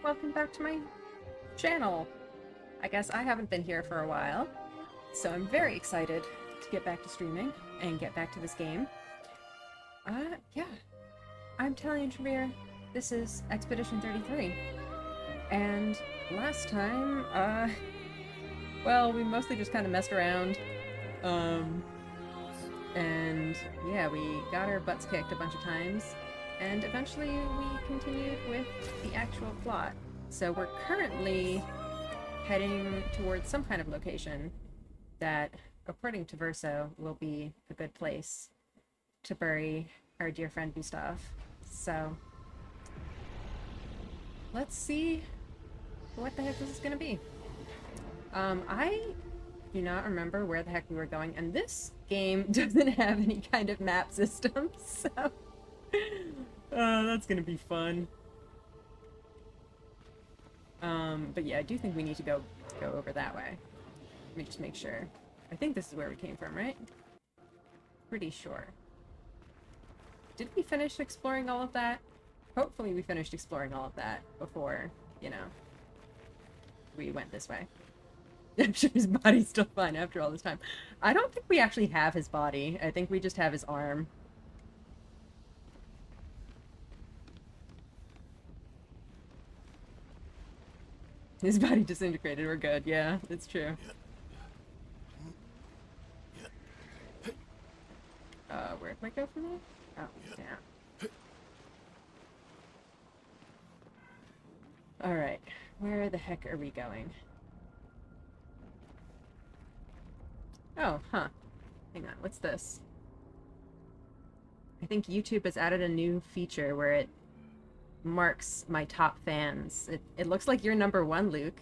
Welcome back to my channel. I guess I haven't been here for a while, so I'm very excited to get back to streaming and get back to this game. Yeah. I'm Talion Tremere. This is Expedition 33. And last time, well, we mostly just kind of messed around. And yeah, we got our butts kicked a bunch of times. And eventually we continued with the actual plot. So we're currently heading towards some kind of location that, according to Verso, will be a good place to bury our dear friend Gustav. So let's see what the heck this is gonna be. I do not remember where the heck we were going, and this game doesn't have any kind of map system, so that's gonna be fun. But yeah, I do think we need to go over that way. Let me just make sure. I think this is where we came from, right? Pretty sure. Did we finish exploring all of that? Hopefully we finished exploring all of that before, you know, we went this way. I'm sure his body's still fine after all this time. I don't think we actually have his body. I think we just have his arm. His body disintegrated, we're good. Yeah, it's true. Where do I go from there? Oh, down. Alright, where the heck are we going? Oh, huh. Hang on, what's this? I think YouTube has added a new feature where it marks my top fans. It looks like you're #1, Luke.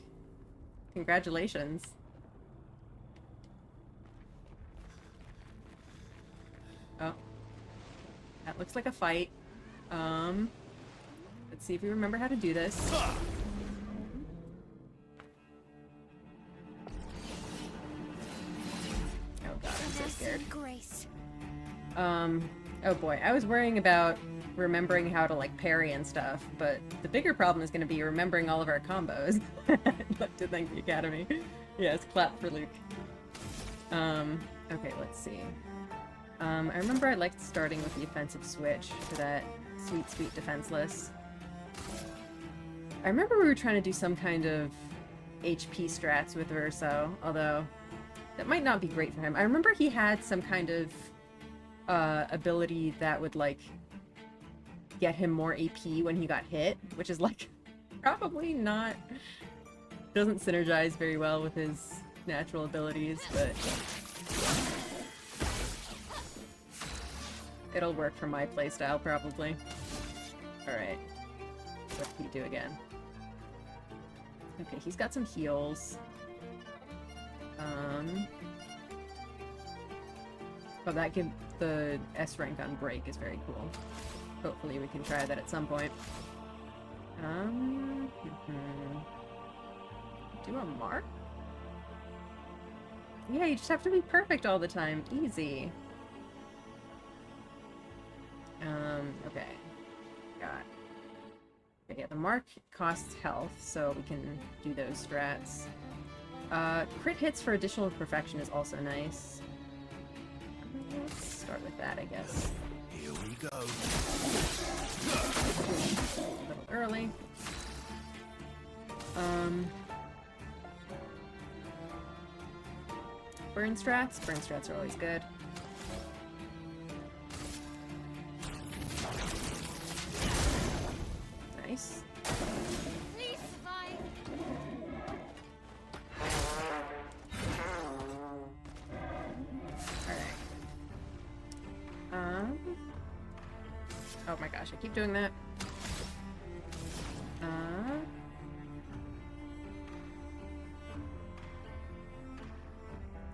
Congratulations. Oh. That looks like a fight. Let's see if we remember how to do this. Oh god, I'm so scared. Oh boy, I was worrying about remembering how to, like, parry and stuff, but the bigger problem is going to be remembering all of our combos. I'd like to thank the Academy. Yes, clap for Luke. Okay, let's see. I remember I liked starting with the offensive switch for that sweet, sweet defenseless. I remember we were trying to do some kind of HP strats with Verso, although that might not be great for him. I remember he had some kind of ability that would, like, get him more AP when he got hit, which is, like, probably not... doesn't synergize very well with his natural abilities, but it'll work for my playstyle, probably. Alright. What did he do again? Okay, he's got some heals. Oh, that gives the S rank on break is very cool. Hopefully we can try that at some point. Do a mark? Yeah, you just have to be perfect all the time. Easy. Okay. Got. Okay, yeah, the mark costs health, so we can do those strats. Crit hits for additional perfection is also nice. Let's start with that, I guess. Here we go. A little early. Burn strats? Burn strats are always good. Nice. Please survive. Alright. Oh my gosh, I keep doing that.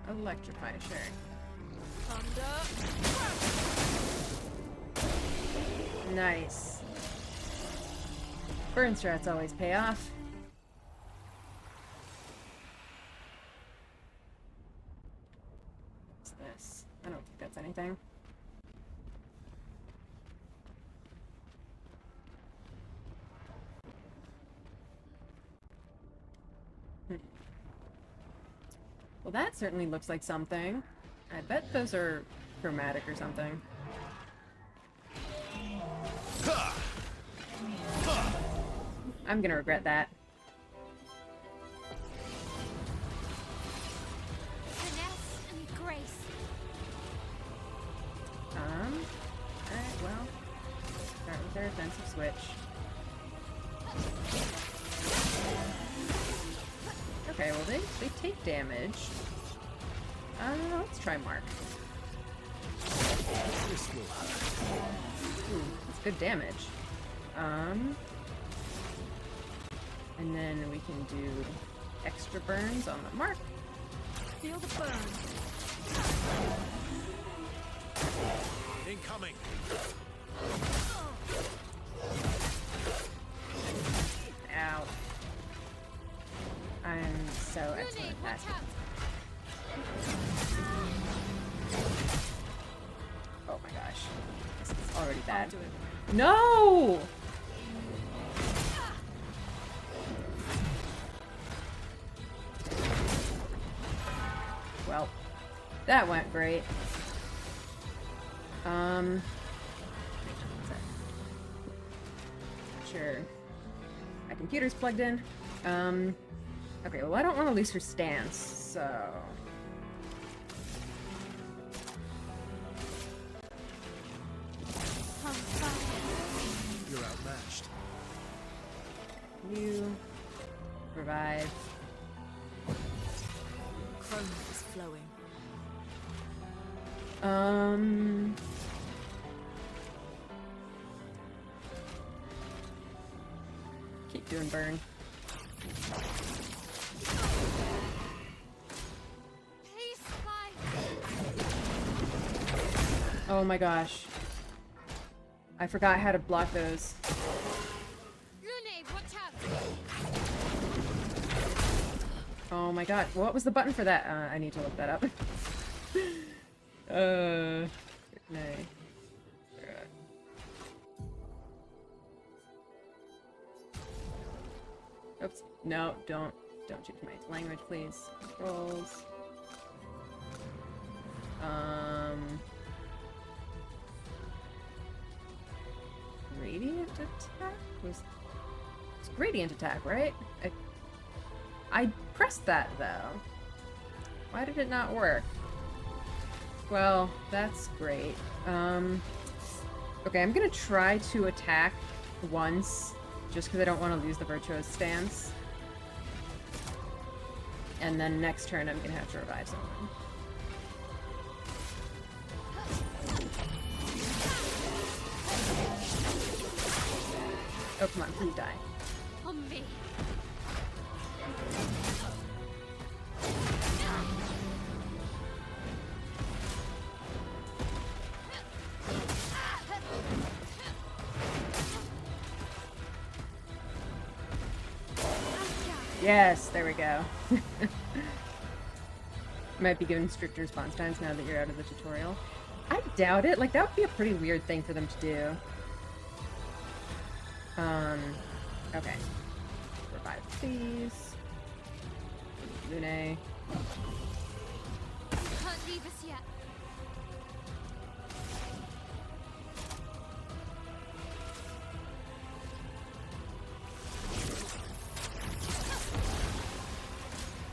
Electrify, sure. Nice. Burn strats always pay off. What's this? I don't think that's anything. Well, that certainly looks like something. I bet those are chromatic or something. I'm gonna regret that. Finesse and grace. Alright, well. Start with their offensive switch. Okay, well they take damage. Let's try Mark. Ooh, that's good damage. And then we can do extra burns on the Mark. Feel the burn. Incoming. Ow. I'm so excellent Rooney, at watch that. out. Oh my gosh. This is already bad. I'll do it. No! Well, that went great. Sure. My computer's plugged in. Okay, well I don't want to lose her stance, so... You're outmatched. You... revive. Chrome is flowing. Keep doing burn. Peace fight. Oh my gosh. I forgot how to block those. Rooney, watch out. Oh my god. What was the button for that? I need to look that up. Nay. Oops. No, don't change my language, please. Controls. Gradient attack? It's gradient attack, right? I pressed that, though. Why did it not work? Well, that's great. Okay, I'm gonna try to attack once, just because I don't want to lose the virtuoso stance. And then next turn I'm gonna have to revive someone. Oh, come on, please die. On me. Yes, there we go. Might be given stricter response times now that you're out of the tutorial. I doubt it. Like, that would be a pretty weird thing for them to do. Okay. Revive, please. Lune. Can't leave us yet.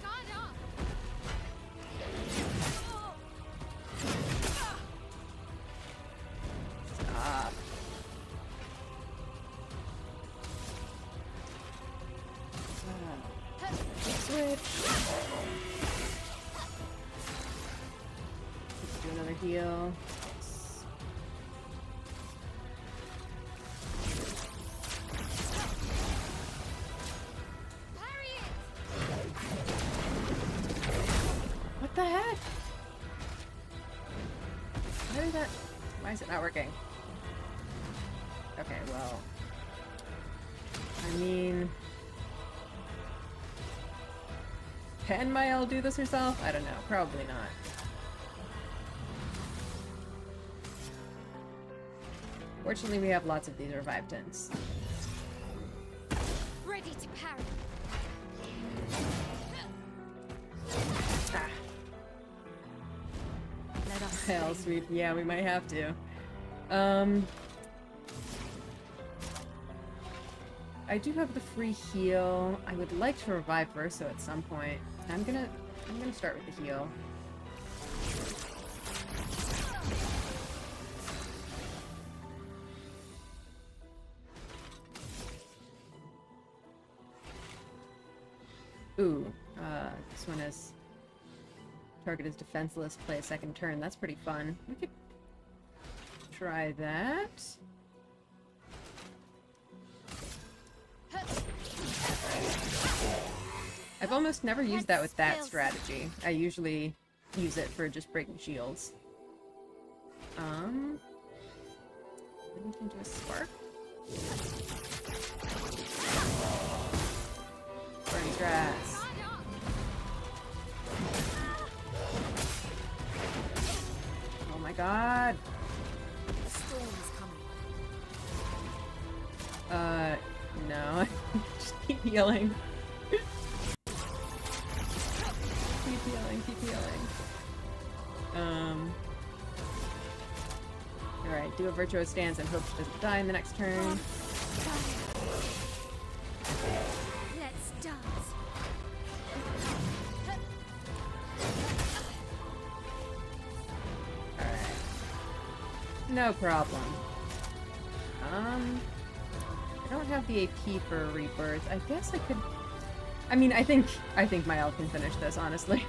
Guard up. Stop. Switch. Let's do another heal. Parry it. What the heck? Why is it not working? Okay, well... I mean... Can Mael do this herself? I don't know. Probably not. Fortunately, we have lots of these revive tints. Ready to parry. Ah. Let us Hell sweep. Yeah, we might have to. I do have the free heal. I would like to revive Verso at some point. I'm gonna start with the heal. Ooh, this one is target is defenseless, play a second turn. That's pretty fun. We could try that. I've almost never used that with that strategy. I usually use it for just breaking shields. Then we can do a spark. Burning grass. Oh my god. The storm is coming. No. Just keep healing. Keep healing. Alright, do a virtuous stance and hope she doesn't die in the next turn. Let's dance. Alright. No problem. I don't have the AP for Rebirth. I guess I could... I mean, I think my elf can finish this, honestly.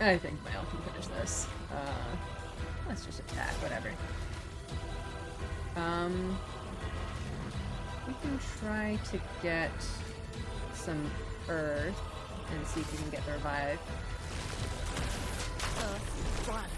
I think my elf can finish this. Let's just attack, whatever. We can try to get some earth and see if we can get the revive. Earth runs.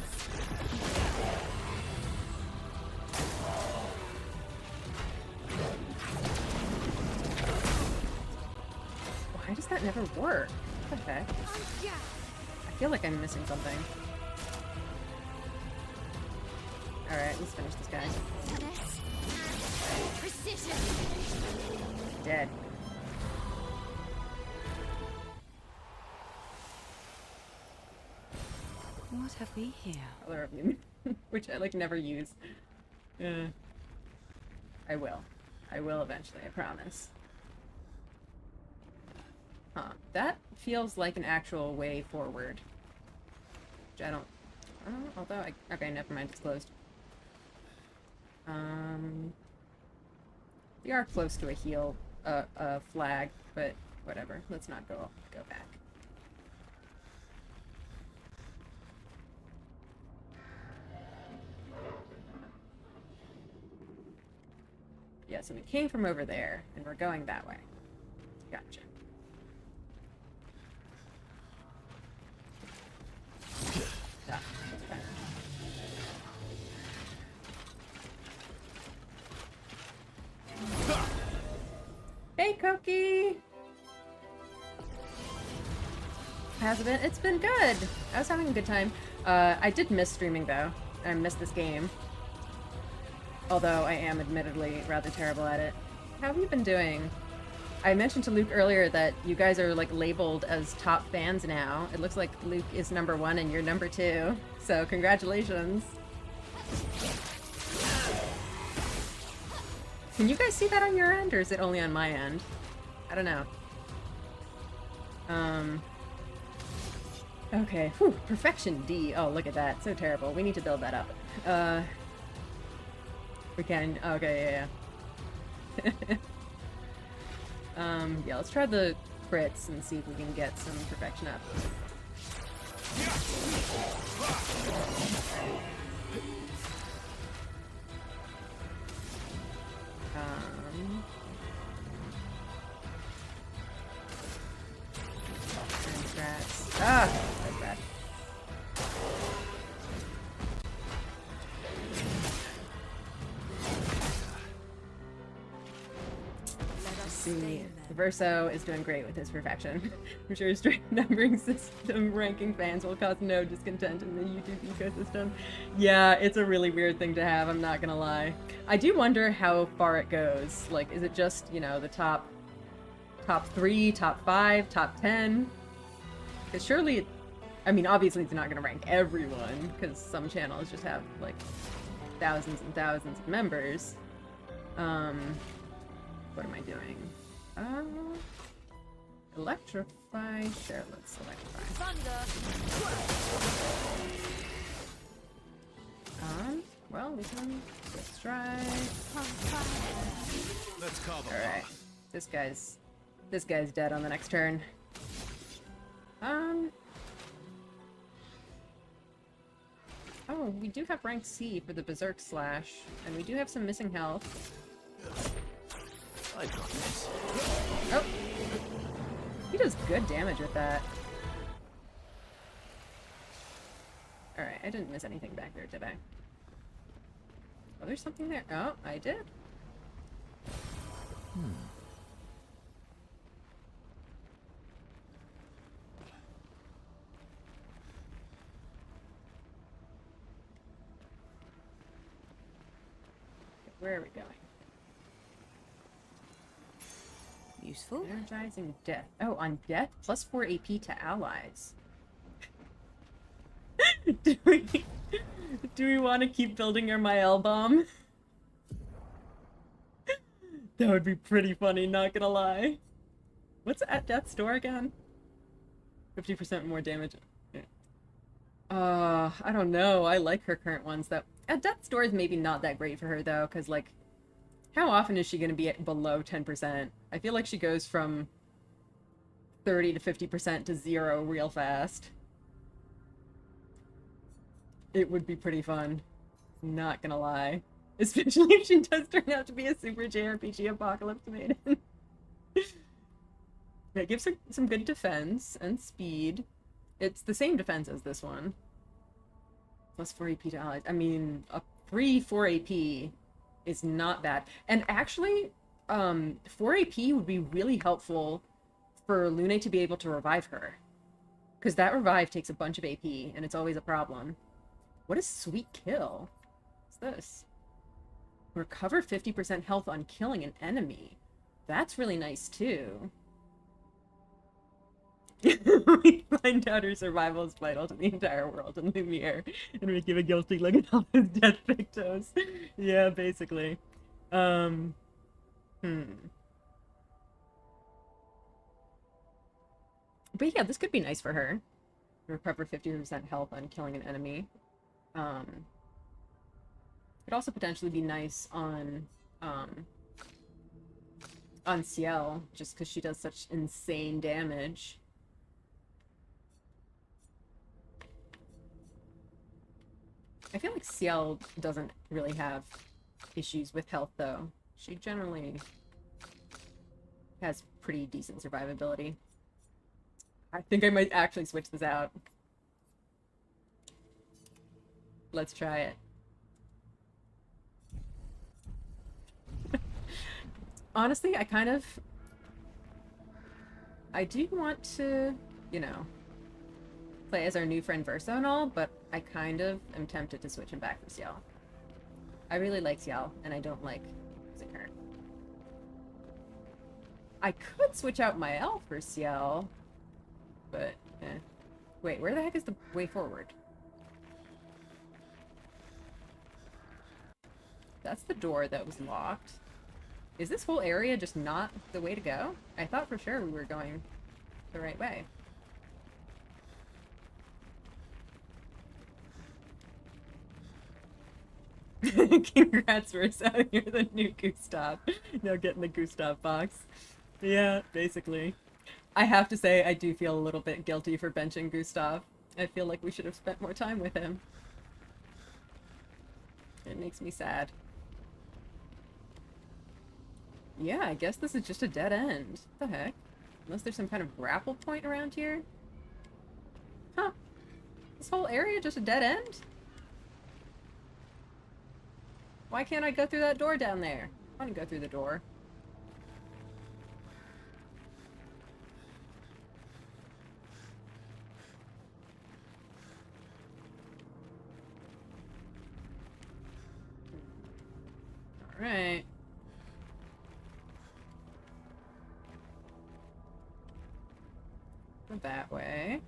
Why does that never work? What the heck? I feel like I'm missing something. Alright, let's finish this guy. Precision. Dead. What have we here? Color of you, which I like never use. I will. I will eventually, I promise. Huh. That feels like an actual way forward. Which I don't... although okay, never mind, it's closed. We are close to a heal, a flag, but whatever. Let's not go back. Yeah, so we came from over there, and we're going that way. Gotcha. Ah, okay. Hey, Cookie! How's it been? It's been good! I was having a good time. I did miss streaming, though. I missed this game. Although I am admittedly rather terrible at it. How have you been doing? I mentioned to Luke earlier that you guys are, like, labeled as top fans now. It looks like Luke is #1 and you're #2. So, congratulations. Can you guys see that on your end, or is it only on my end? I don't know. Okay, whew, perfection D. Oh, look at that. So terrible. We need to build that up. We can. Okay, yeah. Yeah, let's try the crits and see if we can get some perfection up. Rats. Ah! That's bad. Stay The there. Verso is doing great with his perfection. I'm sure his straight numbering system ranking fans will cause no discontent in the YouTube ecosystem. Yeah, it's a really weird thing to have, I'm not gonna lie. I do wonder how far it goes. Like, is it just, you know, the top 3, top 5, top 10? Because surely, I mean, obviously it's not gonna rank everyone, because some channels just have, like, thousands and thousands of members. What am I doing? Electrify. Sure, let's electrify. Thunder. Well, we can just try. On fire. Let's call them. All right, this guy's dead on the next turn. Oh, we do have rank C for the Berserk Slash, and we do have some missing health. I got this. Oh! He does good damage with that. Alright, I didn't miss anything back there, did I? Oh, there's something there. Oh, I did. Where are we going? Useful. Energizing death. Oh, on death, plus 4 AP to allies. do we want to keep building our Mael bomb? That would be pretty funny, not gonna lie. What's at death's door again? 50% more damage. I don't know. I like her current ones. That at death's door is maybe not that great for her though, because like, how often is she going to be at below 10%? I feel like she goes from 30 to 50% to 0 real fast. It would be pretty fun. Not gonna lie. Especially if she does turn out to be a super JRPG apocalypse maiden. It gives her some good defense and speed. It's the same defense as this one. Plus 4 AP to allies. I mean, a free 4 AP is not bad. And actually, 4 AP would be really helpful for Lune to be able to revive her. Because that revive takes a bunch of AP, and it's always a problem. What a sweet kill. What's this? Recover 50% health on killing an enemy. That's really nice, too. We find out her survival is vital to the entire world in Lumiere, and we give a guilty look at all his death victims. Yeah, basically. But yeah, this could be nice for her. Recover 50% health on killing an enemy. Could also potentially be nice on Ciel, just because she does such insane damage. I feel like Ciel doesn't really have issues with health, though. She generally has pretty decent survivability. I think I might actually switch this out. Let's try it. Honestly, I do want to, you know, play as our new friend Verso and all, but I kind of am tempted to switch him back for Ciel. I really like Ciel, and I don't like using her. I could switch out Mael for Ciel, but, eh. Wait, where the heck is the way forward? That's the door that was locked. Is this whole area just not the way to go? I thought for sure we were going the right way. Congrats, Verso. You're the new Gustav. Now getting the Gustav box. Yeah, basically. I have to say, I do feel a little bit guilty for benching Gustav. I feel like we should have spent more time with him. It makes me sad. Yeah, I guess this is just a dead end. What the heck? Unless there's some kind of grapple point around here? Huh. This whole area just a dead end? Why can't I go through that door down there? I want to go through the door. Alright. Go that way.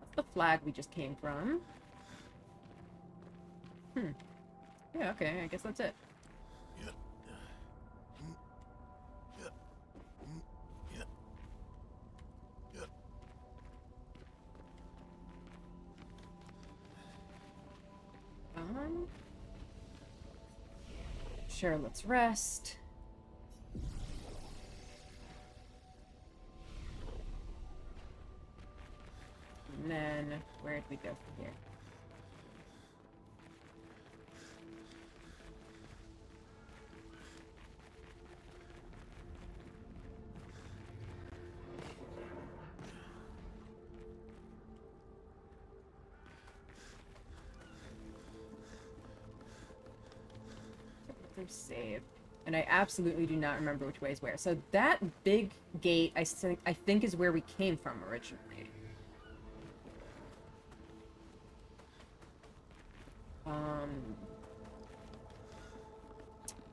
That's the flag we just came from. Yeah, okay, I guess that's it. Sure, let's rest. And then, where did we go from here? There's save. And I absolutely do not remember which way is where. So that big gate, I think is where we came from originally.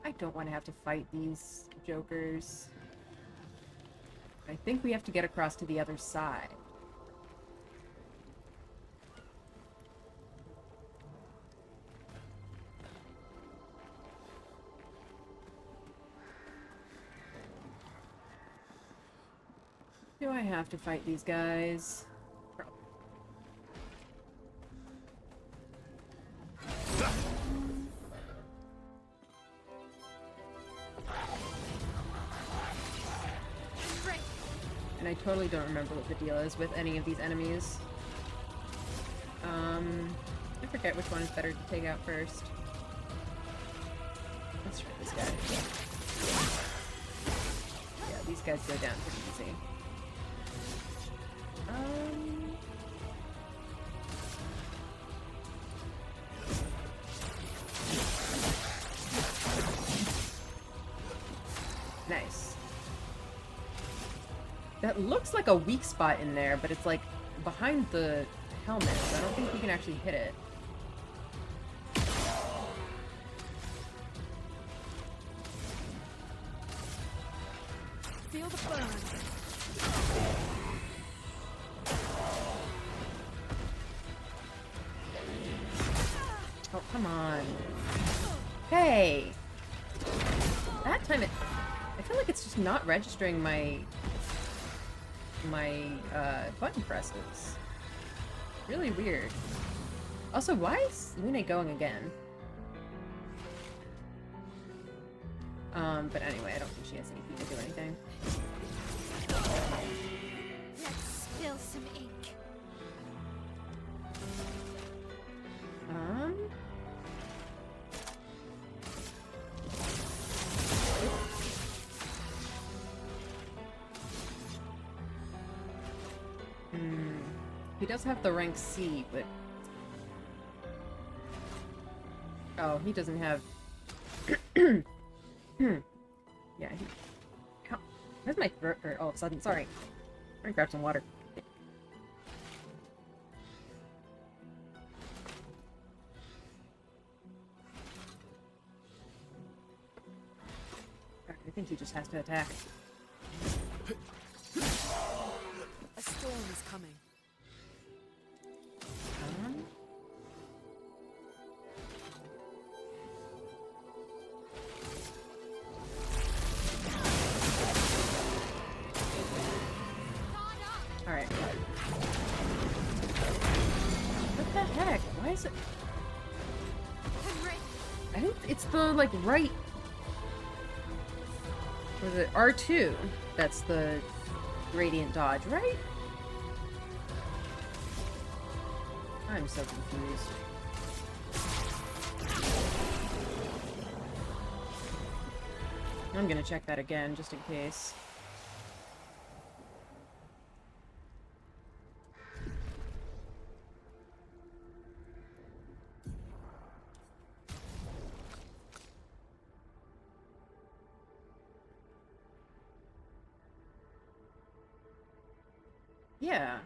I don't want to have to fight these jokers. I think we have to get across to the other side. Do I have to fight these guys? Probably. And I totally don't remember what the deal is with any of these enemies. I forget which one is better to take out first. Let's try this guy. Yeah, these guys go down pretty easy. Nice. That looks like a weak spot in there, but it's like behind the helmet, so I don't think we can actually hit it. Feel the burn. Oh, come on. Hey! That time I feel like it's just not registering my button presses. Really weird. Also, why is Lune going again? But anyway, I don't think she has any people do anything. Let's spill some ink. He does have the rank C, but... Oh, he doesn't have... Yeah, he... How... Where's my throat hurt all of a sudden? Sorry. I'm gonna grab some water. I think he just has to attack. A storm is coming. Alright. What the heck? Why is it... I think it's the, like, right... Was it R2? That's the gradient dodge, right? I'm so confused. I'm gonna check that again, just in case. Yeah.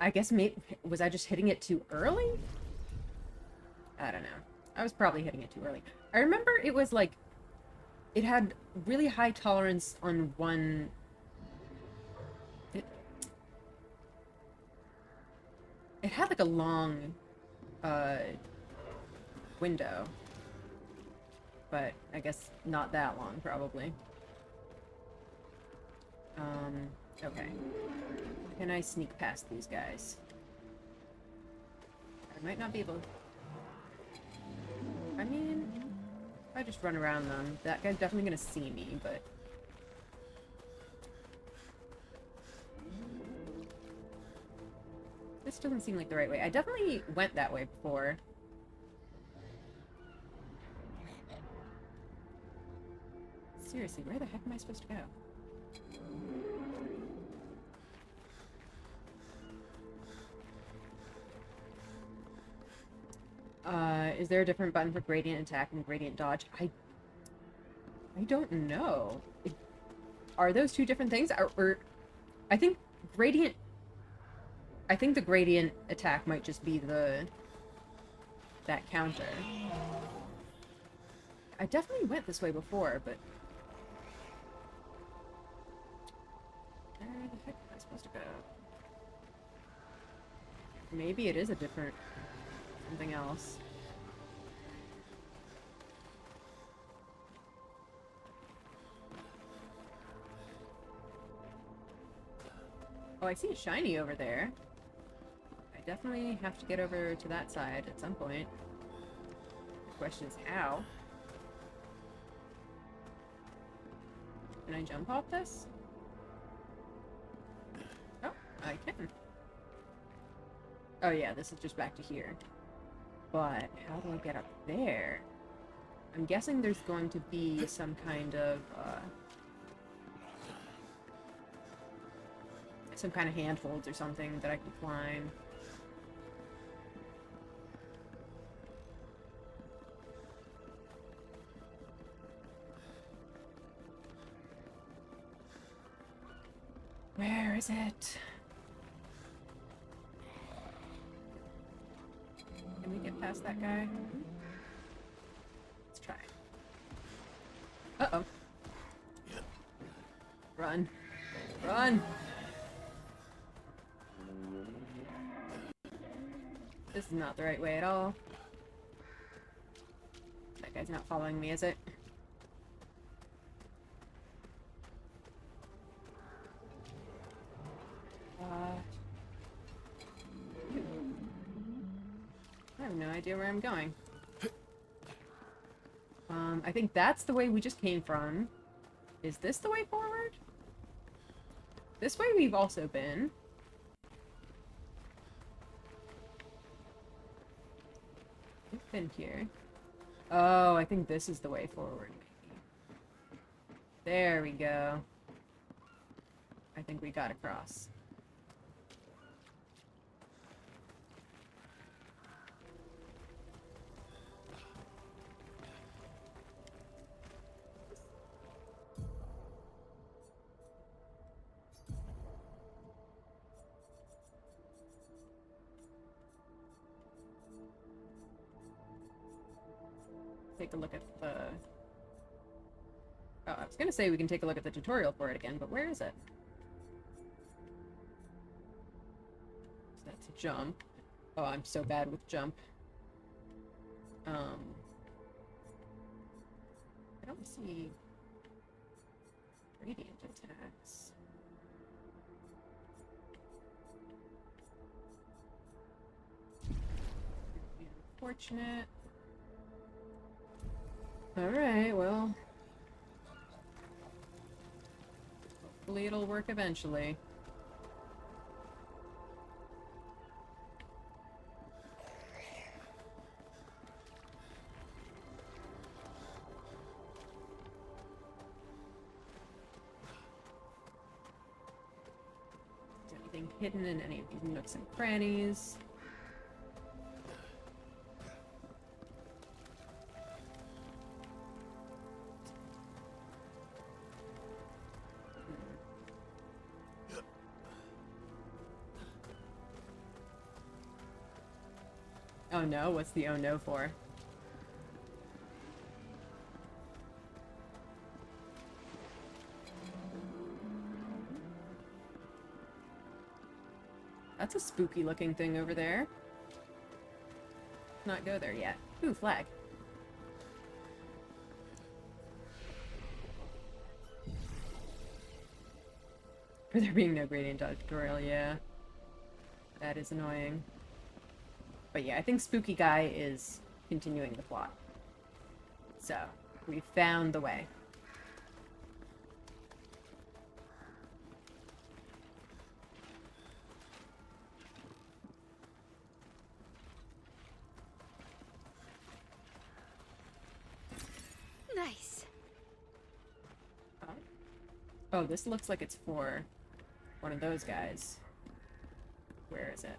I guess maybe was I just hitting it too early? I don't know. I was probably hitting it too early. I remember it was like it had really high tolerance on one. It had like a long uh window, but I guess not that long probably. Okay. Can I sneak past these guys? I might not be able. I mean, if I just run around them, that guy's definitely gonna see me, but this doesn't seem like the right way. I definitely went that way before. Seriously, where the heck am I supposed to go? Is there a different button for gradient attack and gradient dodge? I don't know. Are those two different things? Or I think gradient... I think the gradient attack might just be that counter. I definitely went this way before, but... Where the heck am I supposed to go? Maybe it is a different... something else. Oh, I see a shiny over there. I definitely have to get over to that side at some point. The question is how. Can I jump off this? Oh, I can. Oh yeah, this is just back to here. But how do I get up there? I'm guessing there's going to be some kind of handholds or something that I can climb. Where is it? Can we get past that guy? Let's try. Uh-oh. Run. Run! This is not the right way at all. That guy's not following me, is it? I have no idea where I'm going. I think that's the way we just came from. Is this the way forward? This way we've also been. We've been here. Oh, I think this is the way forward. There we go. I think we got across. Take a look at the... Oh, I was gonna say we can take a look at the tutorial for it again, but where is it? So that's a jump. Oh, I'm so bad with jump. I don't see radiant attacks. Unfortunate. Alright, well. Hopefully it'll work eventually. Is there anything hidden in any of these nooks and crannies? Oh no? What's the oh no for? That's a spooky looking thing over there. Not go there yet. Ooh, flag. For there being no gradient tutorial, yeah. That is annoying. But yeah, I think Spooky Guy is continuing the plot. So, we found the way. Nice. Oh, this looks like it's for one of those guys. Where is it?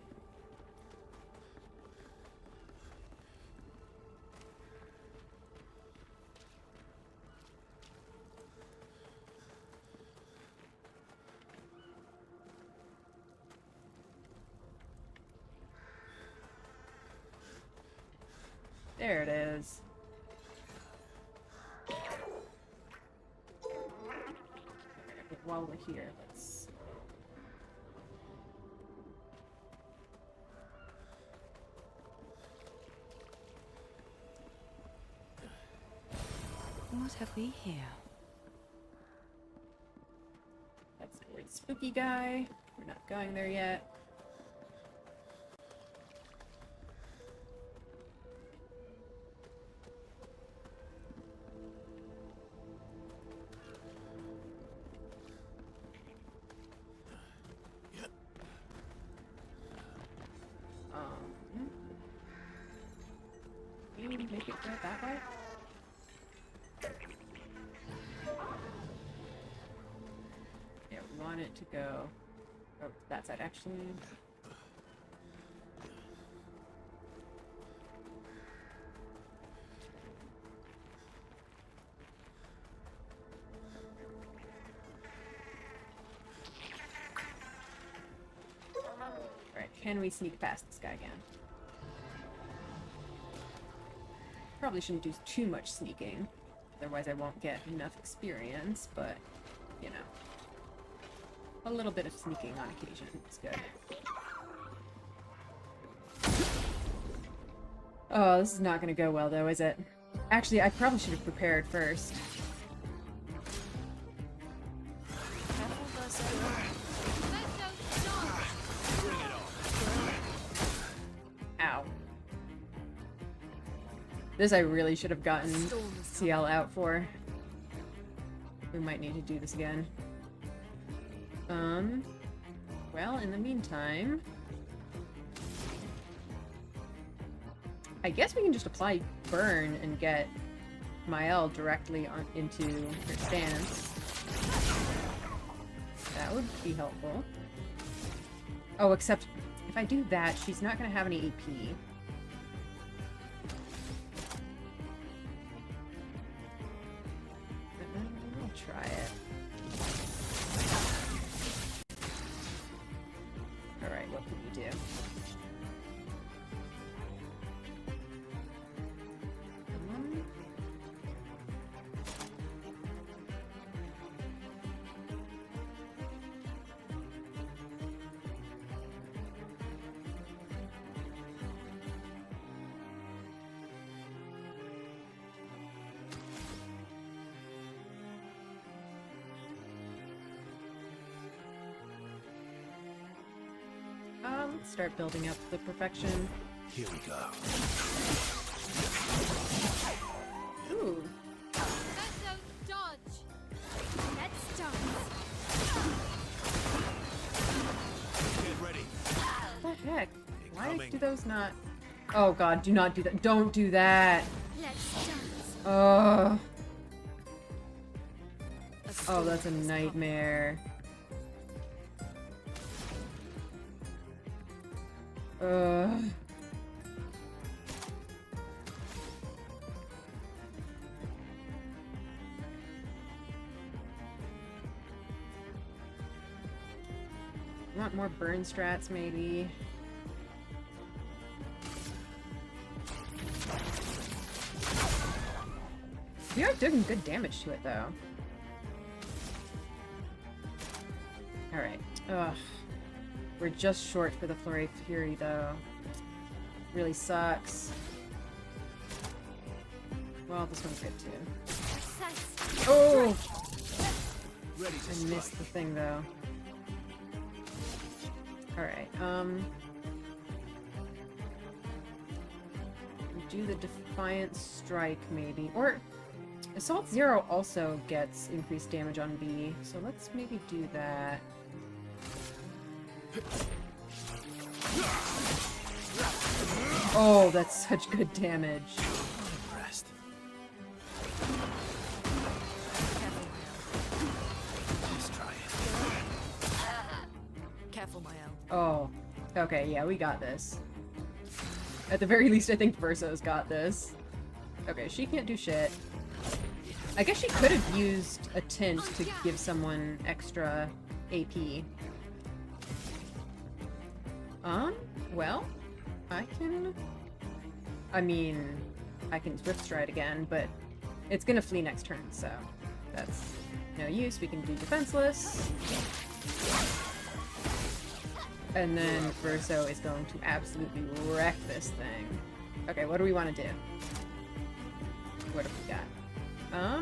There it is. While we're here, let's... What have we here? That's towards Spooky Guy. We're not going there yet. Make it go that way? Yeah, we want it to go... Oh, that side, actually. Alright, can we sneak past this guy again? Probably shouldn't do too much sneaking, otherwise I won't get enough experience, but, you know. A little bit of sneaking on occasion is good. Oh, this is not gonna go well though, is it? Actually, I probably should have prepared first. Ow. This I really should have gotten CL out for. We might need to do this again. Well, in the meantime... I guess we can just apply Burn and get Mael directly on into her stance. That would be helpful. Oh, except if I do that, she's not going to have any AP. I'll try it. Alright, what can we do? Let's start building up the perfection. Here we go. Ooh. Dodge. Let's dance. Get ready. What the heck? Why do those not... Oh god, do not do that. Don't do that! Let's dance. Oh, oh, that's a nightmare. Ugh. Want more burn strats, maybe? We are doing good damage to it, though. Alright. Ugh. We're just short for the Flurry of Fury, though. Really sucks. Well, this one's good, too. Success. Oh! Ready to I strike. missed the thing, though. Alright, do the Defiant Strike, maybe. Or, Assault Zero also gets increased damage on B, so let's maybe do that. Oh, that's such good damage. Impressed. Let's try it. Careful, my own. Oh, okay, yeah, we got this. At the very least, I think Verso's got this. Okay, she can't do shit. I guess she could have used a tint to give someone extra AP. Well, I can... I mean, I can Swift Stride again, but it's gonna flee next turn, so that's no use. We can do Defenseless. And then Verso is going to absolutely wreck this thing. Okay, what do we want to do? What have we got? I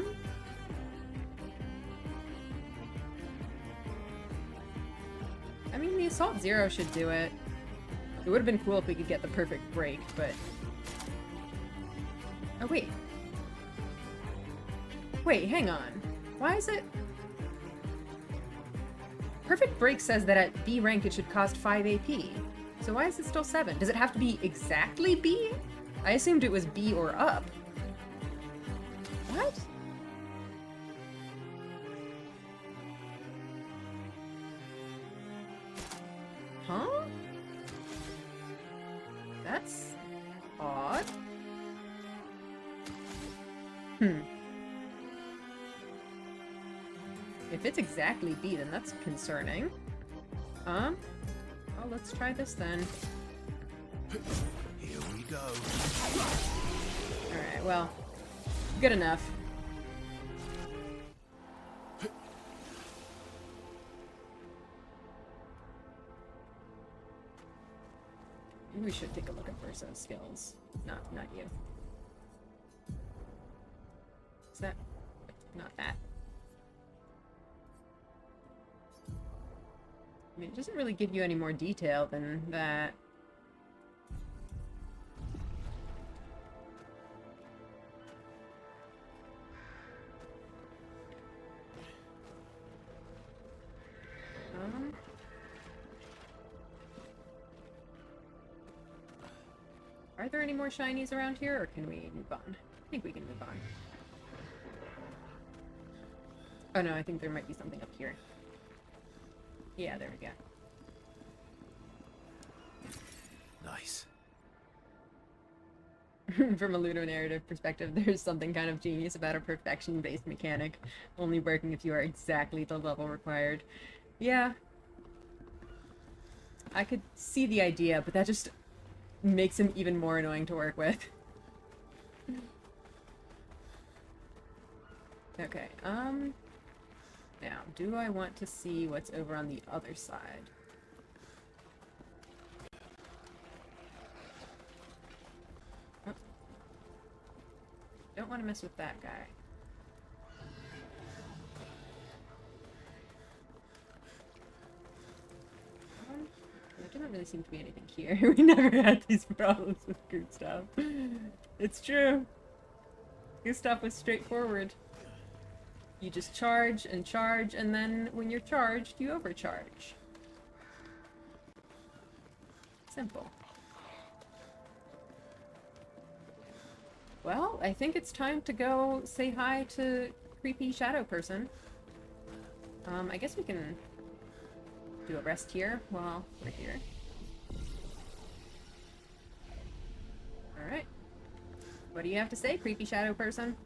mean, the Assault Zero should do it. It would have been cool if we could get the perfect break, but... Oh, wait. Wait, hang on. Why is it... Perfect Break says that at B rank it should cost 5 AP. So why is it still 7? Does it have to be exactly B? I assumed it was B or up. What? Huh? That's odd. If it's exactly B, then that's concerning. Oh, let's try this then. Here we go. Alright, well, good enough. Maybe we should take a look at Verso's skills. Not you. Is that... not that. I mean, it doesn't really give you any more detail than that. Are there any more shinies around here, or can we move on? I think we can move on. Oh no, I think there might be something up here. Yeah, there we go. Nice. From a ludonarrative perspective, there's something kind of genius about a perfection-based mechanic, only working if you are exactly the level required. Yeah. I could see the idea, but that just makes him even more annoying to work with. Okay, now, do I want to see what's over on the other side? Oh. Don't want to mess with that guy. There doesn't really seem to be anything here. We never had these problems with Gustav. It's true. Gustav was straightforward. You just charge, and then when you're charged, you overcharge. Simple. Well, I think it's time to go say hi to creepy shadow person. I guess we can do a rest here while we're here. Alright. What do you have to say, creepy shadow person?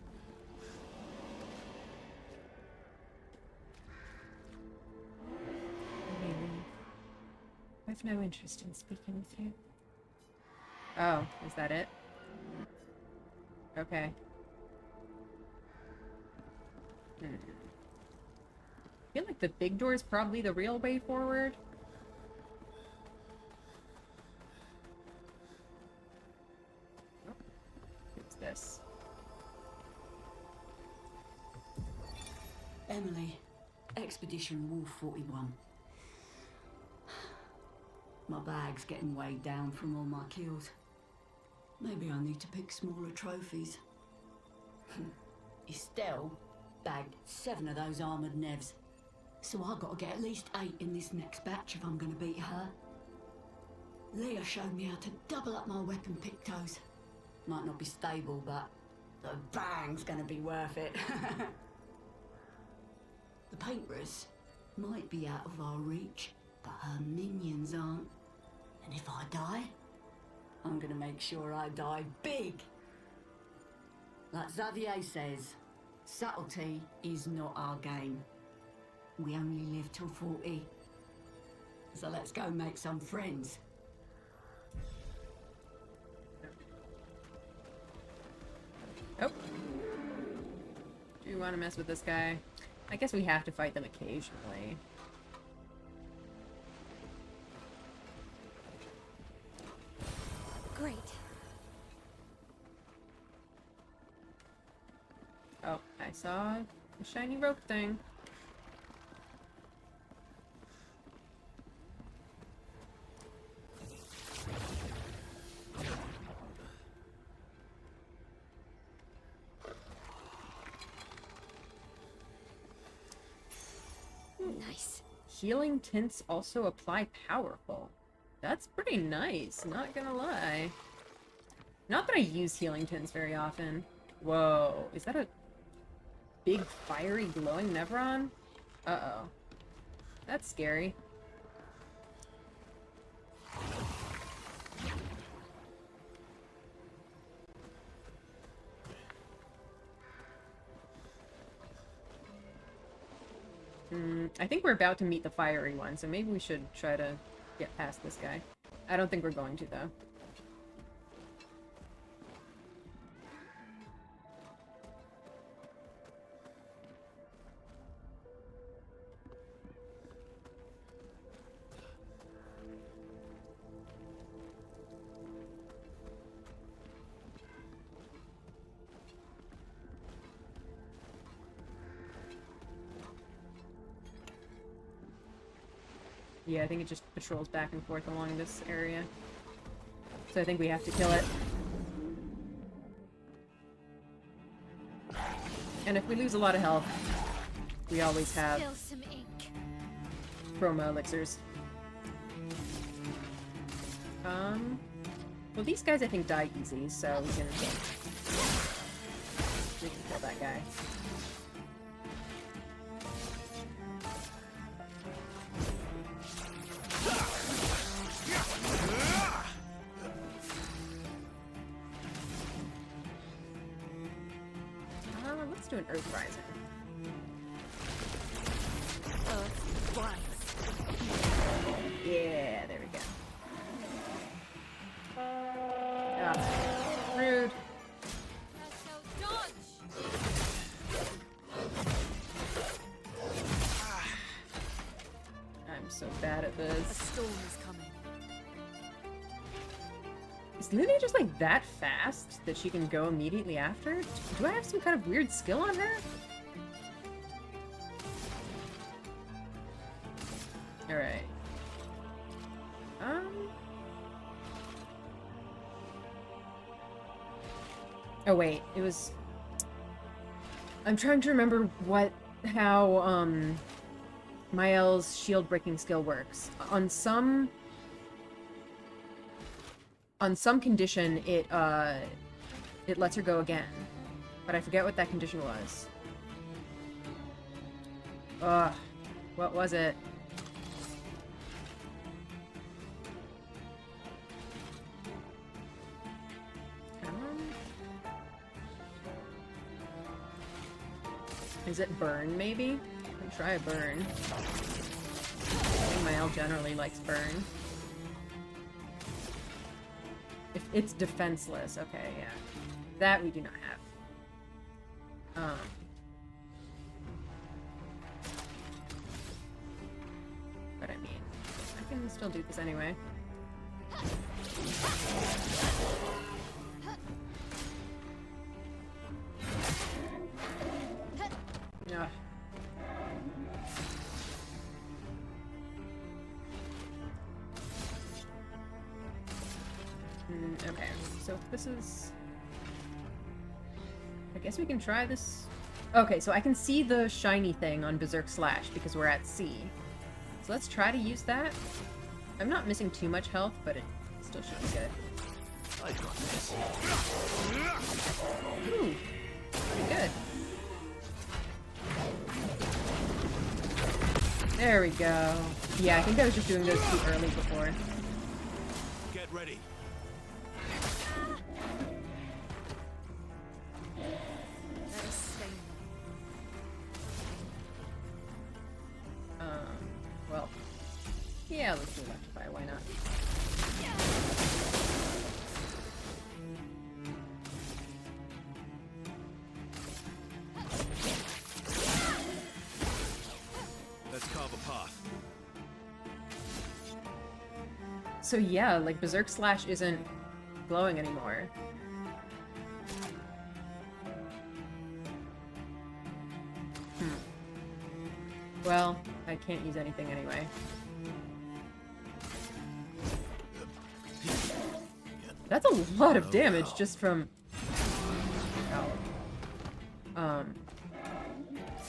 I have no interest in speaking with you. Oh, is that it? Okay. I feel like the big door is probably the real way forward. Oh, what's this? Emily, Expedition Wolf 41. My bag's getting weighed down from all my kills. Maybe I need to pick smaller trophies. Estelle bagged 7 of those armoured nevs. So I gotta get at least 8 in this next batch if I'm gonna beat her. Leah showed me how to double up my weapon pictos. Might not be stable, but the bang's gonna be worth it. The Paintress might be out of our reach, but her minions aren't. And if I die, I'm gonna make sure I die big. Like Xavier says, subtlety is not our game. We only live till 40. So let's go make some friends. Oh. Do you want to mess with this guy? I guess we have to fight them occasionally. Great. Oh, I saw a shiny rope thing. Nice. Healing tints also apply powerful. That's pretty nice, not gonna lie. Not that I use healing tints very often. Whoa, is that a big fiery glowing Nevron? Uh-oh. That's scary. I think we're about to meet the fiery one, so maybe we should try to get past this guy. I don't think we're going to, though. Yeah, I think it just patrols back and forth along this area. So I think we have to kill it. And if we lose a lot of health, we always have Spill some ink. chroma elixirs. Well, these guys I think die easy, so we can kill that guy. Let's do an Earth Rising. Earth rise. Yeah, there we go. Ah, rude. That's no dodge. I'm so bad at A this. storm is coming. Is Lydia just like that fast that she can go immediately after? Do I have some kind of weird skill on her? Alright. Oh wait, it was... I'm trying to remember how, Mael's shield breaking skill works. On some condition, it lets her go again. But I forget what that condition was. Ugh. What was it? Come on. Is it burn, maybe? I can try a burn. I think Mael generally likes burn. If it's defenseless, okay, yeah. That we do not have. still do this anyway. Yeah. Okay, so this is... I guess we can try this... Okay, so I can see the shiny thing on Berserk Slash because we're at C. So let's try to use that. I'm not missing too much health, but it still should be good. I got this. Ooh, pretty good. There we go. Yeah, I think I was just doing those too early before. Get ready. Let us stay. Well, yeah, let's do Electrify, why not? Let's carve a path. So yeah, like Berserk Slash isn't glowing anymore. Well, I can't use anything anyway. That's a lot of damage just from... Ow.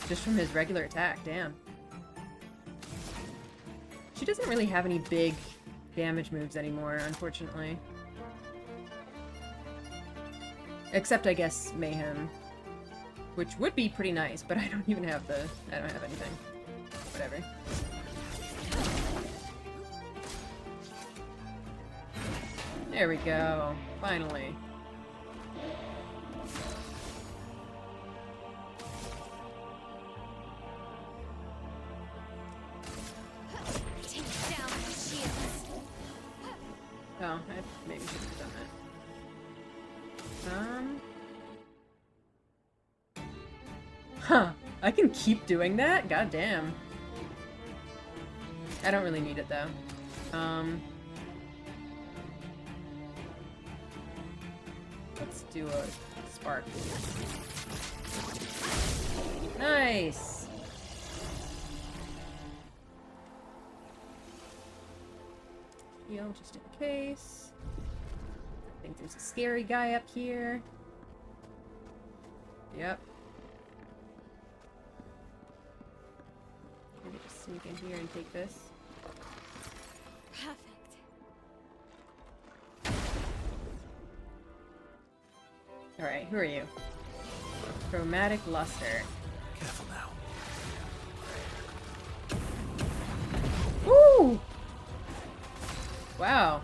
Just from his regular attack, damn. She doesn't really have any big damage moves anymore, unfortunately. Except, I guess, Mayhem. Which would be pretty nice, but I don't even have the... I don't have anything. Whatever. There we go. Finally. Take down the shields. Oh, I maybe should have done that. Huh. I can keep doing that? God damn. I don't really need it, though. Let's do a spark. Nice! Heal just in case. I think there's a scary guy up here. Yep. Maybe just sneak in here and take this. Perfect. Alright, who are you? Chromatic Luster. Careful now. Woo! Wow.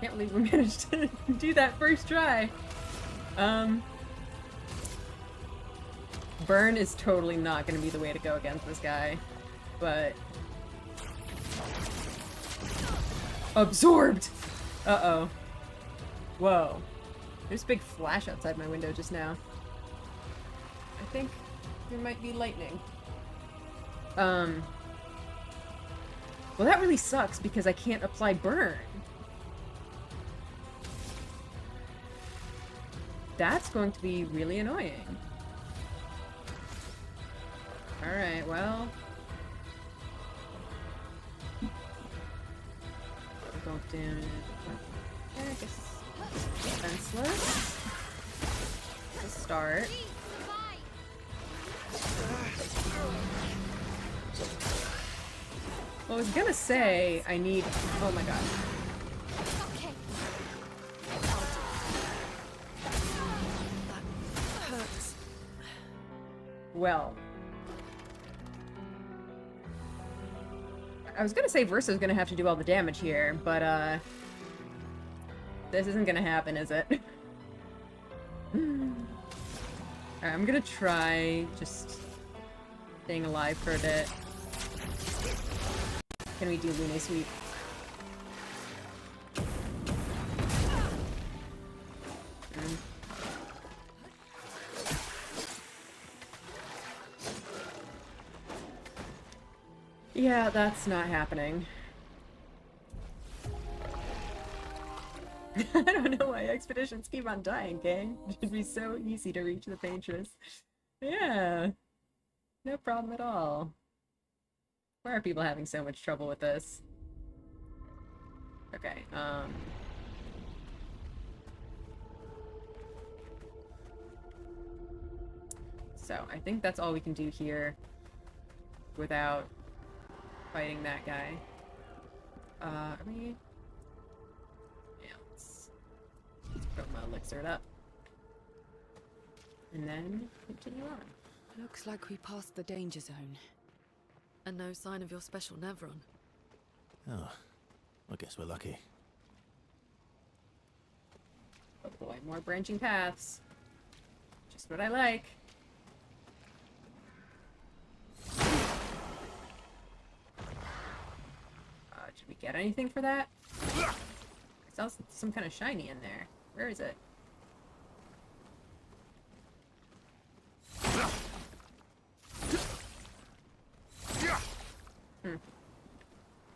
Can't believe we managed to do that first try. Burn is totally not going to be the way to go against this guy. But... Absorbed! Uh-oh. Whoa. There's a big flash outside my window just now. I think there might be lightning. Well, that really sucks because I can't apply burn. That's going to be really annoying. Alright, well... Go down... I guess... Defenseless. To start. Well, I was gonna say I need... Oh my god. Okay. That hurts. Well. I was gonna say Versa's gonna have to do all the damage here, but this isn't gonna happen, is it? Alright, I'm gonna try just staying alive for a bit. Can we do Lune Sweep? Yeah, that's not happening. I don't know why expeditions keep on dying, gang. It should be so easy to reach the Paintress. Yeah. No problem at all. Why are people having so much trouble with this? Okay, so I think that's all we can do here without fighting that guy. Are we... Yeah, let's put my elixir up. And then continue on. Looks like we passed the danger zone. And no sign of your special Nevron. Oh, I guess we're lucky. Oh boy, more branching paths. Just what I like. Did we get anything for that? I saw some kind of shiny in there. Where is it?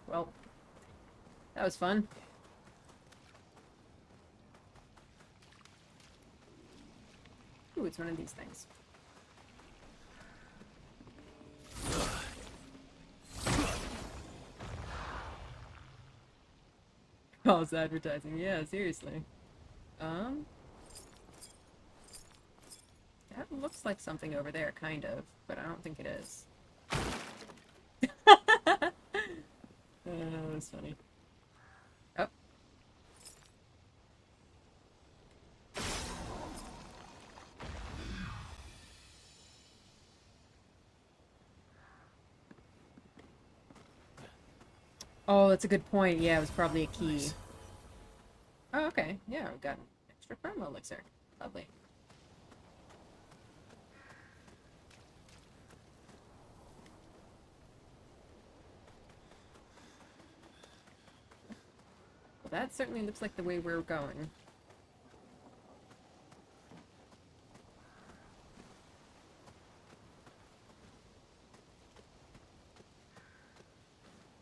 Well, that was fun. Ooh, it's one of these things. False advertising, yeah, seriously. That looks like something over there, kind of, but I don't think it is. That was funny. Oh. Oh, that's a good point. Yeah, it was probably a key. Nice. Oh, okay. Yeah, we got an extra promo elixir. Lovely. Well, that certainly looks like the way we're going.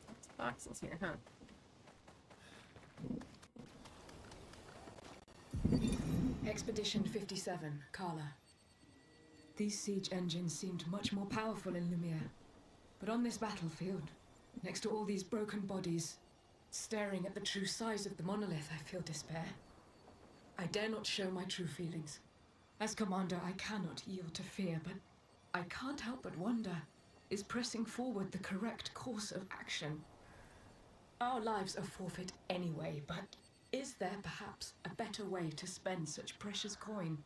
Lots of boxes here, huh? Expedition 57, Carla. These siege engines seemed much more powerful in Lumiere. But on this battlefield, next to all these broken bodies, staring at the true size of the monolith, I feel despair. I dare not show my true feelings. As commander, I cannot yield to fear, but I can't help but wonder, is pressing forward the correct course of action? Our lives are forfeit anyway, but is there perhaps a better way to spend such precious coin?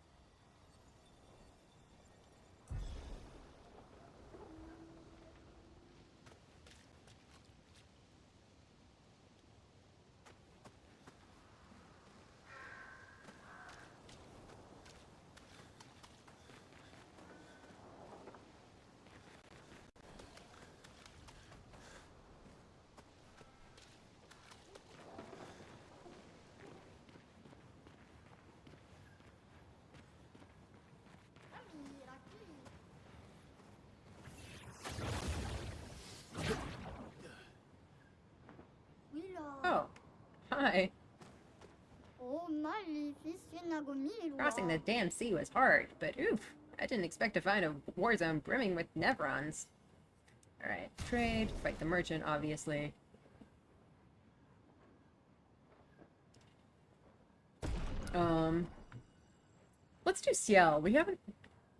Oh, hi. Oh, Crossing the damn sea was hard, but oof, I didn't expect to find a war zone brimming with Nevrons. Alright, trade, fight the merchant, obviously. Let's do Ciel. We haven't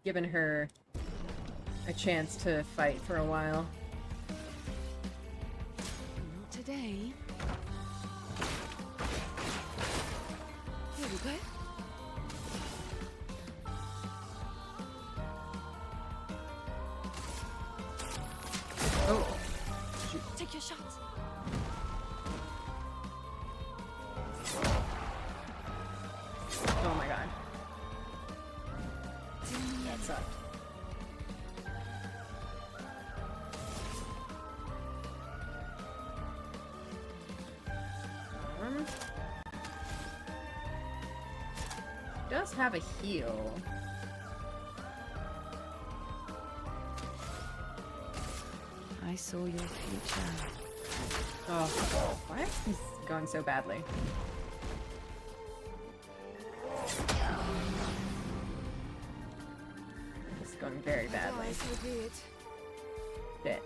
given her a chance to fight for a while. Not today. Here we go. Oh, Take your shots. oh my god. That sucked. Does have a heal. I saw your future. Oh, why is this going so badly? going very badly. So be it. Shit.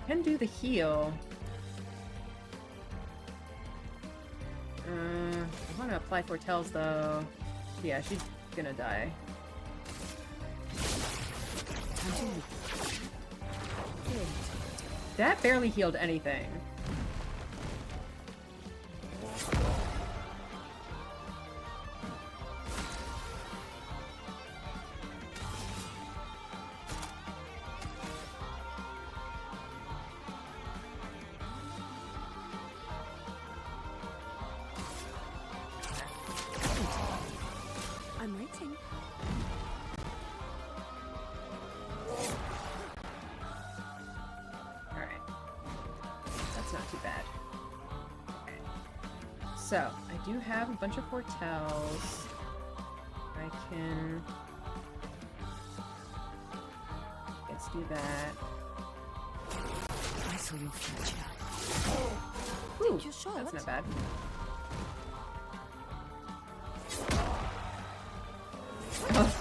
I can do the heal. I want to apply foretells though. Yeah, she's gonna die. That barely healed anything. I'm waiting. Alright. That's not too bad. Okay. So, I do have a bunch of foretells. I can... Let's do that. I saw your future. Ooh, You're sure? that's not bad. Oh,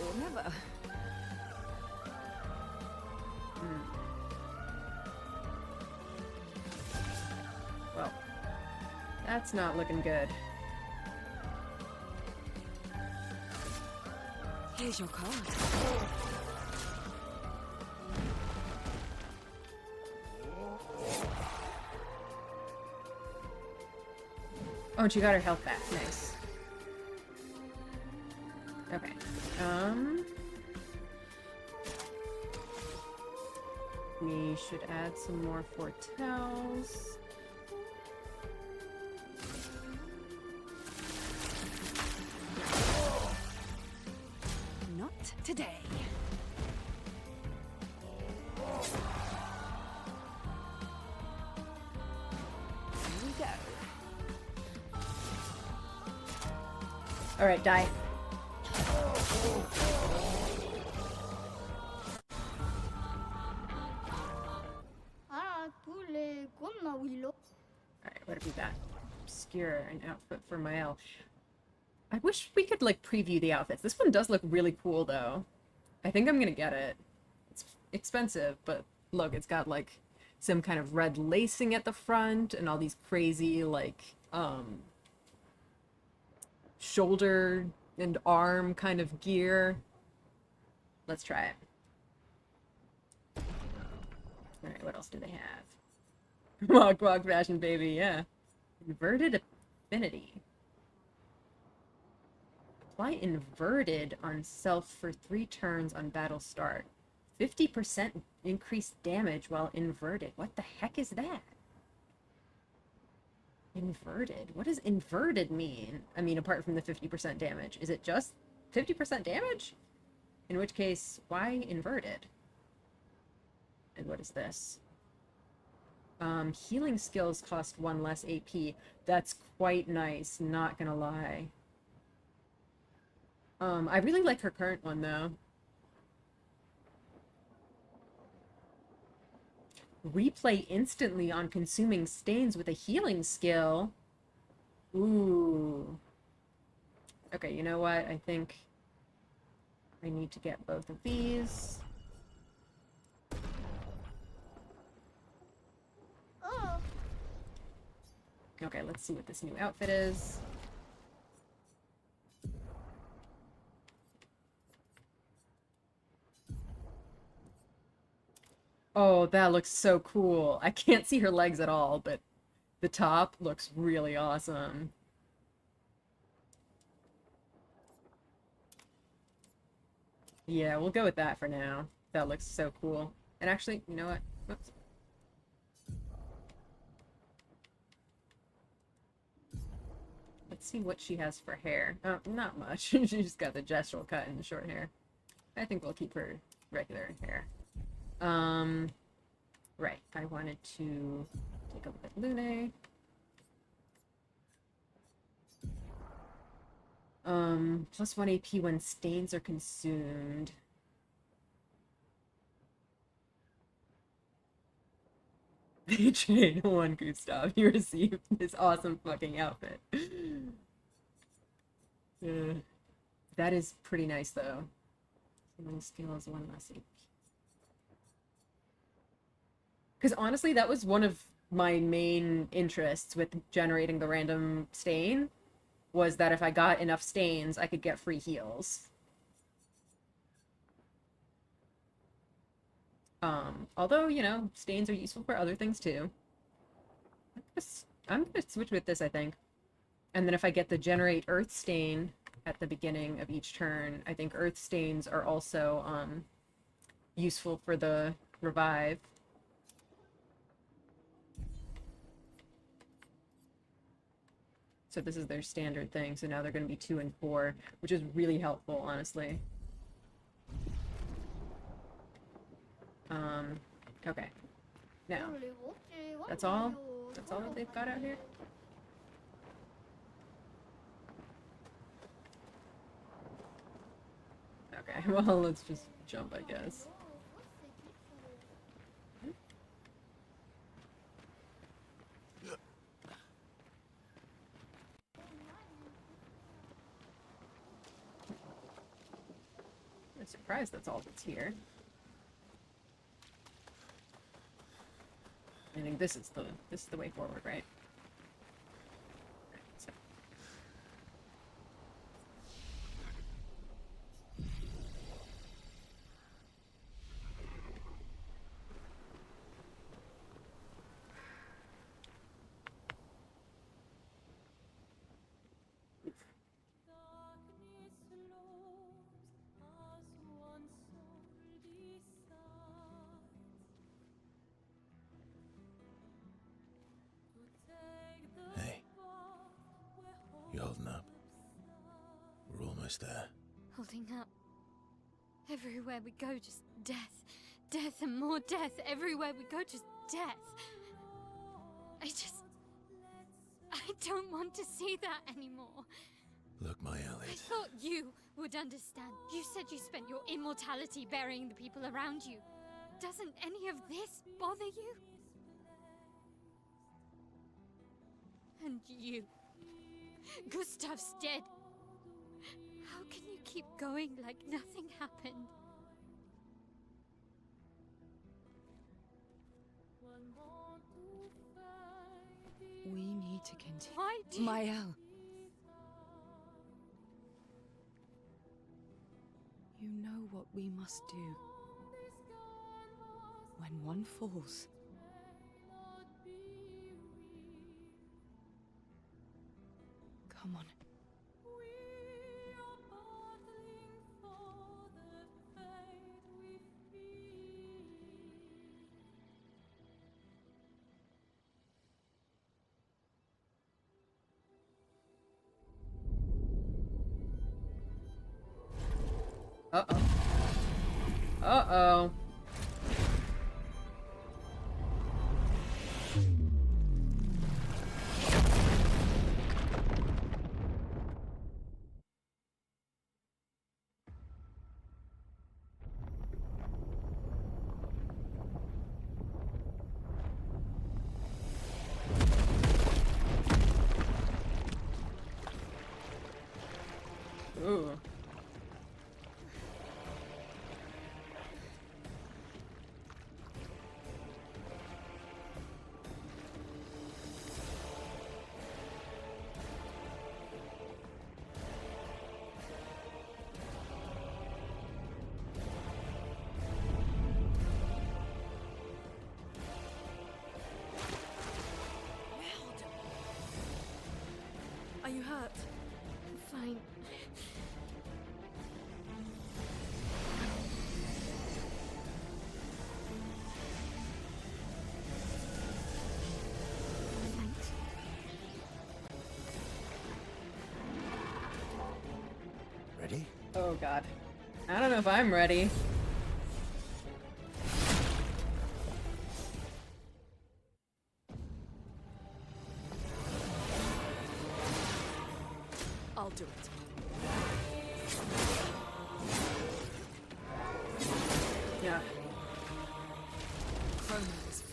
Or never. well. That's not looking good. Here's your card. Oh, and she got her health back. Nice. Okay. We should add some more foretells. Not today. Here we go. Alright, die. Ah, cool. Come Willow. Alright, what have we got? Obscure, an outfit for Mael. I wish we could, like, preview the outfits. This one does look really cool, though. I think I'm gonna get it. It's expensive, but look, it's got, like, some kind of red lacing at the front and all these crazy, like, shoulder and arm kind of gear. Let's try it. Alright, what else do they have? Walk, walk, fashion, baby, yeah. Inverted affinity. Apply inverted on self for 3 turns on battle start. 50% increased damage while inverted. What the heck is that? Inverted? What does inverted mean? I mean, apart from the 50% damage. Is it just 50% damage? In which case, why inverted? And what is this? Healing skills cost 1 less AP. That's quite nice, not gonna lie. I really like her current one, though. Replay instantly on consuming stains with a healing skill. Ooh. Okay, you know what? I think I need to get both of these. Oh, Okay, let's see what this new outfit is. Oh, that looks so cool. I can't see her legs at all, but the top looks really awesome. Yeah, we'll go with that for now. That looks so cool. And actually, you know what? Whoops. Let's see what she has for hair. Oh, not much. She's just got the gestural cut and the short hair. I think we'll keep her regular hair. Right. I wanted to take a look at Lune. Plus 1 AP when stains are consumed. Chain 1, Gustav. You received this awesome fucking outfit. That is pretty nice, though. Healing skill is 1 less AP. Because honestly, that was one of my main interests with generating the random stain, was that if I got enough stains, I could get free heals. Although, you know, stains are useful for other things too. I'm gonna switch with this, I think. And then if I get the generate earth stain at the beginning of each turn, I think earth stains are also useful for the revive. So this is their standard thing, so now they're going to be 2 and 4, which is really helpful, honestly. Okay. Now, that's all? That's all that they've got out here? Okay, well, let's just jump, I guess. I'm surprised that's all that's here. I think this is the way forward, right? So. Hey. You holding up? We're almost there. Holding up. Everywhere we go, just death. Death and more death. Everywhere we go, just death. I don't want to see that anymore. Look, my I Elliot. thought you would understand. You said you spent your immortality burying the people around you. Doesn't any of this bother you? And you. Gustav's dead. How can you keep going like nothing happened? We need to continue. Why do Mael. You know what we must do. When one falls, come on. Uh-oh. Uh-oh. Ooh. Are you hurt? Fine. Thanks. Ready? Oh god. I don't know if I'm ready. I'll do it.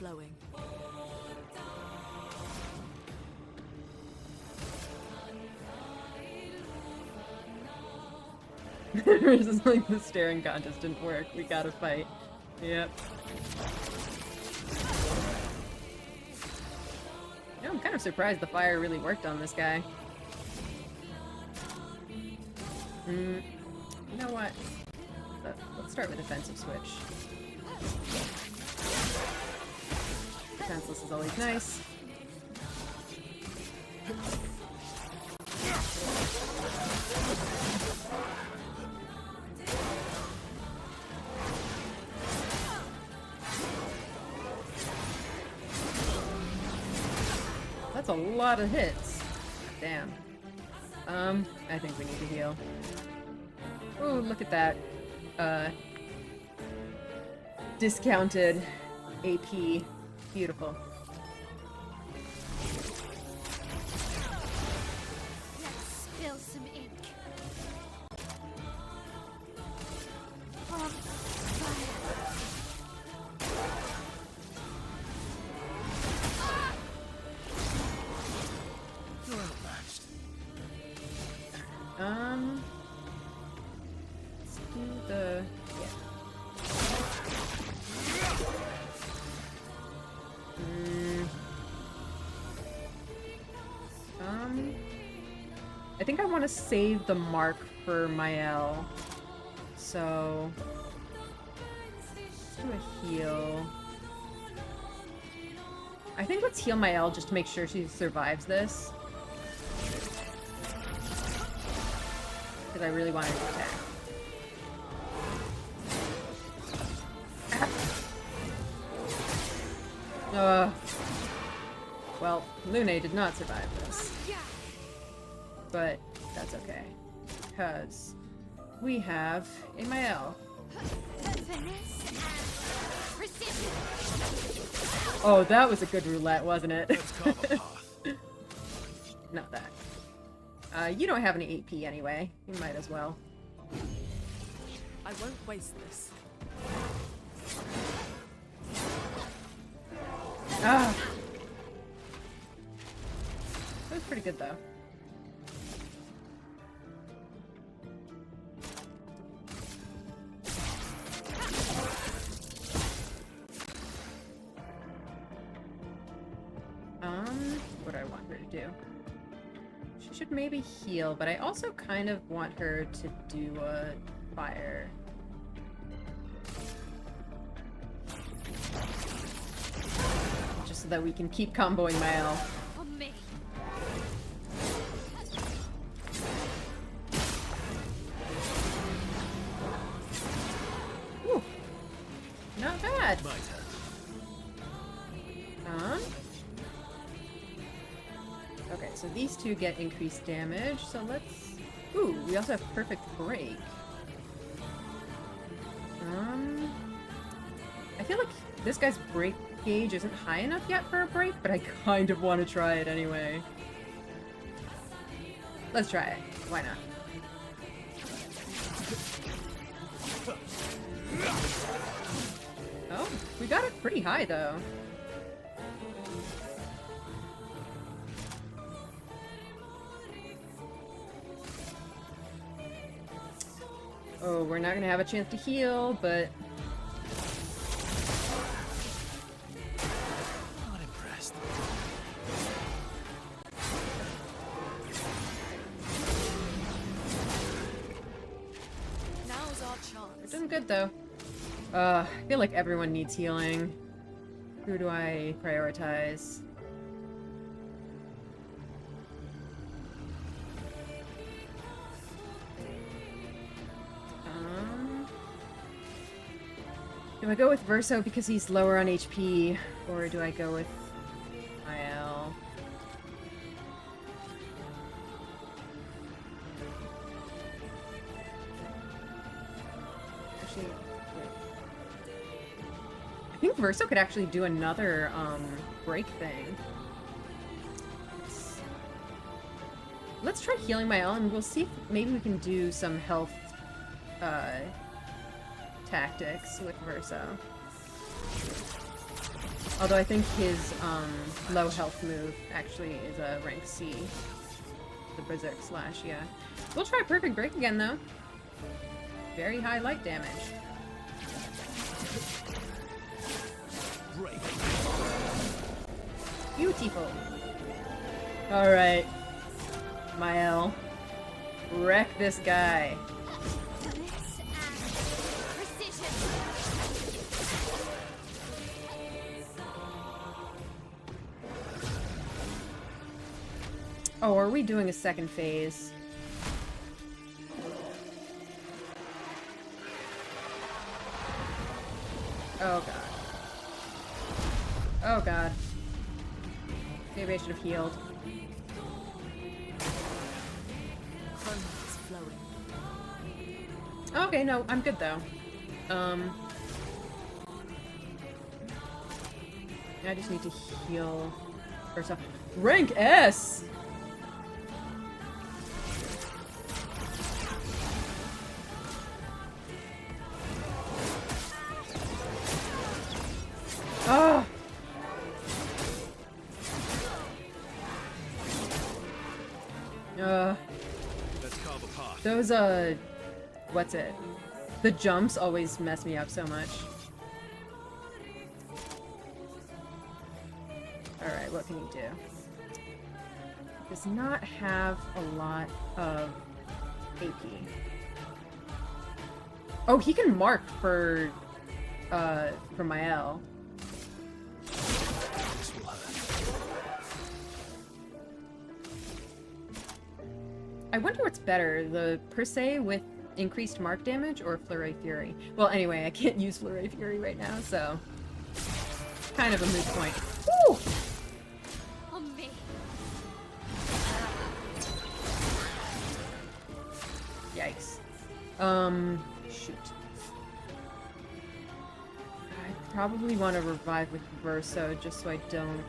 flowing. It's just like the staring contest didn't work. We gotta fight. Yep. Yeah, I'm kind of surprised the fire really worked on this guy. You know what? Let's start with defensive switch. Defenseless is always nice. That's a lot of hits. Damn. I think we need to heal. Oh, look at that. Discounted AP. Beautiful. Let's spill some ink. On fire. You're outmatched. Let's do the... yeah. I think I want to save the mark for Mael. So... let's do a heal. I think let's heal Mael just to make sure she survives this. Because I really want her to attack. Well, Lune did not survive this. But that's okay. Because we have a Mael. Finesse and precision. Oh, that was a good roulette, wasn't it? Let's carve a path. Not that. You don't have any AP anyway. You might as well. I won't waste this. Ah! That was pretty good, though. What do I want her to do? She should maybe heal, but I also kind of want her to do a fire. Just so that we can keep comboing Mael. For me. Whew. Not bad. My turn. Okay, so these two get increased damage, so let's... Ooh, we also have perfect break. I feel like this guy's break gauge isn't high enough yet for a break, but I kind of want to try it anyway. Let's try it. Why not? Oh, we got it pretty high, though. Oh, we're not gonna have a chance to heal, but... Not impressed. Now's our We're chance. doing good, though. I feel like everyone needs healing. Who do I prioritize? Do I go with Verso because he's lower on HP, or do I go with IL? Actually, wait. I think Verso could actually do another break thing. Let's try healing Mael, and we'll see if maybe we can do some health tactics with Verso. Although I think his low health move actually is a rank C. The Berserk Slash, yeah. We'll try Perfect Break again though. Very high light damage. Break. Beautiful. Alright. Mael. Wreck this guy. Bliss and precision. Oh, are we doing a second phase? Oh god. Oh god. Maybe I should have healed. Chroma's flowing. Okay, no, I'm good though. I just need to heal first off. Rank S! Oh! Let's carve a path. Those, what's it? The jumps always mess me up so much. Alright, what can he do? Does not have a lot of AP. Oh, he can mark for Mael. This will hurt. I wonder what's better, the per se with increased mark damage or Flurry Fury? Well, anyway, I can't use Flurry Fury right now, so kind of a moot point. Woo! On me. Yikes. Shoot. I probably want to revive with Verso just so I don't,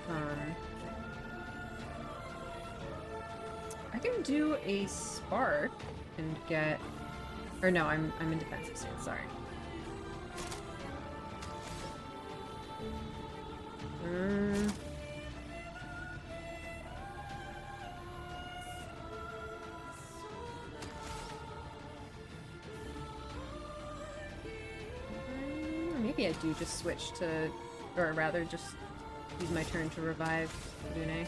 I can do a Spark and get... Or no, I'm in defensive stance, sorry. Maybe I do just switch to... Or rather, just use my turn to revive Lune.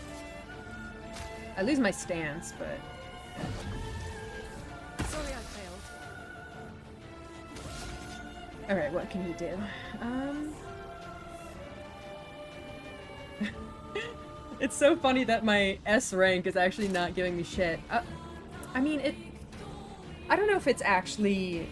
I lose my stance, but... Sorry I failed. Alright, what can he do? It's so funny that my S rank is actually not giving me shit. I mean, I don't know if it's actually...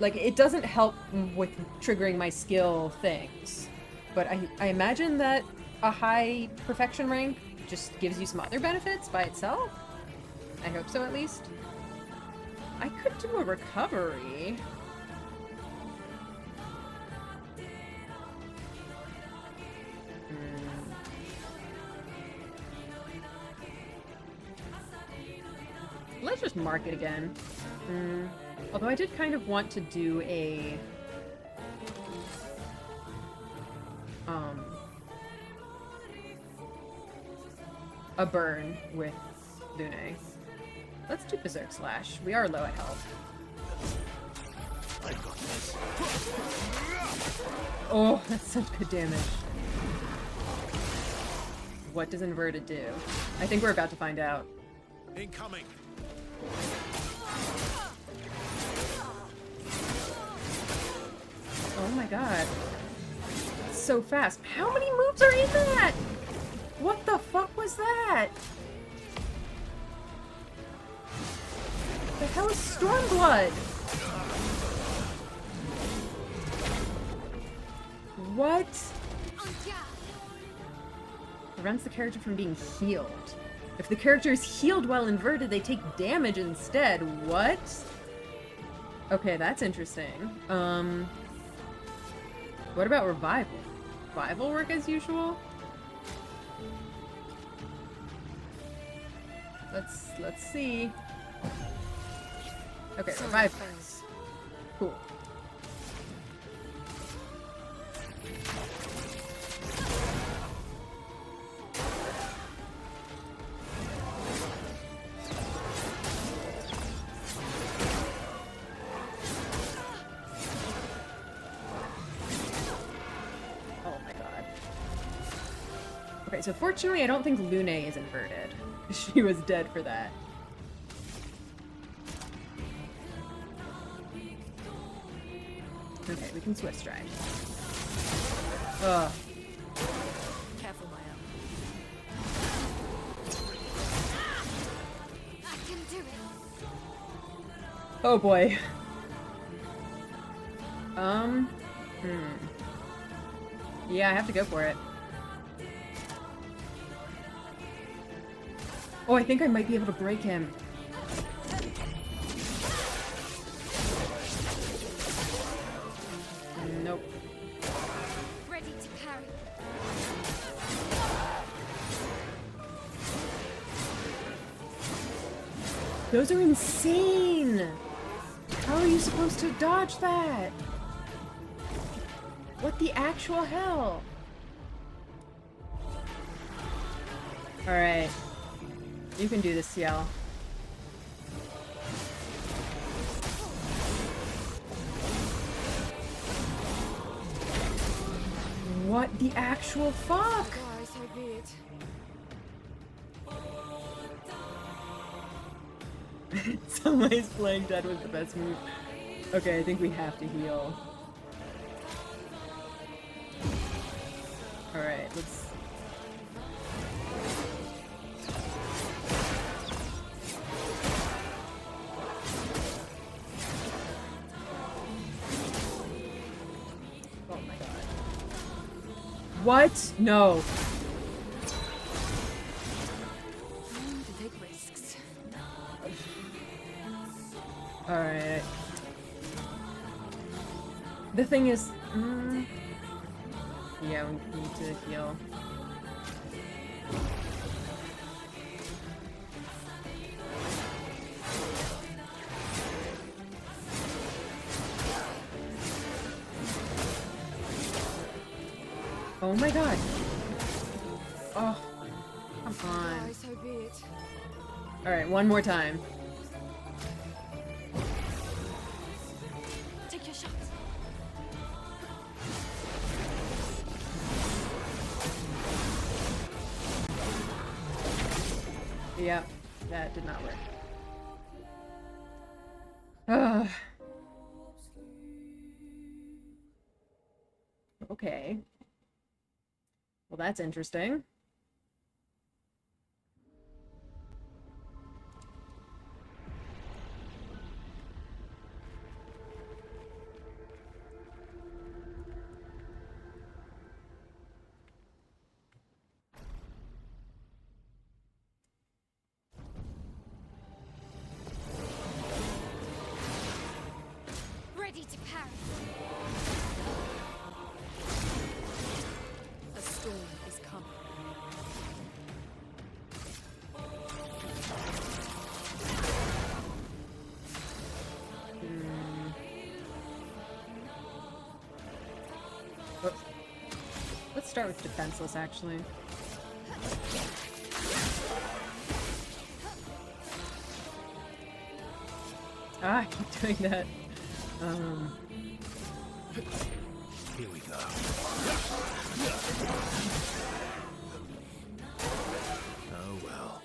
Like, it doesn't help with triggering my skill things. But I imagine that a high perfection rank just gives you some other benefits by itself? I hope so, at least. I could do a recovery. Let's just mark it again. Although I did kind of want to do a... a burn with Lune. Let's do Berserk Slash. We are low at health. I got this. Oh, that's such good damage. What does inverted do? I think we're about to find out. Incoming. Oh my god. So fast. How many moves are in that? What the fuck was that? The hell is Stormblood? What? Prevents the character from being healed. If the character is healed while inverted, they take damage instead. What? Okay, that's interesting. What about revival? Revival work as usual? Let's see. Okay, Sorry, revive. fails. Cool. Okay, so fortunately I don't think Lune is inverted. She was dead for that. Okay, we can Swift Stride. Ugh. Careful, Maya. I can do it. Oh boy. Yeah, I have to go for it. Oh, I think I might be able to break him. Nope. Ready to parry. Those are insane! How are you supposed to dodge that? What the actual hell? Alright. You can do this, CL. What the actual fuck? Why so be it? Somebody's playing dead was the best move. Okay, I think we have to heal. Alright, let's... Oh my god. What? No. Time to take risks. Alright. The thing is... yeah, we need to heal. Oh my god. Oh, come on. Why so be it? Alright, one more time. Take your shot. Yep, that did not work. Ugh. Okay. Well, that's interesting. Ready to parry. A storm is coming. Let's start with defenseless, actually. Ah, I keep doing that. Here we go. Oh well.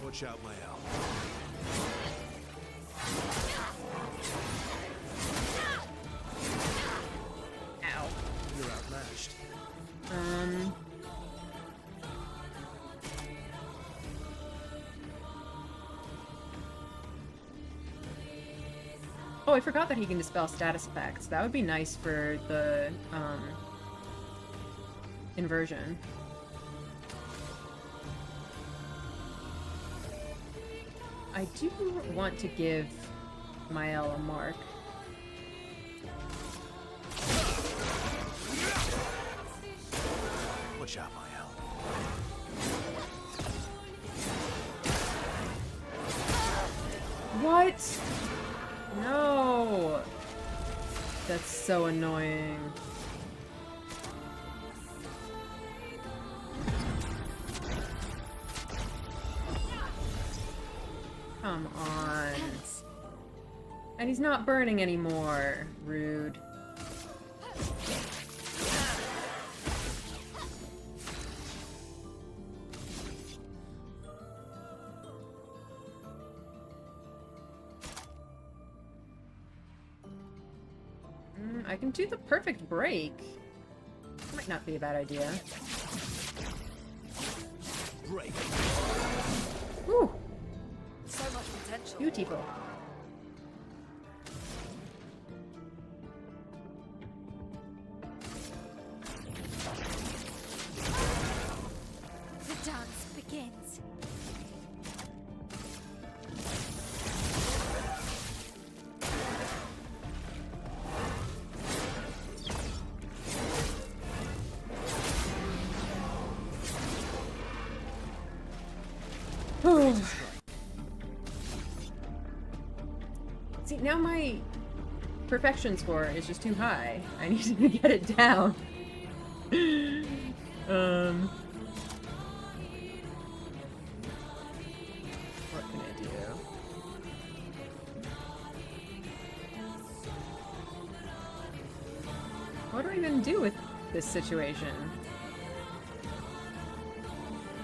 Watch out, my owl. Ow. You're outmatched. Oh, I forgot that he can dispel status effects. That would be nice for the, inversion. I do want to give Mael a mark. That's so annoying. Come on. And he's not burning anymore. Rude. I can do the perfect break. Might not be a bad idea. Break. Whew. So much potential. Beautiful. The dance begins. See, now my perfection score is just too high. I need to get it down. What can I do? What do I even do with this situation?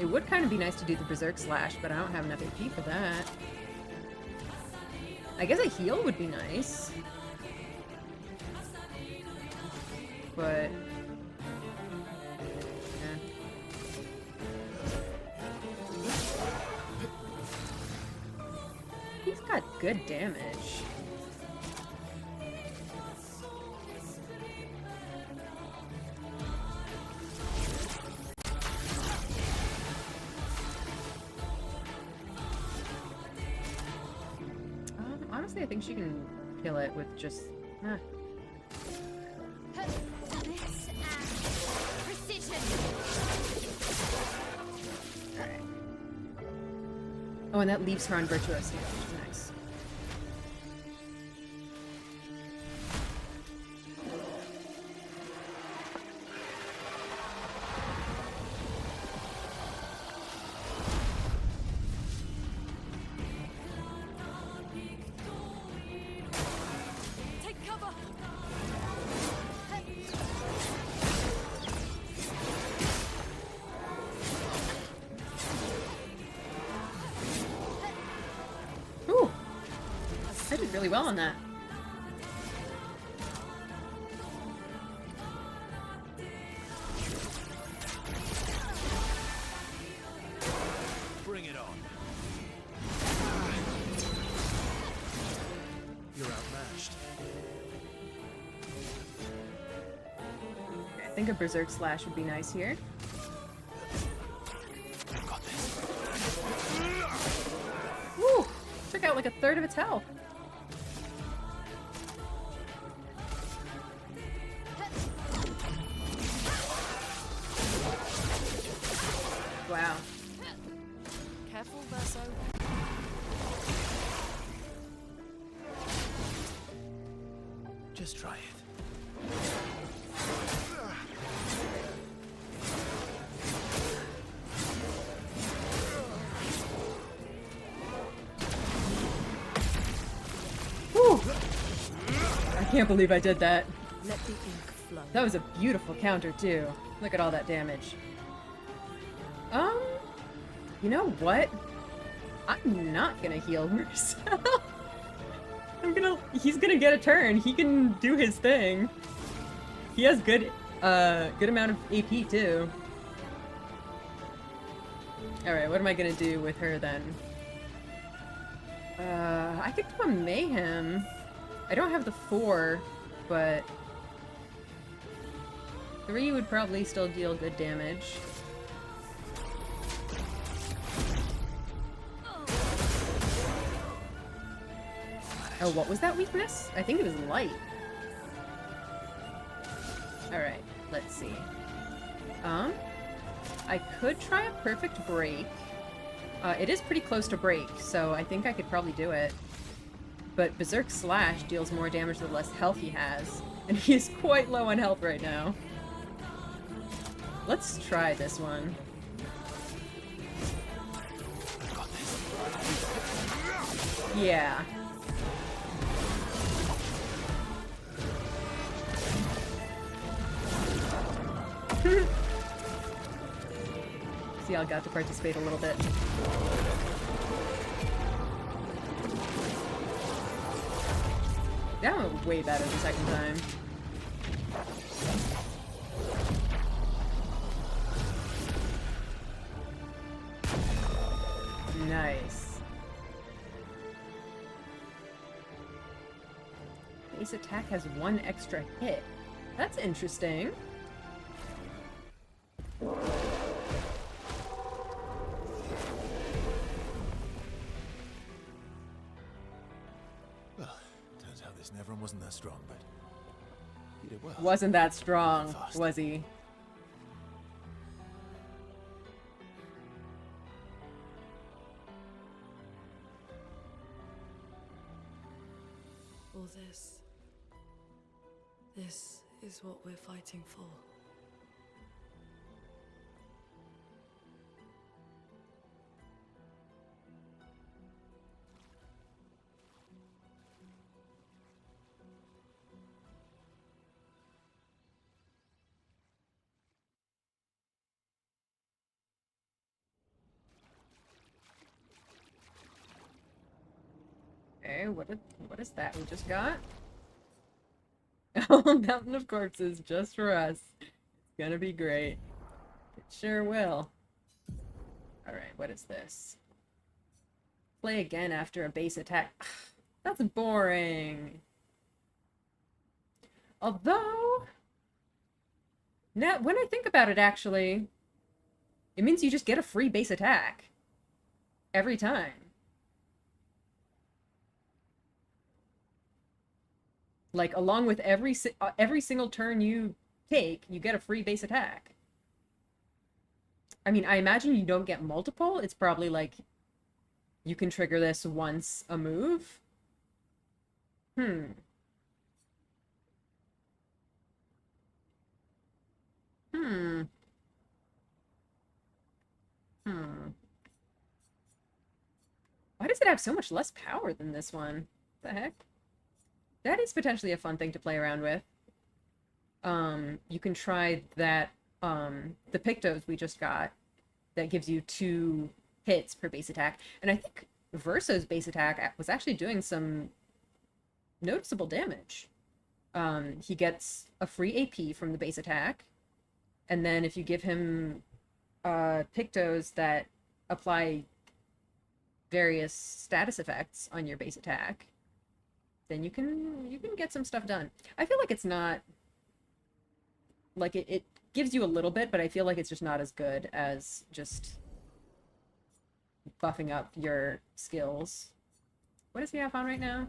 It would kind of be nice to do the Berserk Slash, but I don't have enough AP for that. I guess a heal would be nice. But... he's got good damage. Honestly, I think she can kill it with just... This and precision. Alright. Oh, and that leaves her on Virtuoso, which is nice. Take cover. Ooh! I did really well on that. Bring it on. You're outmatched. I think a Berserk Slash would be nice here. I've got this. Woo! Took out like a third of its health. Wow. Careful, Verso. Just try it. Woo! I can't believe I did that. Let the ink flow. That was a beautiful counter too. Look at all that damage. You know what? I'm not gonna heal Marcel. He's gonna get a turn. He can do his thing. He has good amount of AP too. Alright, what am I gonna do with her then? I could do a Mayhem. I don't have the 4, but 3 would probably still deal good damage. Oh, what was that weakness? I think it was light. Alright, let's see. I could try a perfect break. It is pretty close to break, so I think I could probably do it. but Berserk Slash deals more damage the less health he has, and he is quite low on health right now. Let's try this one. Yeah. See, I got to participate a little bit. That went way better the second time. Nice. Base attack has 1 extra hit. That's interesting. Well, turns out this Neveron wasn't that strong, but he did well. Wasn't that strong, Fast. was he? All this. This is what we're fighting for. Okay, what is that we just got? Oh, Mountain of Corpses just for us. It's gonna be great. It sure will. Alright, what is this? Play again after a base attack. That's boring. Although, now when I think about it, actually, it means you just get a free base attack every time. Like, along with every single turn you take, you get a free base attack. I mean, I imagine you don't get multiple. It's probably like you can trigger this once a move. Hmm. Hmm. Hmm. Why does it have so much less power than this one? What the heck? That is potentially a fun thing to play around with. You can try that, the Pictos we just got, that gives you 2 hits per base attack. And I think Verso's base attack was actually doing some noticeable damage. He gets a free AP from the base attack, and then if you give him Pictos that apply various status effects on your base attack, then you can get some stuff done. I feel like it's not like it gives you a little bit, but I feel like it's just not as good as just buffing up your skills. What does he have on right now?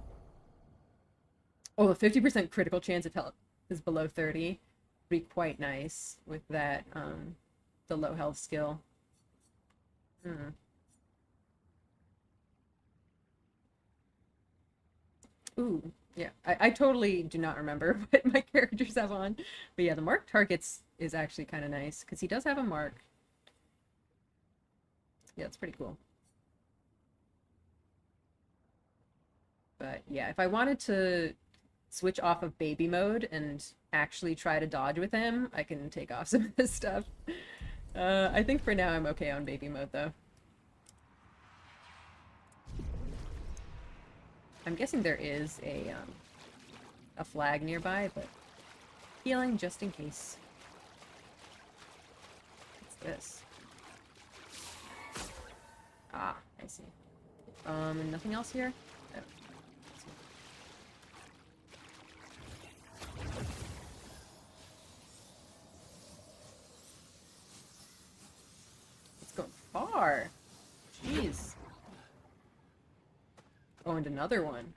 Oh, a 50% critical chance of health is below 30. Would be quite nice with that, the low health skill. Hmm. Ooh, yeah. I totally do not remember what my characters have on. But yeah, the marked targets is actually kind of nice, because he does have a mark. Yeah, it's pretty cool. But yeah, if I wanted to switch off of baby mode and actually try to dodge with him, I can take off some of this stuff. I think for now I'm okay on baby mode, though. I'm guessing there is a flag nearby, but healing just in case. What's this? Ah, I see. And nothing else here? No. It's going far. Jeez. Oh, and another one.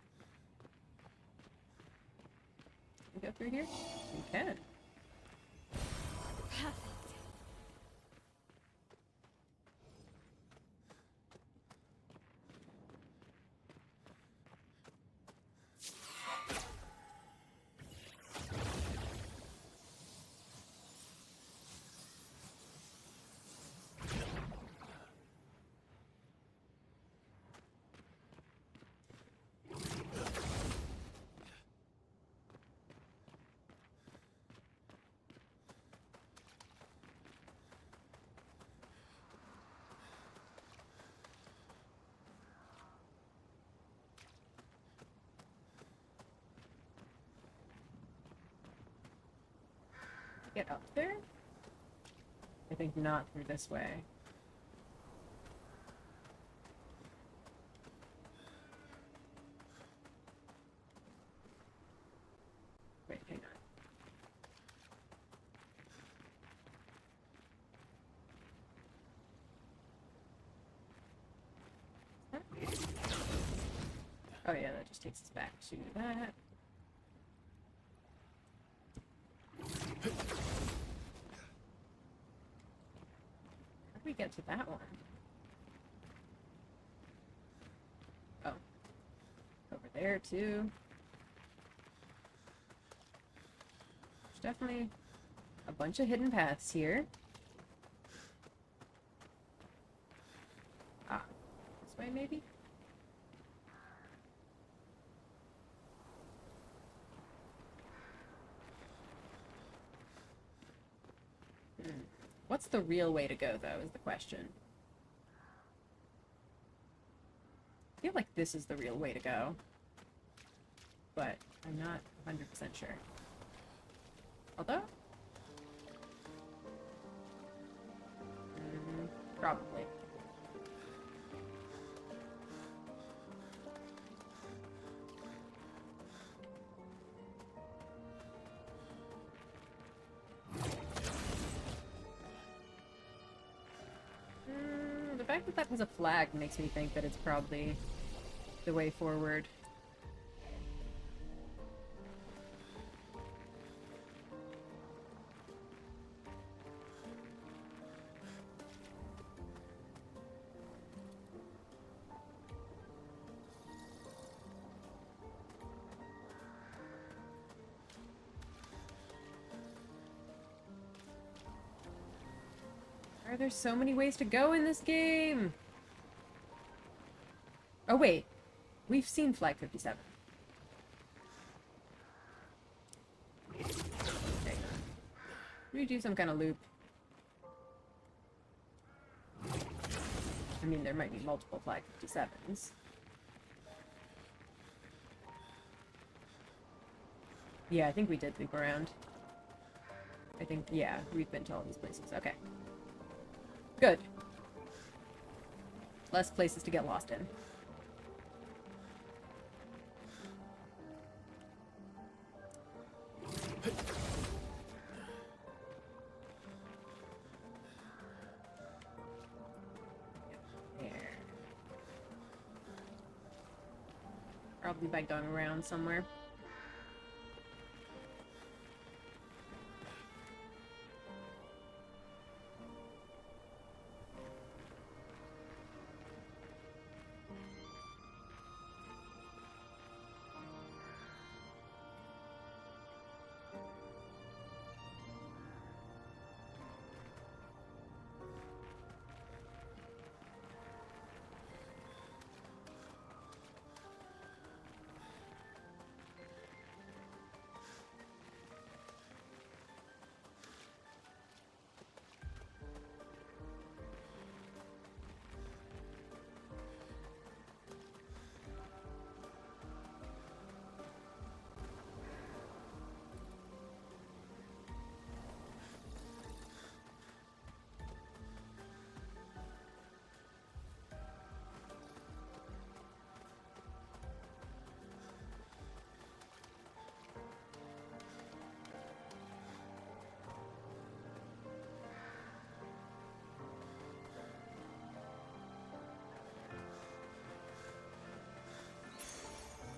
Can we go through here? We can. Perfect. Get up there? I think not through this way. Wait, hang on. Oh yeah, that just takes us back to that. How do we get to that one? Oh. Over there too. There's definitely a bunch of hidden paths here. Ah, this way maybe? What's the real way to go, though, is the question. I feel like this is the real way to go. But I'm not 100% sure. Although? Probably. The fact that that has a flag makes me think that it's probably the way forward. Why are there so many ways to go in this game? Oh wait, we've seen Flag 57. Okay. We do some kind of loop. I mean, there might be multiple Flag 57s. Yeah, I think we did loop around. I think, yeah, we've been to all these places. Okay. Good. Less places to get lost in. There. Probably by going around somewhere.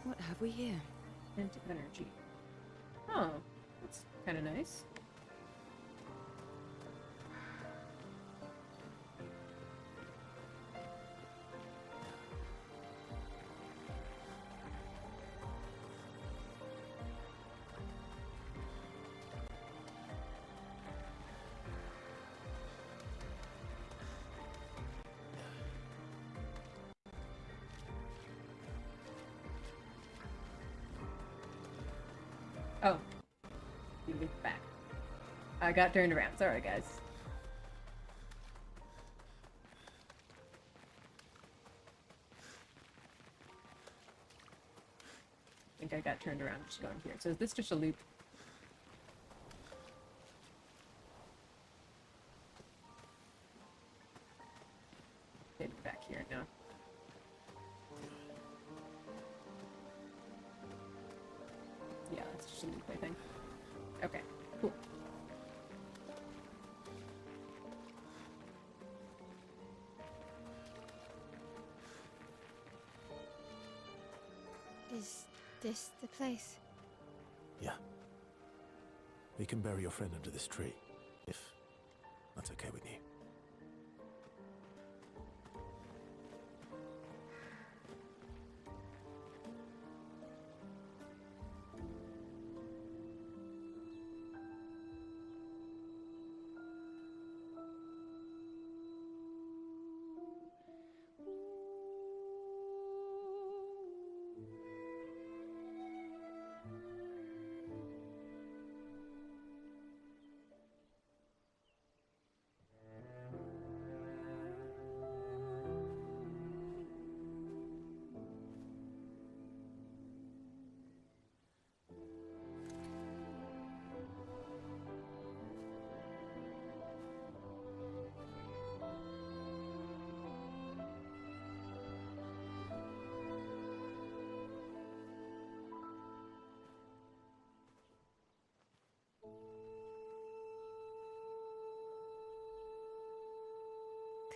What have we here? Hint of energy. Oh, that's kind of nice. Oh. You looped back. I got turned around. Sorry, guys. I think I got turned around just going here. So is this just a loop? just a new plaything. Okay, cool. Is this the place? Yeah. We can bury your friend under this tree, if that's okay with you.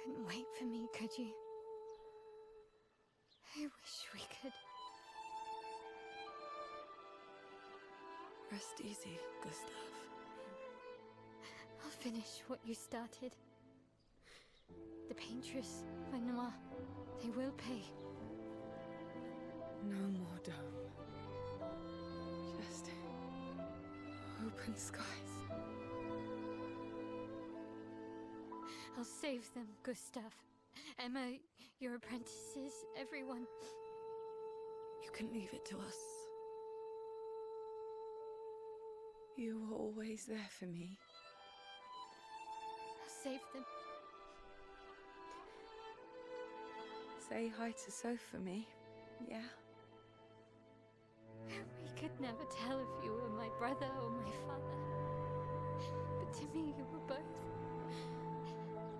Couldn't wait for me, could you? I wish we could. Rest easy, Gustav. I'll finish what you started. The Paintress, Renoir, they will pay. No more dome. Just open skies. I'll save them, Gustav. Emma, your apprentices, everyone. You can leave it to us. You were always there for me. I'll save them. Say hi to Soph for me, yeah? We could never tell if you were my brother or my father. But to me, you were both.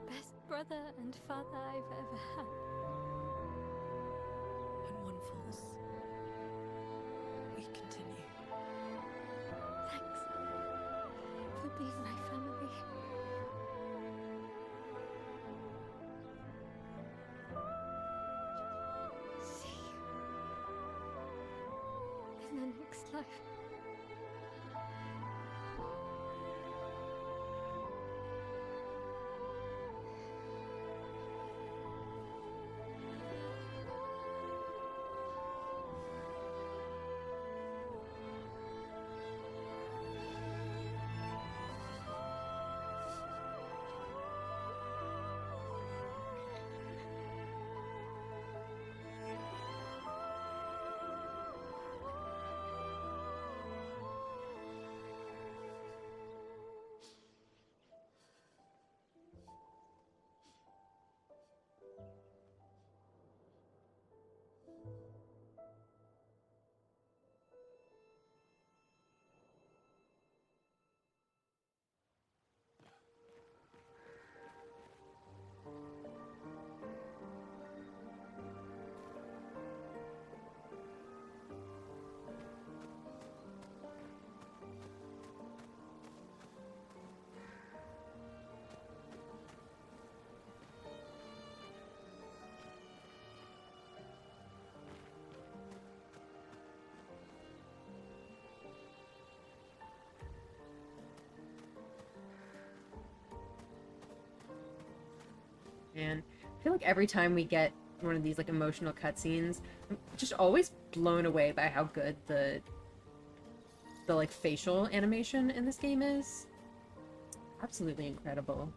Best brother and father I've ever had. When one falls, we continue. Thanks for being my family. See you in the next life. And I feel like every time we get one of these like emotional cutscenes, I'm just always blown away by how good the like facial animation in this game is. Absolutely incredible.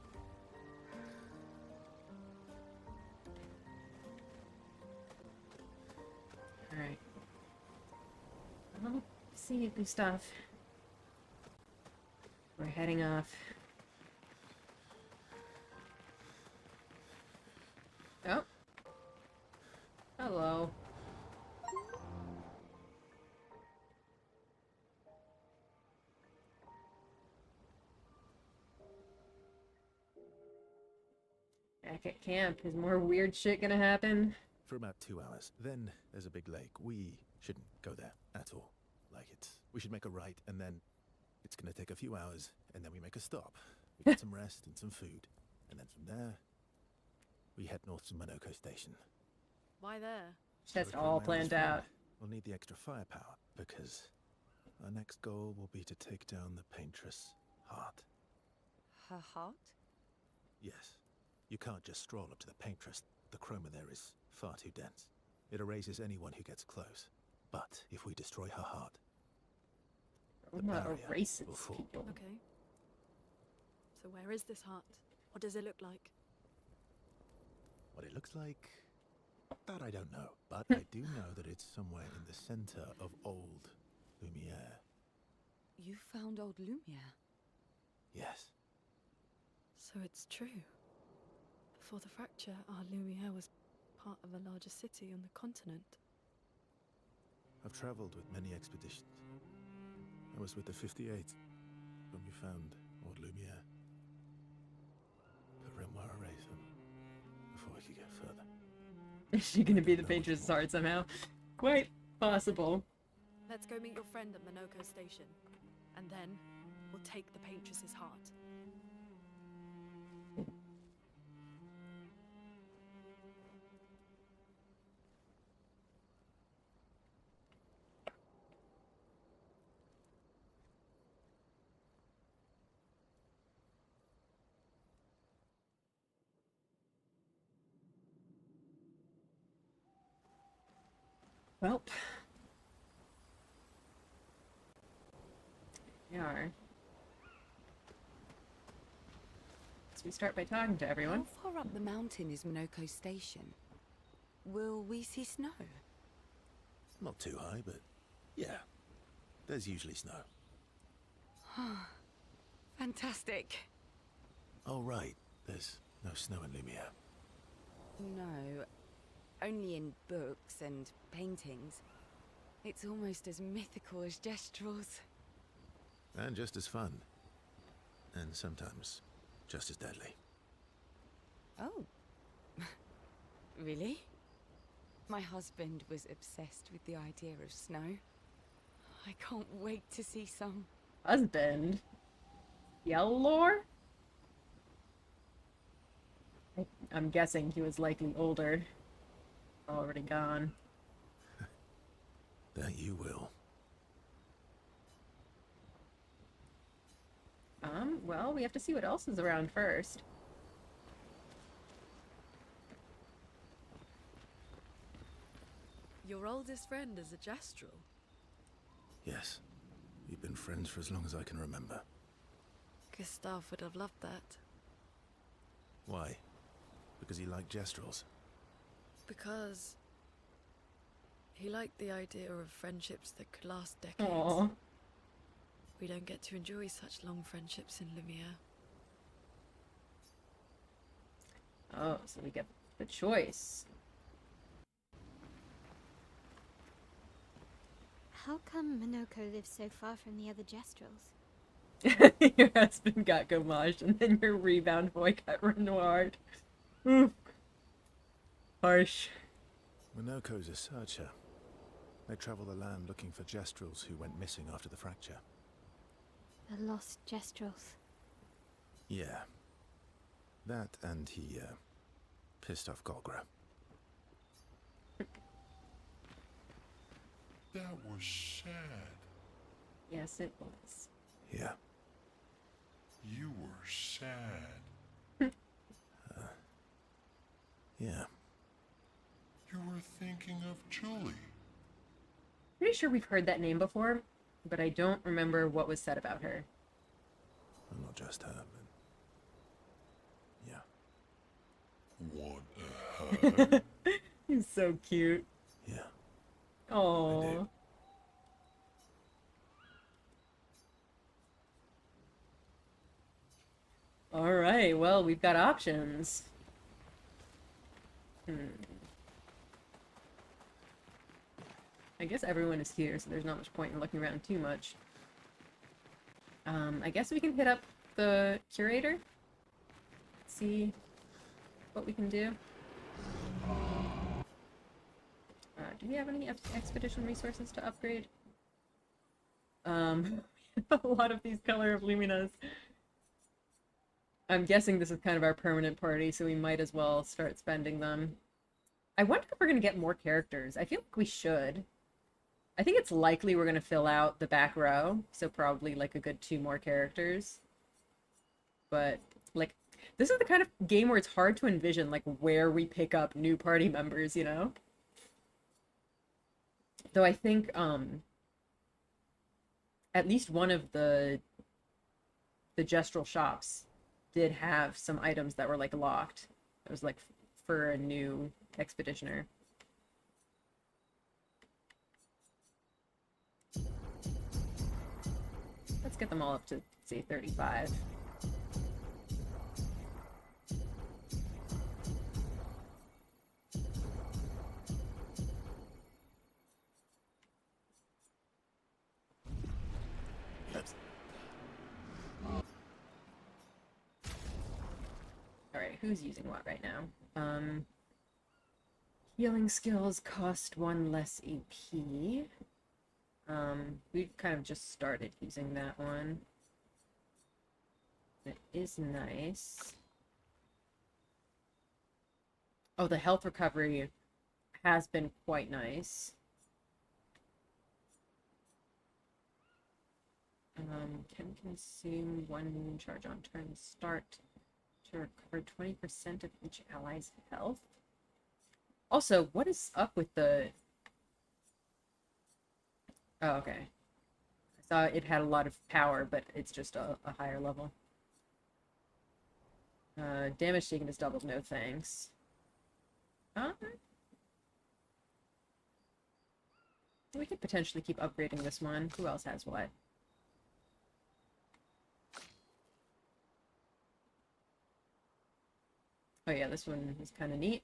Alright. Well, see you, Gustav. We're heading off. Oh. Hello. Back at camp. Is more weird shit gonna happen? For about 2 hours. Then there's a big lake. We shouldn't go there at all. like we should make a right, and then it's gonna take a few hours, and then we make a stop. We get some rest and some food, and then from there, we head north to Monoko Station. Why there? That's So if all Romeo is planned free, out. We'll need the extra firepower, because our next goal will be to take down the Paintress heart. Her heart? Yes. You can't just stroll up to the Paintress. The chroma there is far too dense. It erases anyone who gets close. But if we destroy her heart, the Roma barrier erases will fall. people. Okay. So where is this heart? What does it look like? What it looks like, that I don't know. But I do know that it's somewhere in the center of old Lumiere. You found old Lumiere? Yes. So it's true. Before the fracture, our Lumiere was part of a larger city on the continent. I've traveled with many expeditions. I was with the 58th when we found old Lumiere. But Renoir erased them before we could get further. Is she gonna be the Paintress' heart somehow? Quite possible. Let's go meet your friend at Monoko Station. And then, we'll take the Paintress's heart. Well, we are. So we start by talking to everyone. How far up the mountain is Monoko Station? Will we see snow? Not too high, but yeah. There's usually snow. Fantastic. Oh, right. There's no snow in Lumiere. No, only in books and paintings. It's almost as mythical as Gestrels. And just as fun. And sometimes just as deadly. Oh. Really? My husband was obsessed with the idea of snow. I can't wait to see some. Husband? Yellor? I'm guessing he was likely older. Already gone. That you will. Well, we have to see what else is around first. Your oldest friend is a Gestral. Yes. We've been friends for as long as I can remember. Gustav would have loved that. Why? Because he liked Gestrels. Because he liked the idea of friendships that could last decades. Aww. We don't get to enjoy such long friendships in Lumiere. Oh, so we get the choice. How come Monoko lives so far from the other Gestrels? Your husband got Gomage, and then your rebound boy got Renoir. Oof. Harsh. Monoko's a searcher. They travel the land looking for Gestrels who went missing after the fracture. The lost Gestrels. Yeah. That and he, pissed off Golgra. That was sad. Yes, it was. Yeah. You were sad. Yeah. You were thinking of Julie. Pretty sure we've heard that name before, but I don't remember what was said about her. Well, not just her, but... yeah. Want a hug? He's so cute. Yeah. Oh. All right. Well, we've got options. I guess everyone is here, so there's not much point in looking around too much. I guess we can hit up the curator. See what we can do. Do we have any expedition resources to upgrade? A lot of these color of luminas. I'm guessing this is kind of our permanent party, so we might as well start spending them. I wonder if we're going to get more characters. I feel like we should. I think it's likely we're going to fill out the back row, so probably like a good 2 more characters. But, like, this is the kind of game where it's hard to envision, like, where we pick up new party members, you know? Though I think, at least one of the gestural shops did have some items that were, like, locked. It was, like, for a new expeditioner. Let's get them all up to, say, 35. Alright, who's using what right now? Healing skills cost 1 less AP. We kind of just started using that one. That is nice. Oh, the health recovery has been quite nice. Can consume 1 charge on turn start to recover 20% of each ally's health. Also, what is up with the... Oh, okay. I saw it had a lot of power, but it's just a higher level. Damage taken is doubled, no thanks. We could potentially keep upgrading this one. Who else has what? Oh yeah, this one is kind of neat.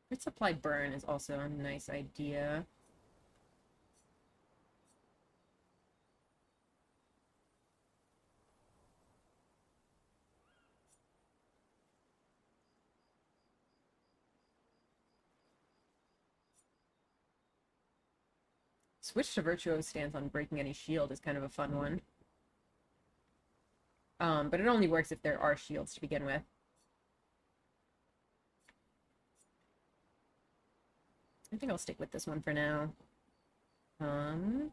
Crit supply burn is also a nice idea. Switch to Virtuoso stance on breaking any shield is kind of a fun one. But it only works if there are shields to begin with. I think I'll stick with this one for now. I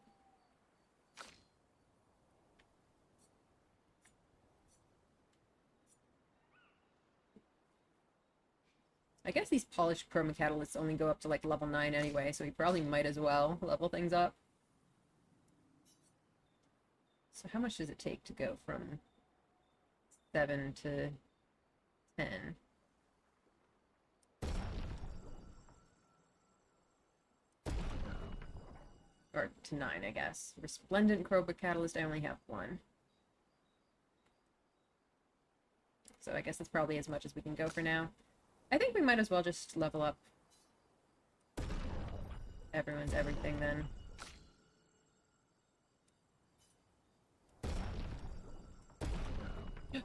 guess these polished chroma catalysts only go up to like level 9 anyway, so we probably might as well level things up. So how much does it take to go from 7 to 10? Or to 9, I guess. Resplendent chroma catalyst, I only have 1. So I guess that's probably as much as we can go for now. I think we might as well just level up everyone's everything then.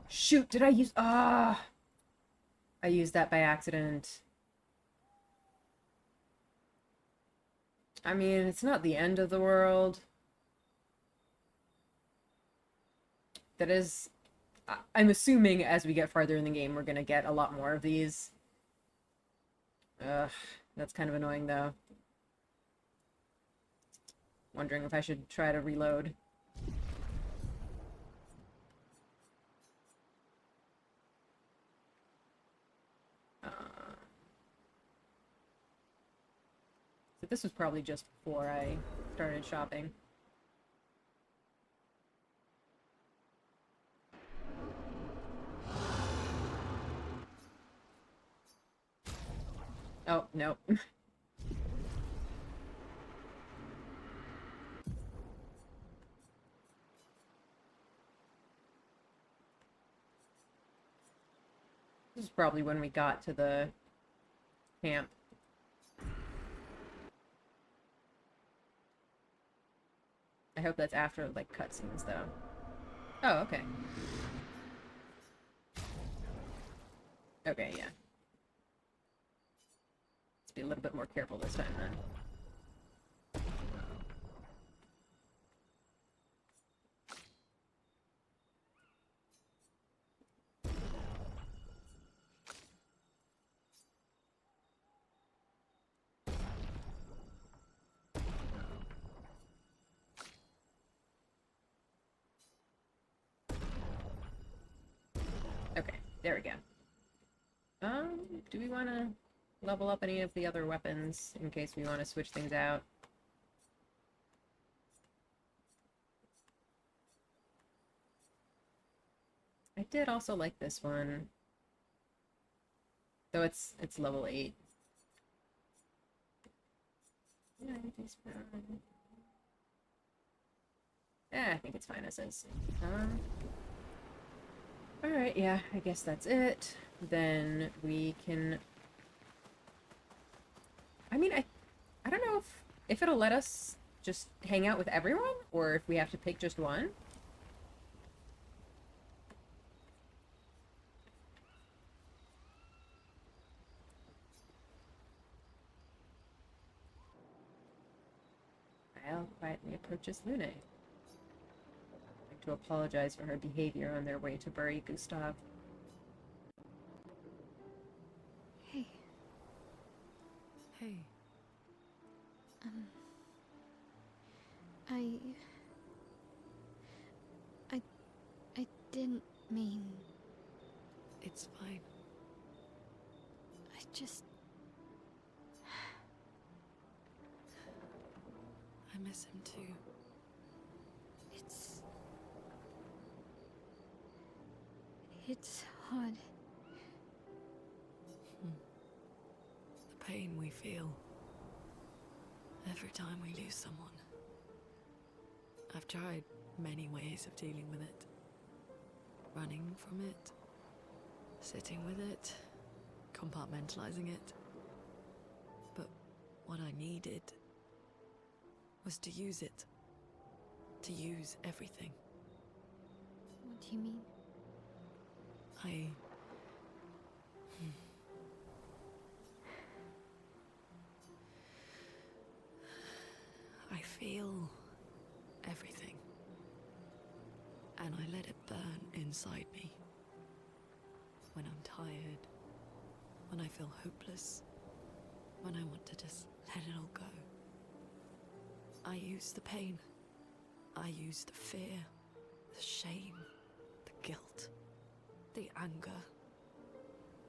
Shoot, did I use... I used that by accident. I mean, it's not the end of the world. That is... I'm assuming as we get farther in the game, we're gonna get a lot more of these. Ugh, that's kind of annoying, though. Wondering if I should try to reload. So this was probably just before I started shopping. Oh, no. This is probably when we got to the camp. I hope that's after, like, cutscenes, though. Oh, okay. Okay, yeah. Let's be a little bit more careful this time, then. There we go. Do we want to level up any of the other weapons in case we want to switch things out? I did also like this one. Though it's level 8. Yeah, I think it's fine as is. Alright, yeah, I guess that's it. Then we can... I mean, I don't know if it'll let us just hang out with everyone, or if we have to pick just one. I'll quietly approaches Lune. I'd like to apologize for her behavior on their way to bury Gustav. Hey. Hey. I didn't mean... It's fine. I just... I miss him too. It's hard. The pain we feel every time we lose someone. I've tried many ways of dealing with it. Running from it, sitting with it, compartmentalizing it. But what I needed was to use it. To use everything. What do you mean? I feel everything. And I let it burn inside me. When I'm tired, when I feel hopeless, when I want to just let it all go. I use the pain. I use the fear, the shame, the guilt, the anger.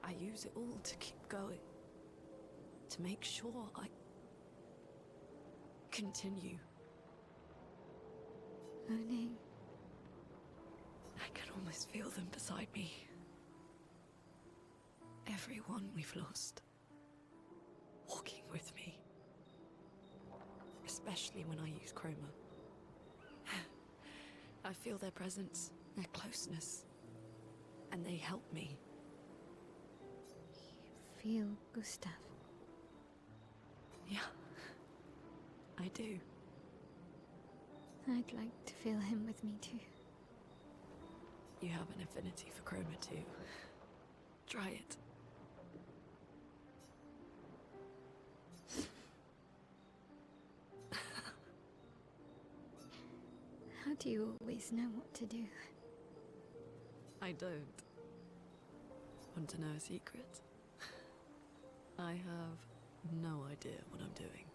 I use it all to keep going. To make sure I continue. Lune. I can almost feel them beside me. Everyone we've lost. Walking with me. Especially when I use chroma. I feel their presence, their closeness. And they help me. You feel Gustav? Yeah. I do. I'd like to feel him with me too. You have an affinity for chroma too. Try it. How do you always know what to do? I don't. Want to know a secret? I have no idea what I'm doing.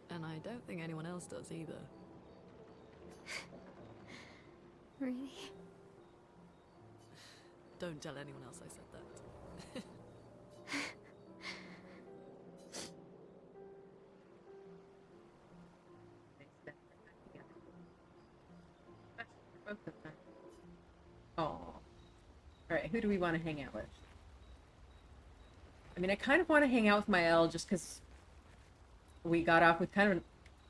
And I don't think anyone else does either. Really? Don't tell anyone else I said that. Both of them. Oh. Alright, who do we want to hang out with? I mean, I kind of want to hang out with Maëlle just because we got off with kind of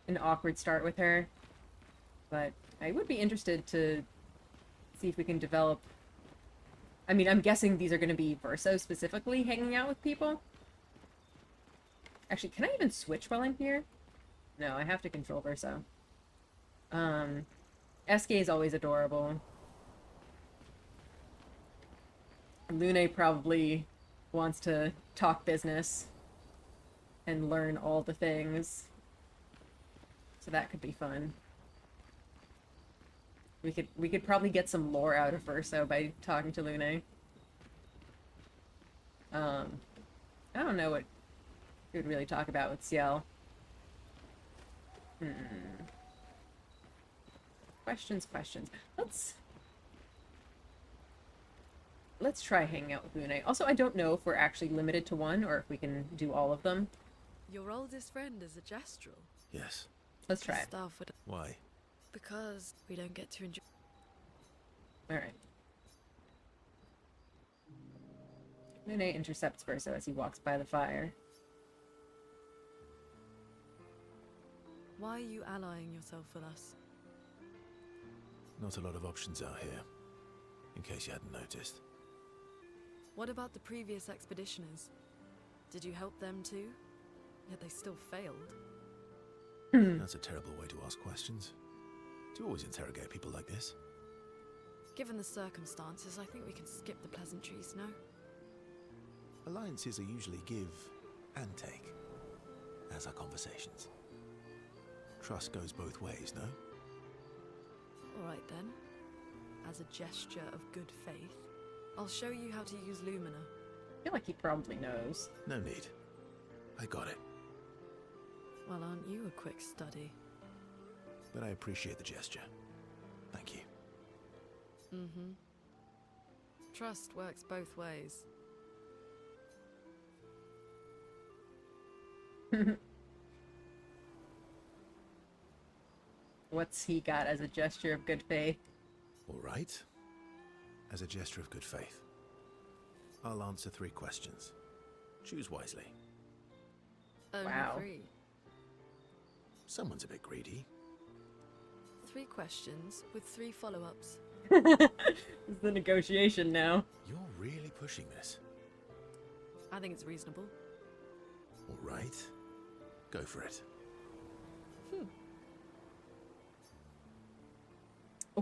an awkward start with her. But I would be interested to see if we can develop... I mean, I'm guessing these are going to be Verso specifically hanging out with people. Actually, can I even switch while I'm here? No, I have to control Verso. SK is always adorable. Lune probably wants to talk business and learn all the things. So that could be fun. We could probably get some lore out of Verso by talking to Lune. I don't know what we would really talk about with Ciel. Questions. Let's let's try hanging out with Lune. Also, I don't know if we're actually limited to one or if we can do all of them. Your oldest friend is a gestural. Yes. Let's try it. Staff would... Why? Because we don't get to enjoy... Alright. Lune intercepts Verso as he walks by the fire. Why are you allying yourself with us? Not a lot of options out here, in case you hadn't noticed. What about the previous expeditioners? Did you help them too? Yet they still failed. That's a terrible way to ask questions. Do you always interrogate people like this? Given the circumstances, I think we can skip the pleasantries, no? Alliances are usually give and take, as are conversations. Trust goes both ways, no? Alright then. As a gesture of good faith, I'll show you how to use Lumina. I feel like he probably knows. No need. I got it. Well, aren't you a quick study? But I appreciate the gesture. Thank you. Mm-hmm. Trust works both ways. What's he got as a gesture of good faith? All right. As a gesture of good faith, I'll answer 3 questions. Choose wisely. Only Wow. 3. Someone's a bit greedy. 3 questions with 3 follow-ups. This is the negotiation now. You're really pushing this. I think it's reasonable. All right. Go for it.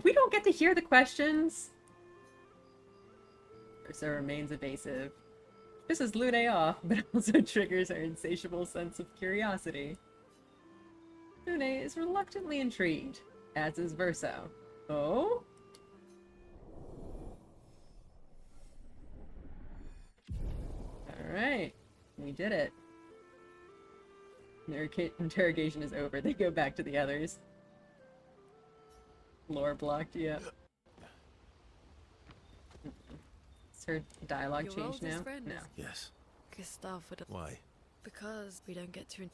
We don't get to hear the questions. Ursa remains evasive. This is Lune off, but also triggers her insatiable sense of curiosity. Lune is reluctantly intrigued, as is Verso. Oh? Alright. We did it. Their interrogation is over. They go back to the others. Lore blocked, yeah. Is her dialogue Your changed oldest now? friend No. is- Yes. Gustav would... Why? Because we don't get to...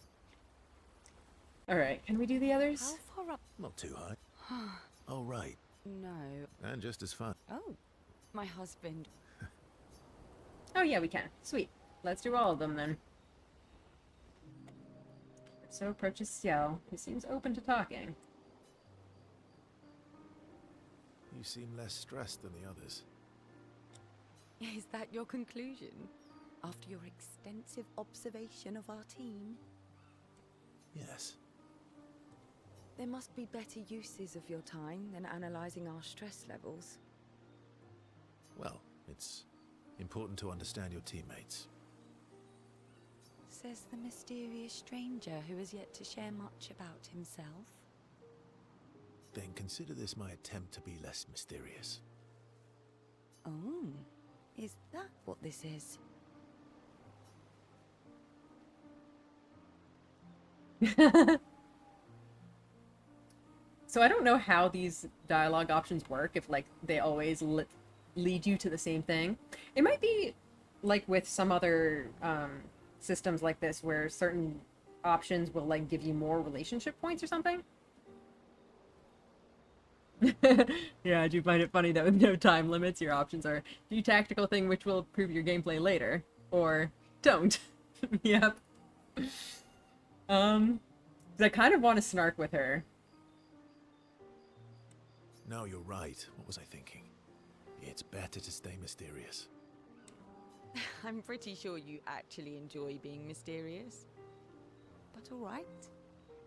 Alright, can we do the others? How far up? Not too high. Oh, right. No. And just as fun. Oh, my husband. Oh yeah, we can. Sweet. Let's do all of them then. So approaches Xiao, who seems open to talking. You seem less stressed than the others. Is that your conclusion? After your extensive observation of our team? Yes. There must be better uses of your time than analysing our stress levels. Well, it's important to understand your teammates. Says the mysterious stranger who has yet to share much about himself. Then consider this my attempt to be less mysterious. Oh, is that what this is? So I don't know how these dialogue options work, if like they always lead you to the same thing. It might be like with some other systems like this where certain options will like give you more relationship points or something. Yeah, I do find it funny that with no time limits, your options are do tactical thing which will improve your gameplay later, or don't. Yep. 'Cause I kind of want to snark with her. No, you're right. What was I thinking? It's better to stay mysterious. I'm pretty sure you actually enjoy being mysterious. But all right,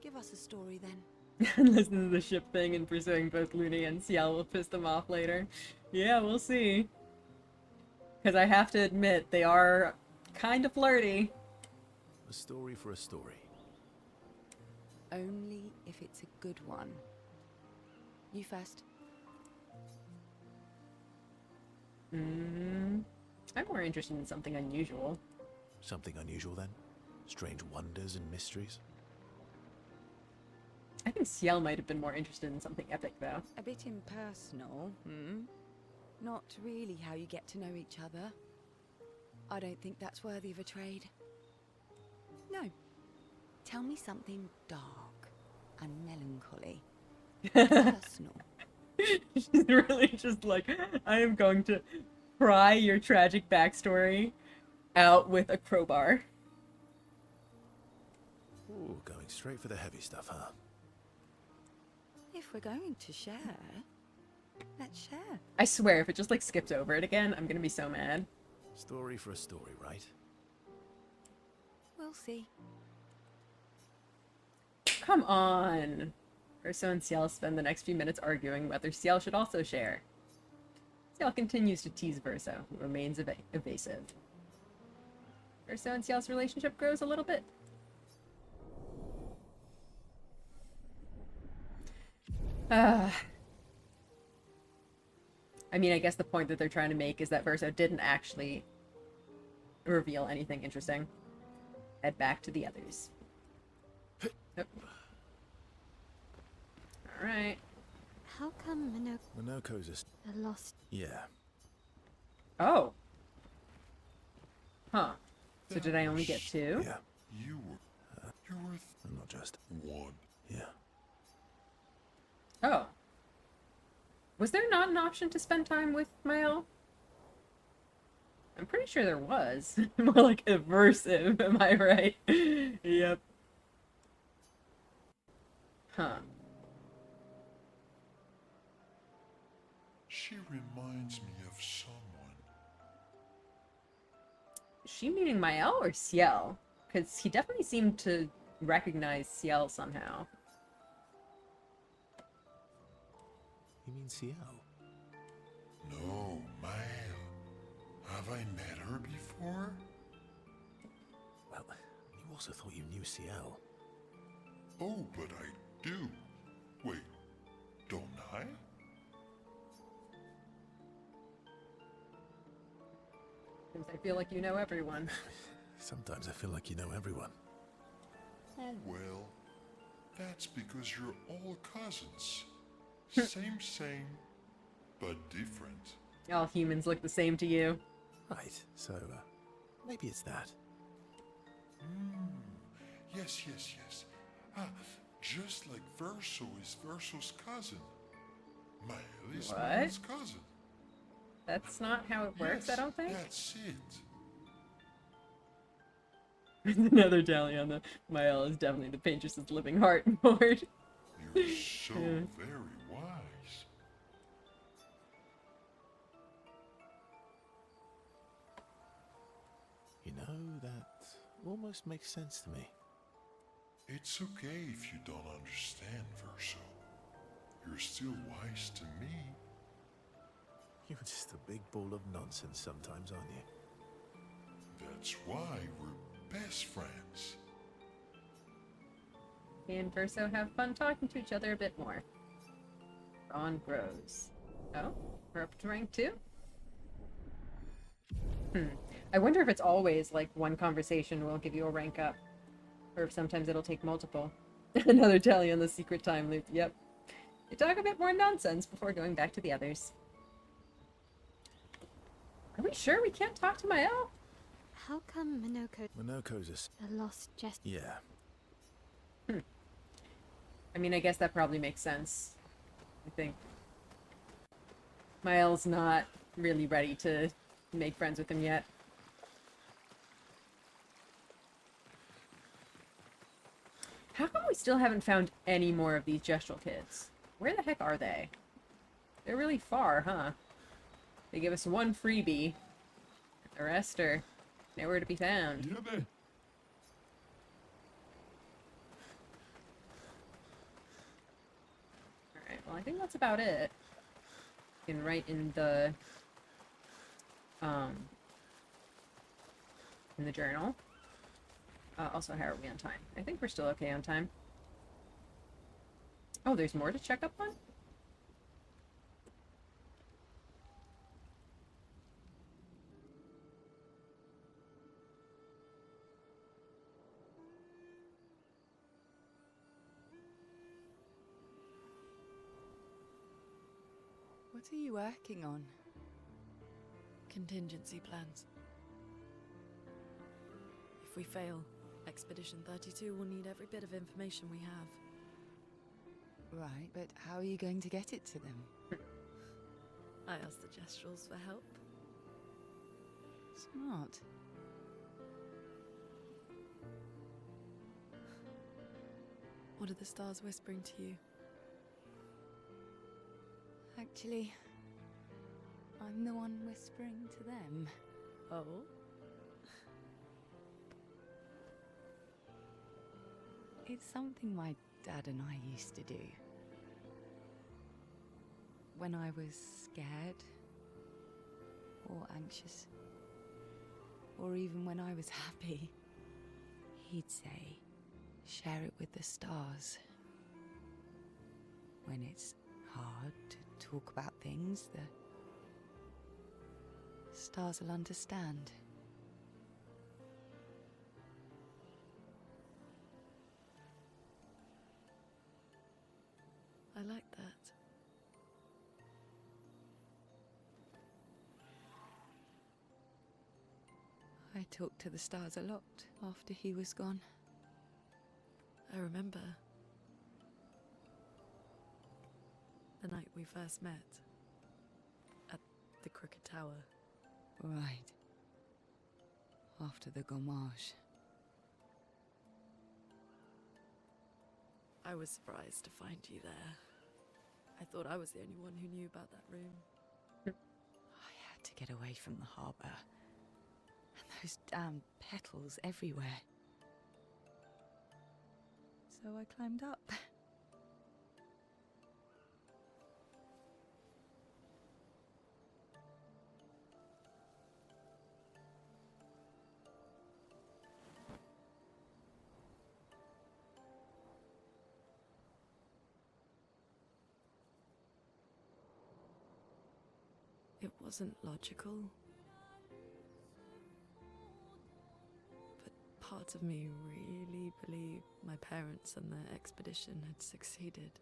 give us a story then. Listen to the ship thing and pursuing both Lune and Ciel will piss them off later. Yeah, we'll see. Because I have to admit, they are kind of flirty. A story for a story. Only if it's a good one. You first. I'm more interested in something unusual. Something unusual then? Strange wonders and mysteries? I think Ciel might have been more interested in something epic, though. A bit impersonal, hmm? Not really how you get to know each other. I don't think that's worthy of a trade. No. Tell me something dark and melancholy. Personal. She's really just like, I am going to pry your tragic backstory out with a crowbar. Ooh, going straight for the heavy stuff, huh? If we're going to share, let's share. I swear, if it just like skips over it again, I'm gonna be so mad. Story for a story, right? We'll see. Come on! Verso and Ciel spend the next few minutes arguing whether Ciel should also share. Ciel continues to tease Verso, who remains evasive. Verso and Ciel's relationship grows a little bit. I mean, I guess the point that they're trying to make is that Verso didn't actually reveal anything interesting. Head back to the others. Yep. Alright. How come Minoko's a lost? Yeah. Oh. Huh. So did I only get 2? Yeah. You were I'm not just. one. Yeah. Oh. Was there not an option to spend time with Mael? I'm pretty sure there was. More like aversive, am I right? Yep. Huh. She reminds me of someone. Is she meaning Mael or Ciel? Because he definitely seemed to recognize Ciel somehow. You mean Ciel? No, Mael. Have I met her before? Well, you also thought you knew Ciel. Oh, but I do. Wait, don't I? Because I feel like you know everyone. Sometimes I feel like you know everyone. Oh, well, that's because you're all cousins. Same, but different. All humans look the same to you. Right, so, maybe it's that. Yes. Ah, just like Verso is Verso's cousin. Mael is What? Mael's cousin. That's not how it works, I don't think. That's it. There's another tally on the Mael is definitely the Paintress's living heart board. You're so very wise. You know, that almost makes sense to me. It's okay if you don't understand, Verso. You're still wise to me. You're just a big ball of nonsense sometimes, aren't you? That's why we're best friends. He and Verso have fun talking to each other a bit more. Ron grows. Oh, we're up to rank 2? I wonder if it's always like one conversation will give you a rank up. Or if sometimes it'll take multiple. Another tally on the secret time loop, yep. You talk a bit more nonsense before going back to the others. Are we sure we can't talk to Mael? How come Minoko's a lost jest? Yeah. I mean, I guess that probably makes sense. I think Mael's not really ready to make friends with him yet. How come we still haven't found any more of these gestural kids? Where the heck are they? They're really far, huh? They give us one freebie. The rest are nowhere to be found. Yeah, Alright, well I think that's about it. You can write in the journal. Also, how are we on time? I think we're still okay on time. Oh, there's more to check up on? What are you working on? Contingency plans. If we fail, Expedition 32 will need every bit of information we have. Right, but how are you going to get it to them? I asked the Gestrals for help. Smart. What are the stars whispering to you? Actually, I'm the one whispering to them. Oh? It's something my dad and I used to do. When I was scared, or anxious, or even when I was happy, he'd say, share it with the stars. When it's hard to talk about things, the stars will understand. I like that. I talked to the stars a lot after he was gone. I remember the night we first met at the Crooked Tower. Right. After the gommage. I was surprised to find you there. I thought I was the only one who knew about that room. I had to get away from the harbour. And those damn petals everywhere. So I climbed up. It wasn't logical. But parts of me really believed my parents and their expedition had succeeded.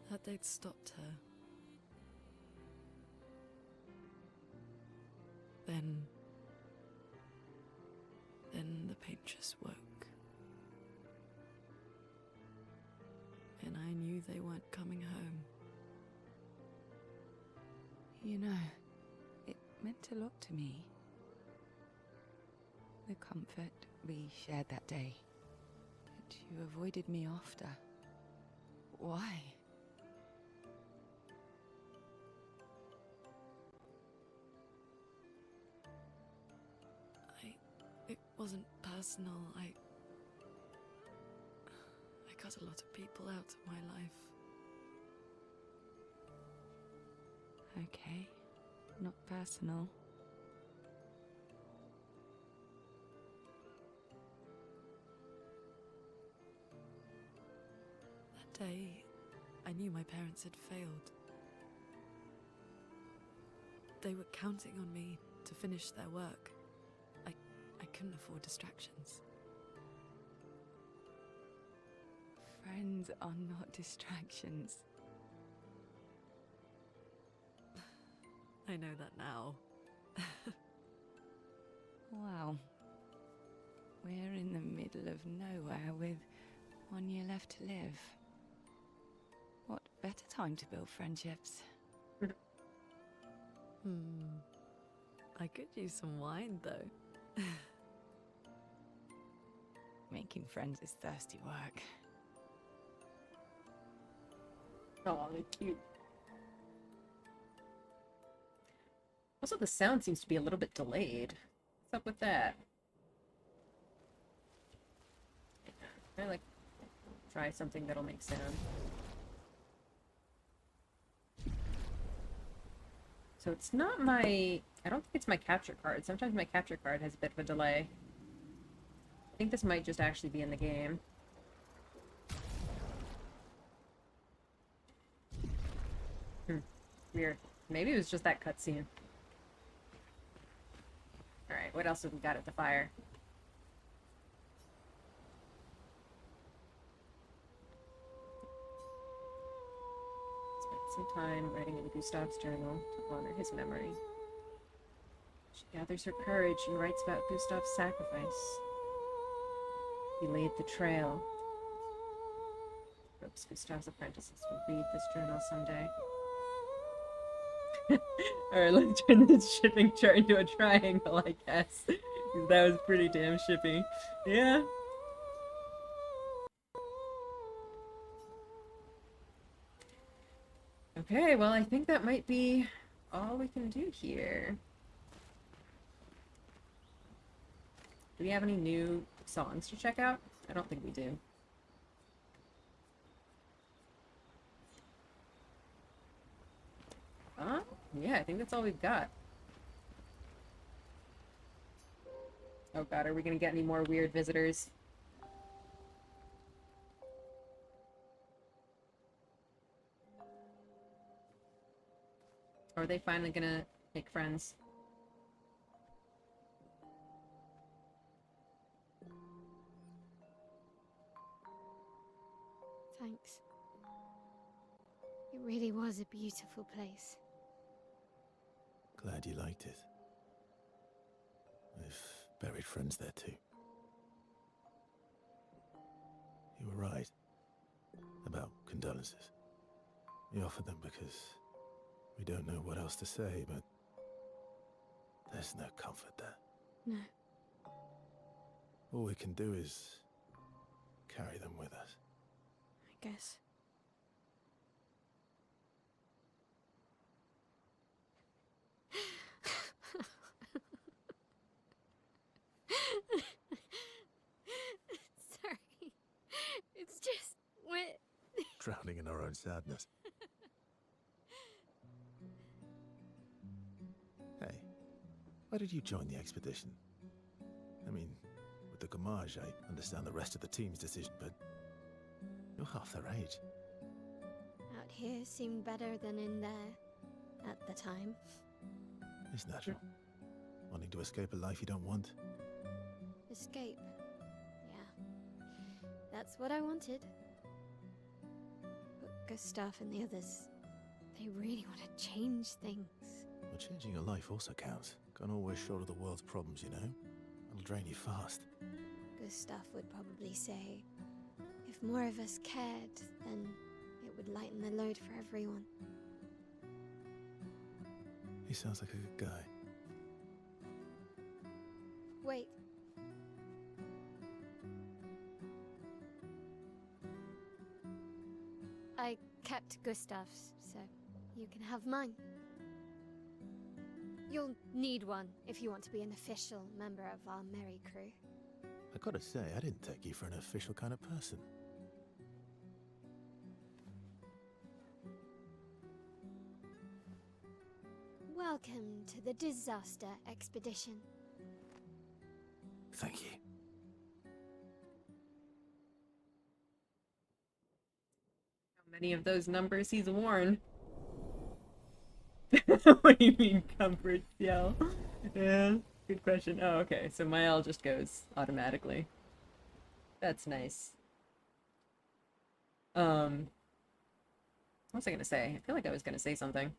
That they'd stopped her. Then the Paintress woke. And I knew they weren't coming home. You know, it meant a lot to me. The comfort we shared that day. But you avoided me after. Why? It wasn't personal. I cut a lot of people out of my life. Okay, not personal. That day, I knew my parents had failed. They were counting on me to finish their work. I couldn't afford distractions. Friends are not distractions. I know that now. Wow. We're in the middle of nowhere with 1 year left to live. What better time to build friendships? I could use some wine, though. Making friends is thirsty work. Oh, they're cute. Also, the sound seems to be a little bit delayed. What's up with that? Can I, like, try something that'll make sound? So it's not my... I don't think it's my capture card. Sometimes my capture card has a bit of a delay. I think this might just actually be in the game. Weird. Maybe it was just that cutscene. Alright, what else have we got at the fire? some time writing in Gustav's journal to honor his memory. She gathers her courage and writes about Gustav's sacrifice. He laid the trail. Hopes Gustav's apprentices will read this journal someday. Alright, let's turn this shipping chart into a triangle, I guess. That was pretty damn shippy. Yeah. Okay, well, I think that might be all we can do here. Do we have any new songs to check out? I don't think we do. Yeah, I think that's all we've got. Oh god, are we gonna get any more weird visitors? Or are they finally gonna make friends? Thanks. It really was a beautiful place. Glad you liked it. I've buried friends there too. You were right about condolences. We offered them because we don't know what else to say, but there's no comfort there. No. All we can do is carry them with us. I guess. Sorry. It's just wet. Drowning in our own sadness. Hey, why did you join the expedition? I mean, with the Gommage, I understand the rest of the team's decision, but you're half their age. Out here seemed better than in there at the time. It's natural. Wanting to escape a life you don't want. Escape. Yeah. That's what I wanted. But Gustav and the others, they really want to change things. Well, changing your life also counts. Can't always shoulder the world's problems, you know? It'll drain you fast. Gustav would probably say, if more of us cared, then it would lighten the load for everyone. He sounds like a good guy. Wait. I kept Gustav's, so you can have mine. You'll need one if you want to be an official member of our merry crew. I gotta say, I didn't take you for an official kind of person. Welcome to the disaster expedition. Thank you. How many of those numbers he's worn? What do you mean, comfort yell? Yeah, good question. Oh, okay. So my L just goes automatically. That's nice. What was I gonna say? I feel like I was gonna say something.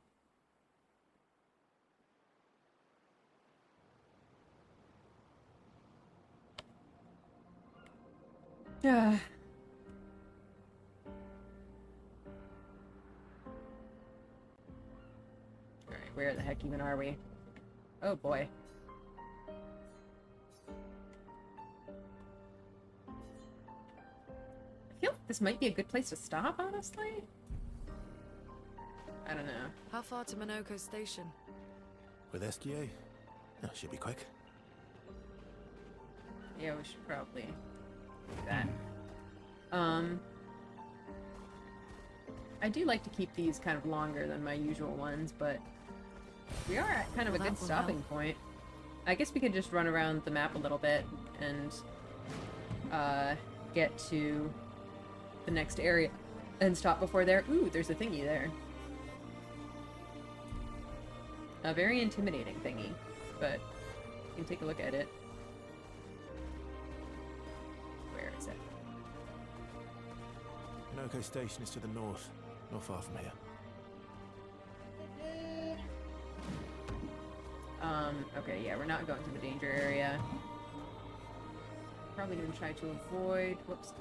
Yeah. Alright, where the heck even are we? Oh boy. I feel like this might be a good place to stop, honestly. I don't know. How far to Minoko Station? With SGA? That should be quick. Yeah, we should probably do that. I do like to keep these kind of longer than my usual ones, but we are at kind of a good stopping point. I guess we could just run around the map a little bit and get to the next area and stop before there. Ooh, there's a thingy there. A very intimidating thingy, but you can take a look at it. Where is it? Minoko Station is to the north, not far from here. Okay, yeah, we're not going to the danger area. Probably gonna try to avoid, whoops.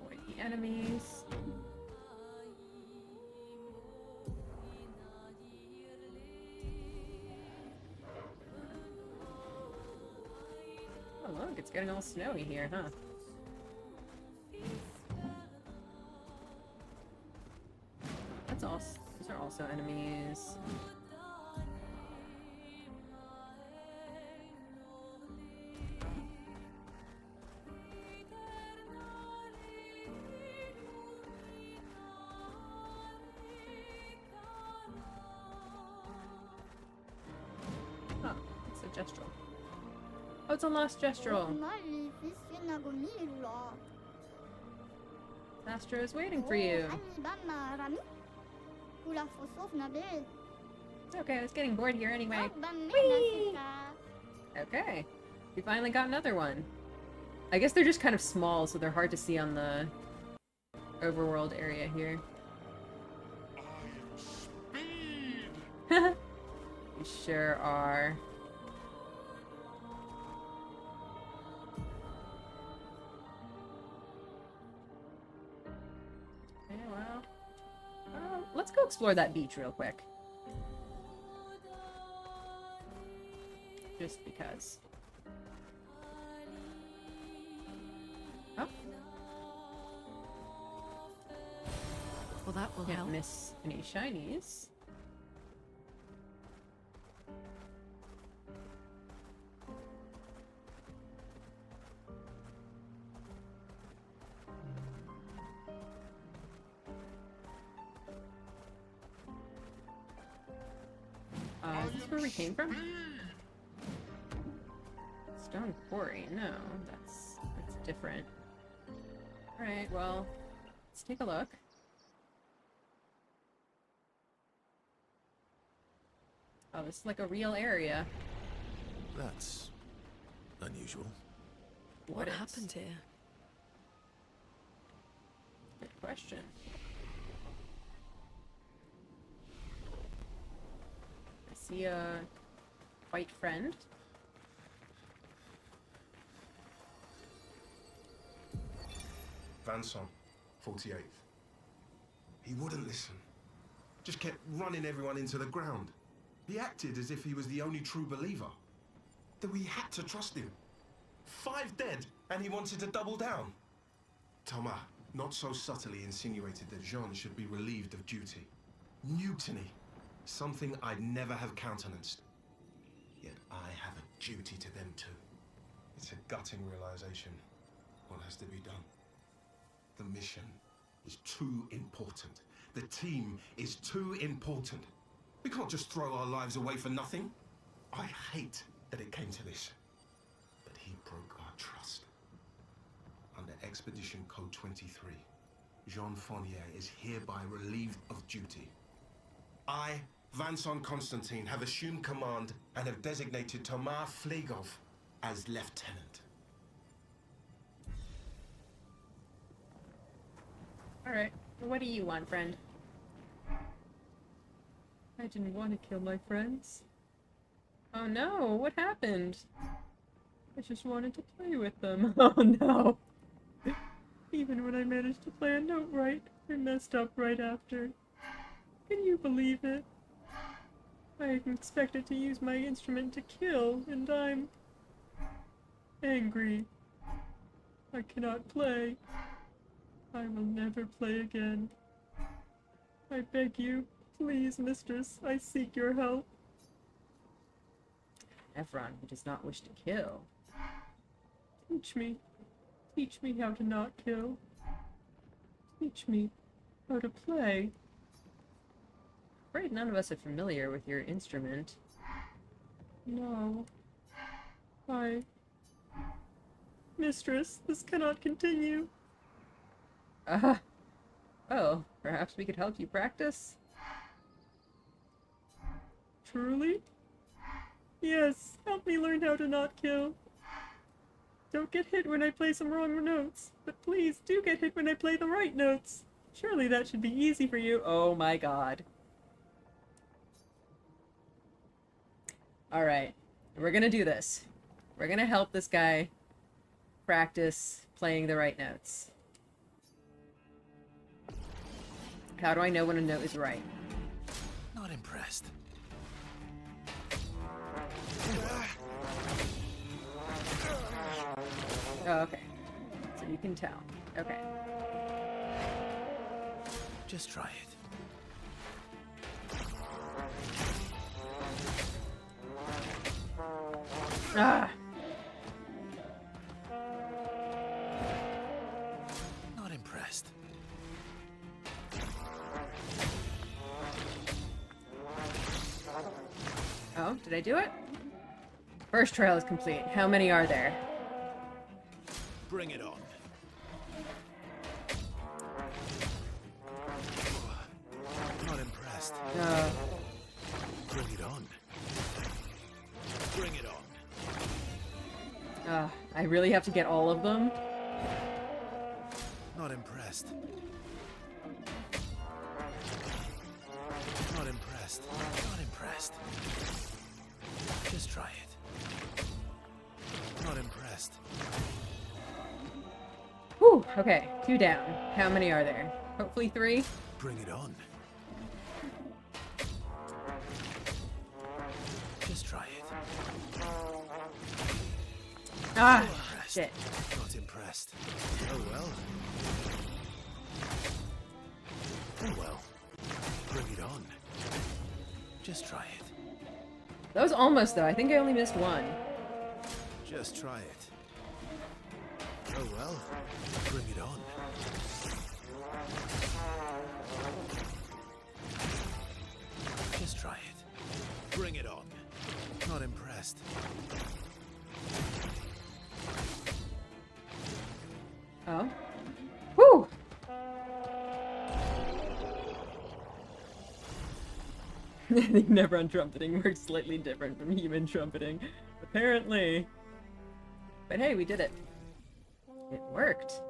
Avoid the enemies. Oh look, it's getting all snowy here, huh? That's all. Those are also enemies. Oh, it's a gestural. Oh, it's a lost gestural. مالي في السنة قليلة. Astro is waiting for you. أني بما رمي ولا فصوف نبيل. Okay, I was getting bored here anyway. بما Whee! نسيك. Okay. We finally got another one. I guess they're just kind of small, so they're hard to see on the overworld area here. You sure are. Okay, well. Let's go explore that beach real quick. Just because. Oh. Well, that will Can't help. miss any shinies. Is this where we came from? Stone quarry? No, that's different. Alright, well, let's take a look. Oh, this is like a real area. That's unusual. What is? happened here? Good question. I see a white friend. Vanson, 48th. He wouldn't listen. Just kept running everyone into the ground. He acted as if he was the only true believer. That we had to trust him. 5 dead, and he wanted to double down. Thomas, not so subtly insinuated that Jean should be relieved of duty. Mutiny. Something I'd never have countenanced. Yet I have a duty to them too. It's a gutting realization. What has to be done? The mission is too important. The team is too important. We can't just throw our lives away for nothing. I hate that it came to this. But he broke our trust. Under Expedition Code 23, Jean Fournier is hereby relieved of duty. I, Vanson Constantine, have assumed command and have designated Thomas Flegov as lieutenant. Alright, what do you want, friend? I didn't want to kill my friends. Oh no, what happened? I just wanted to play with them. Oh no! Even when I managed to play a note right, I messed up right after. Can you believe it? I expected to use my instrument to kill, and I'm angry. I cannot play. I will never play again. I beg you, please, mistress, I seek your help. Evron, who does not wish to kill. Teach me how to not kill. Teach me how to play. Afraid none of us are familiar with your instrument. No. Mistress, this cannot continue. Well, perhaps we could help you practice? Truly? Yes, help me learn how to not kill. Don't get hit when I play some wrong notes, but please do get hit when I play the right notes. Surely that should be easy for you. Oh my god. Alright. We're gonna do this. We're gonna help this guy practice playing the right notes. How do I know when a note is right? Not impressed. Oh, okay. So you can tell. Okay. Just try it. Ah! Not impressed. Oh, did I do it? First trail is complete. How many are there? Bring it on. Not impressed. Bring it on. Bring it on. I really have to get all of them? Not impressed. Not impressed. Not impressed. Just try it. Not impressed. Whew, okay. 2 down. How many are there? Hopefully 3? Bring it on. Just try it. Ah! Impressed. Shit. Not impressed. Oh well. Oh well. Bring it on. Just try it. That was almost, though. I think I only missed 1. Just try it. Oh well. Bring it on. Just try it. Bring it on. Not impressed. Oh. Whew! I think Never trumpeting works slightly different from human trumpeting. Apparently. But hey, we did it. It worked.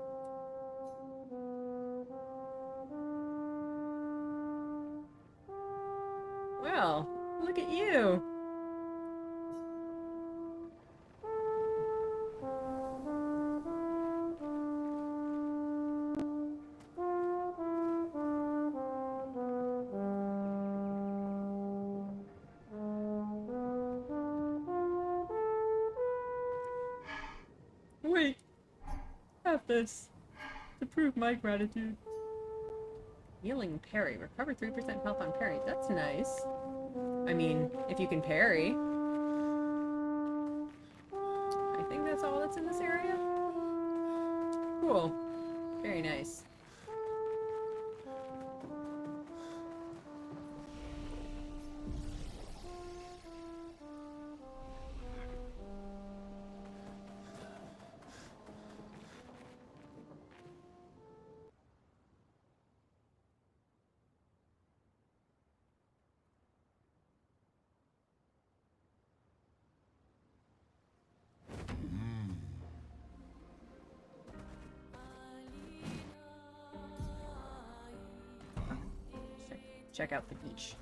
Well, look at you. Wait. Have this. To prove my gratitude. Healing parry. Recover 3% health on parry. That's nice. I mean, if you can parry. I think that's all that's in this area. Cool. Very nice. Check out the beach.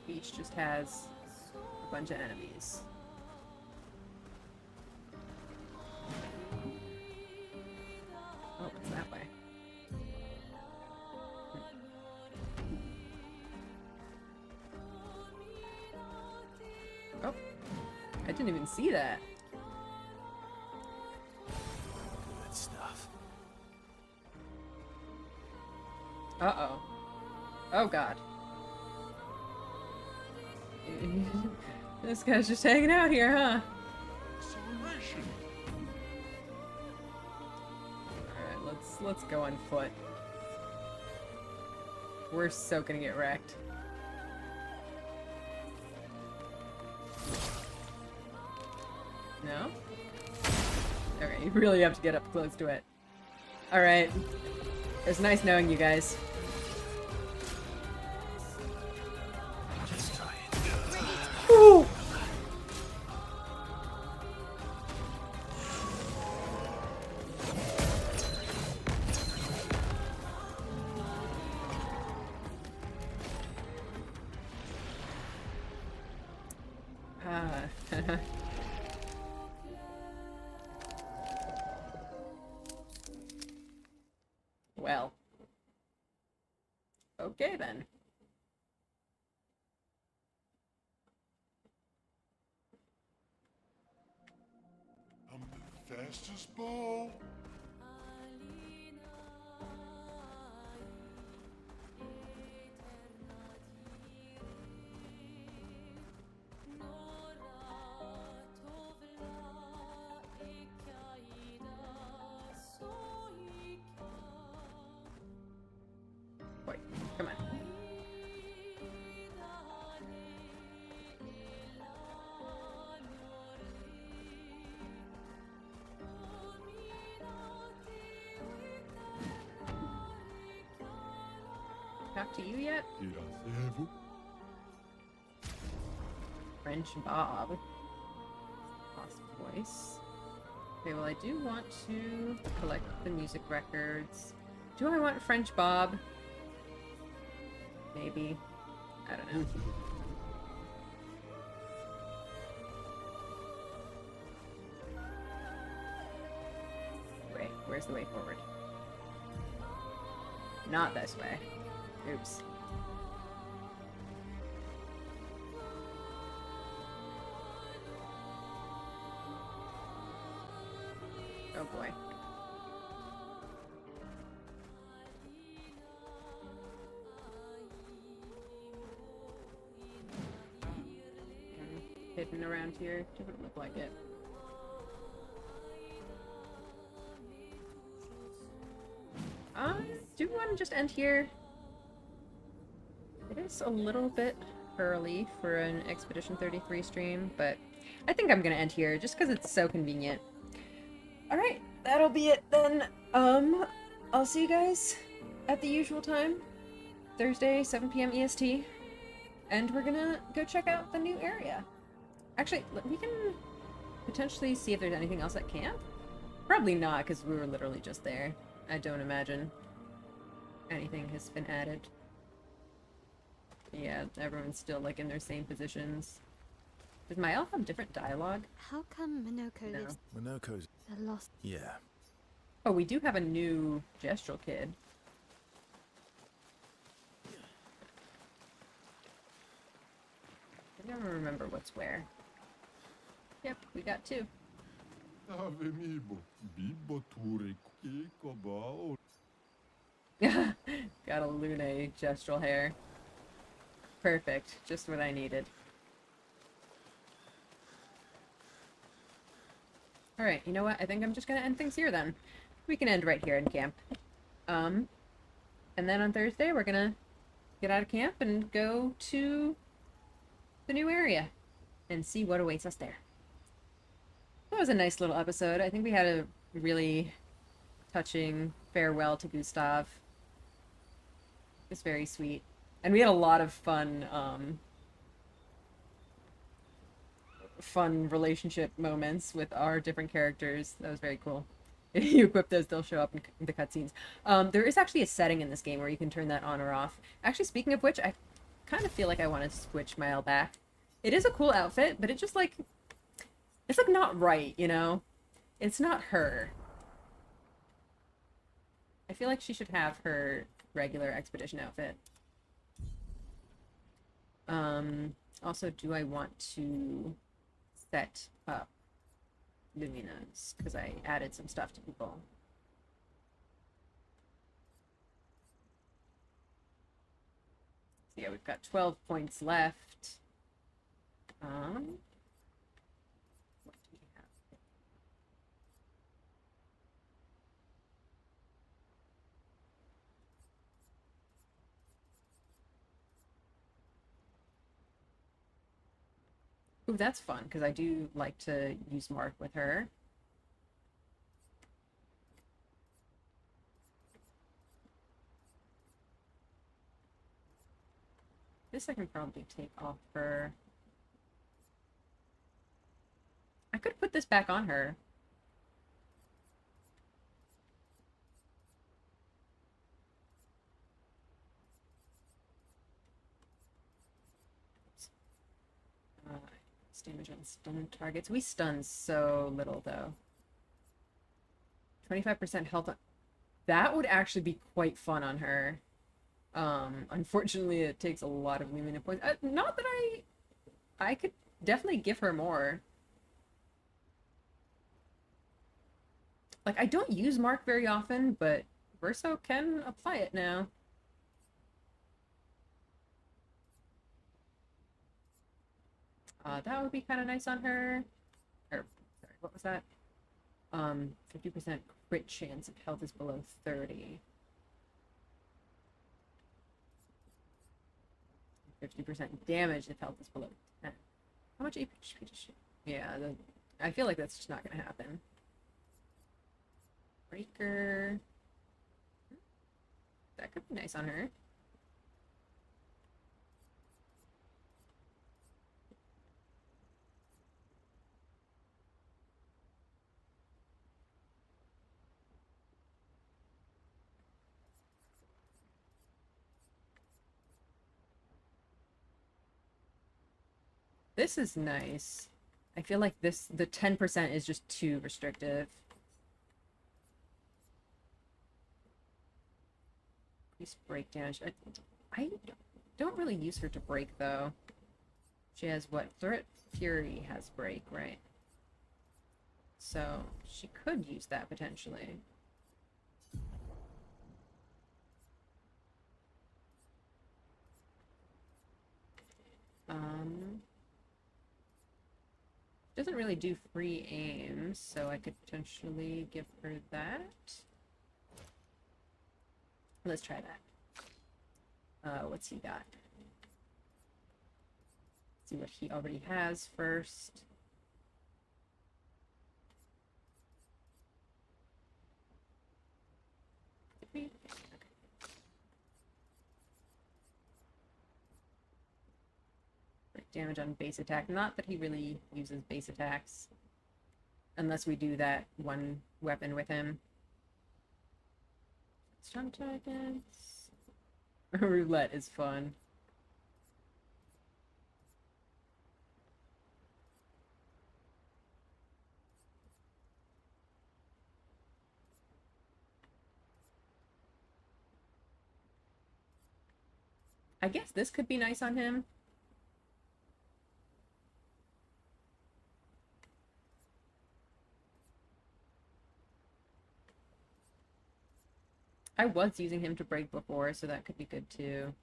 Beach just has a bunch of enemies. Oh, it's that way. Oh, I didn't even see that. Good stuff. Uh-oh. Oh, God. This guy's just hanging out here, huh? Alright, let's go on foot. We're so gonna get wrecked. No? Okay, you really have to get up close to it. Alright. It's nice knowing you guys. Just try it. Ooh. Well. Okay then. I'm the fastest ball. Wait, come on. Talk to you yet? French Bob. Lost voice. Okay, well I do want to collect the music records. Do I want French Bob? Maybe. I don't know. Wait, where's the way forward? Not this way. Oops. Oh boy. Hidden around here. Doesn't look like it. Do we want to just end here? It is a little bit early for an Expedition 33 stream, but I think I'm gonna end here just because it's so convenient. Alright, that'll be it then. I'll see you guys at the usual time. Thursday, 7 p.m. EST. And we're gonna go check out the new area. Actually, we can potentially see if there's anything else at camp? Probably not, because we were literally just there. I don't imagine anything has been added. Yeah, everyone's still, like, in their same positions. Does my elf have different dialogue? How come Minoko No. lives Minoko's... a lost? Yeah. Oh, we do have a new gestural kid. I don't remember what's where. Yep, we got two. Got a Lune gestural hair. Perfect. Just what I needed. Alright, you know what? I think I'm just gonna end things here then. We can end right here in camp. And then on Thursday we're gonna get out of camp and go to the new area and see what awaits us there. That was a nice little episode. I think we had a really touching farewell to Gustav. It was very sweet. And we had a lot of fun, fun relationship moments with our different characters. That was very cool. If you equip those, they'll show up in the cutscenes. There is actually a setting in this game where you can turn that on or off. Actually, speaking of which, I kind of feel like I want to switch my L back. It is a cool outfit, but it just, like... It's, like, not right, you know? It's not her. I feel like she should have her regular expedition outfit. Also, do I want to set up Lumina's? Because I added some stuff to people. So yeah, we've got 12 points left. What do we have? Ooh, that's fun, because I do like to use Mark with her. This I can probably take off her. I could put this back on her. damage on stun targets. We stun so little, though. 25% health on... That would actually be quite fun on her. Unfortunately, it takes a lot of Lumina points. Not that I could definitely give her more. Like, I don't use Mark very often, but Verso can apply it now. That would be kind of nice on her. Or, sorry, what was that? 50% crit chance if health is below 30. 50% damage if health is below 10. How much HP does she... Yeah, I feel like that's just not going to happen. Breaker. That could be nice on her. This is nice. I feel like the 10% is just too restrictive. Increase break damage. I don't really use her to break, though. She has what? Threat Fury has break, right? So she could use that potentially. Doesn't really do free aim, so I could potentially give her that. Let's try that. What's he got? See what he already has first. Okay. Damage on base attack. Not that he really uses base attacks. Unless we do that one weapon with him. Stun targets. Roulette is fun. I guess this could be nice on him. I was using him to break before, so that could be good too.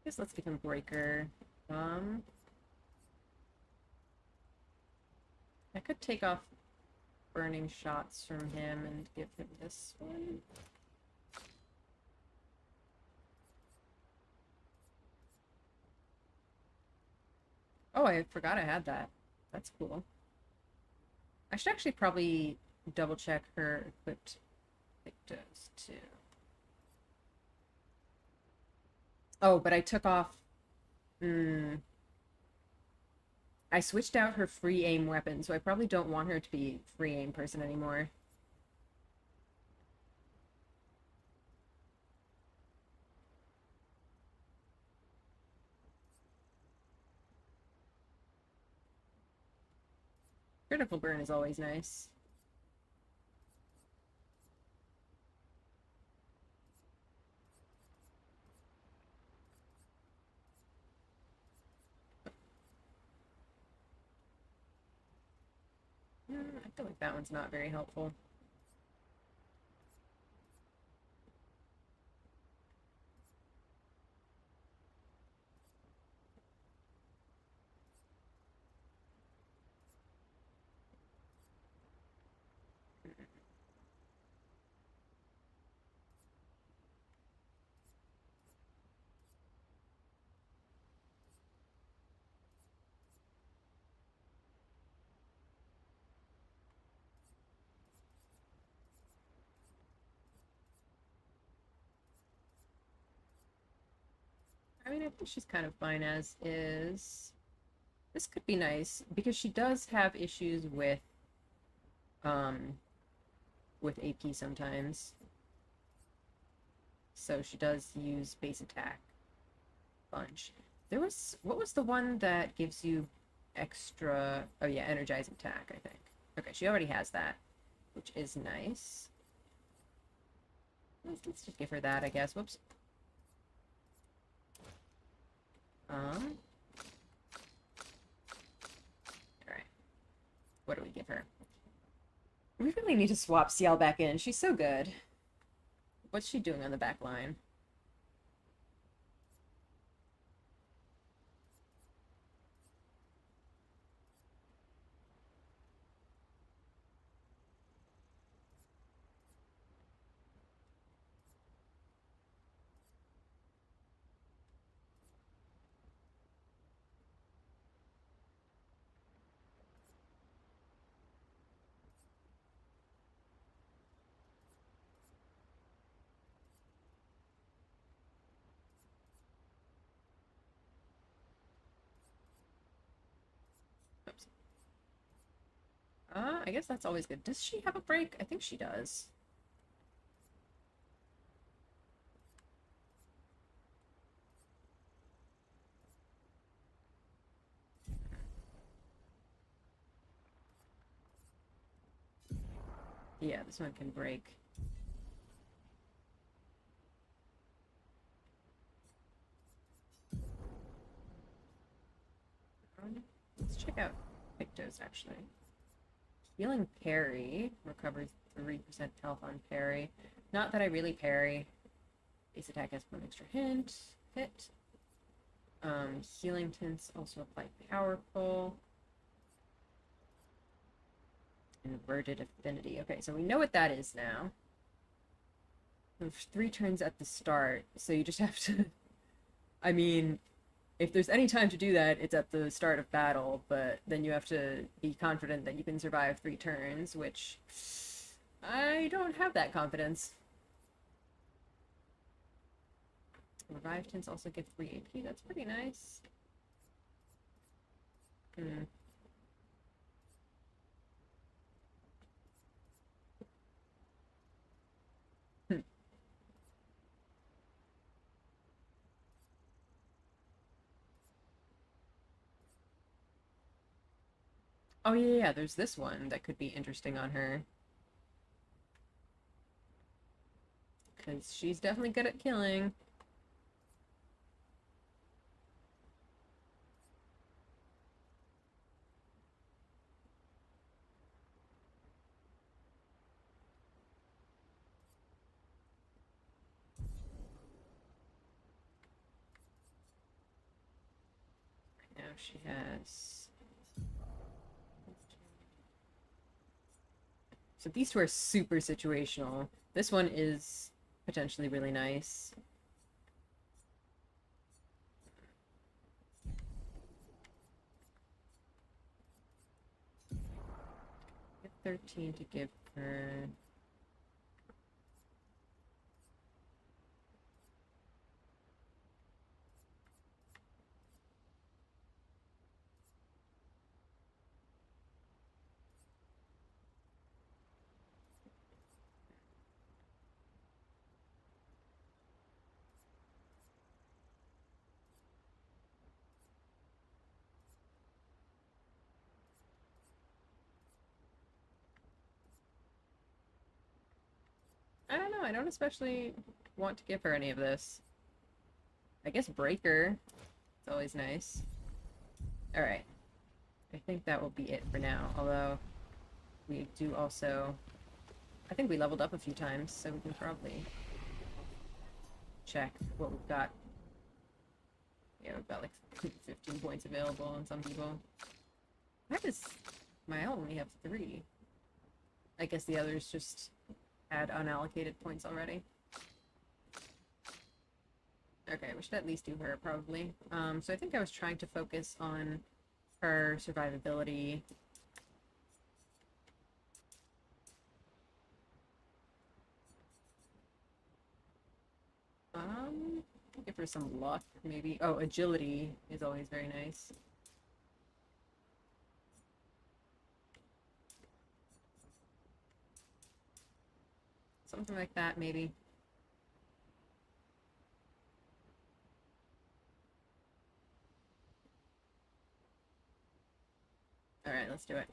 Guess let's give him Breaker. I could take off burning shots from him and give him this one. Oh, I forgot I had that. That's cool. I should actually probably double check her equipped Victos too. Oh, but I took off... I switched out her free aim weapon, so I probably don't want her to be free aim person anymore. Critical burn is always nice. I feel like that one's not very helpful. mean, I think she's kind of fine as is. This could be nice, because she does have issues with AP sometimes. So she does use base attack a bunch. What was the one that gives you extra, oh yeah, energizing attack, I think. Okay, she already has that, which is nice. Let's just give her that, I guess. Whoops. Alright. What do we give her? We really need to swap Ciel back in. She's so good. What's she doing on the back line? Oops. I guess that's always good. Does she have a break? I think she does. Yeah, this one can break. Let's check out Pictos, actually. Healing parry. Recovers 3% health on parry. Not that I really parry. Base attack has 1 extra hit. Healing tints also apply powerful. Inverted affinity. Okay, so we know what that is now. There's 3 turns at the start, so you just have to... I mean, if there's any time to do that, it's at the start of battle, but then you have to be confident that you can survive 3 turns, which... I don't have that confidence. Revive tints also give 3 AP, that's pretty nice. Oh yeah, there's this one that could be interesting on her. Because she's definitely good at killing. Now she has... So these 2 are super situational. This one is potentially really nice. Get 13 to give her... I don't know, I don't especially want to give her any of this. I guess Breaker. It's always nice. Alright. I think that will be it for now, although we do also... I think we leveled up a few times, so we can probably check what we've got. Yeah, we've got like 15 points available on some people. Why does my only have 3? I guess the others just had unallocated points already. Okay, we should at least do her, probably. So I think I was trying to focus on her survivability. If there's some luck, maybe. Oh, agility is always very nice. Something like that, maybe. Alright, let's do it.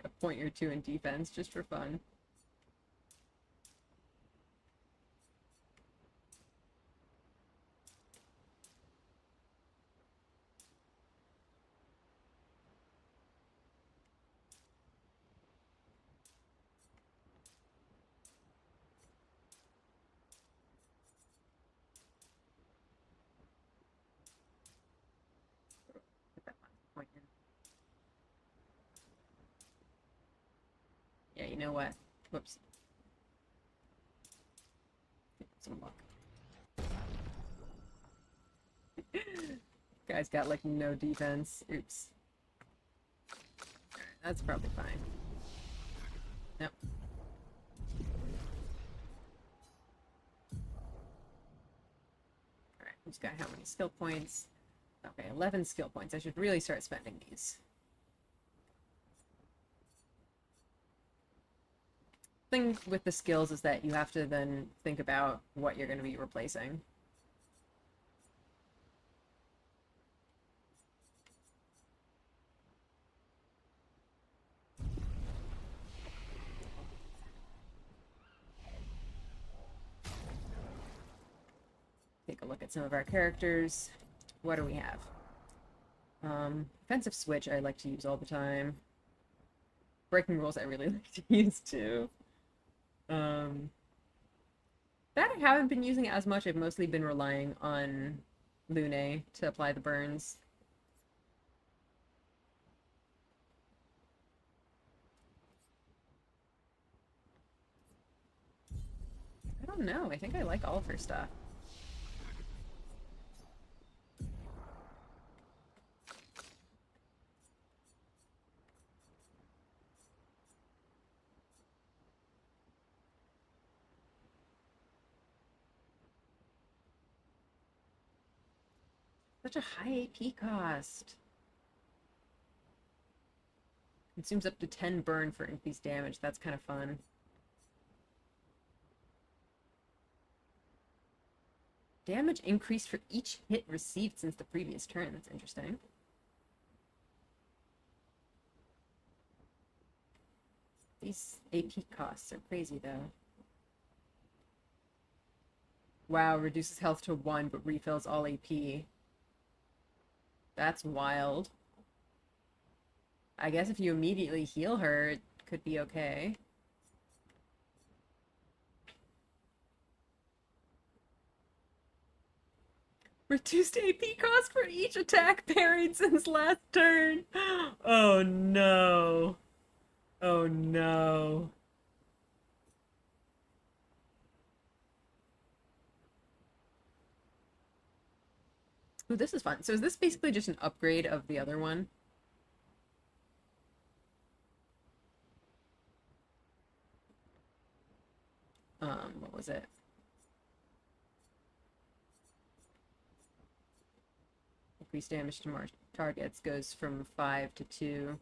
A point or two in defense, just for fun. Put that last point in. Yeah, you know what? Whoops. Some luck. Guy's got like no defense. Oops. That's probably fine. Nope. Alright, who's got how many skill points? Okay, 11 skill points. I should really start spending these. Thing with the skills is that you have to then think about what you're going to be replacing. Take a look at some of our characters. What do we have? Offensive switch I like to use all the time. Breaking rules I really like to use too. That I haven't been using as much. I've mostly been relying on Lune to apply the burns. I don't know. I think I like all of her stuff. Such a high AP cost. Consumes up to 10 burn for increased damage. That's kind of fun. Damage increased for each hit received since the previous turn. That's interesting. These AP costs are crazy, though. Wow, reduces health to 1, but refills all AP. That's wild. I guess if you immediately heal her, it could be okay. Reduced AP cost for each attack parried since last turn. Oh no. Oh no. Ooh, this is fun. So is this basically just an upgrade of the other one? What was it? Increased damage to targets goes from 5 to 2.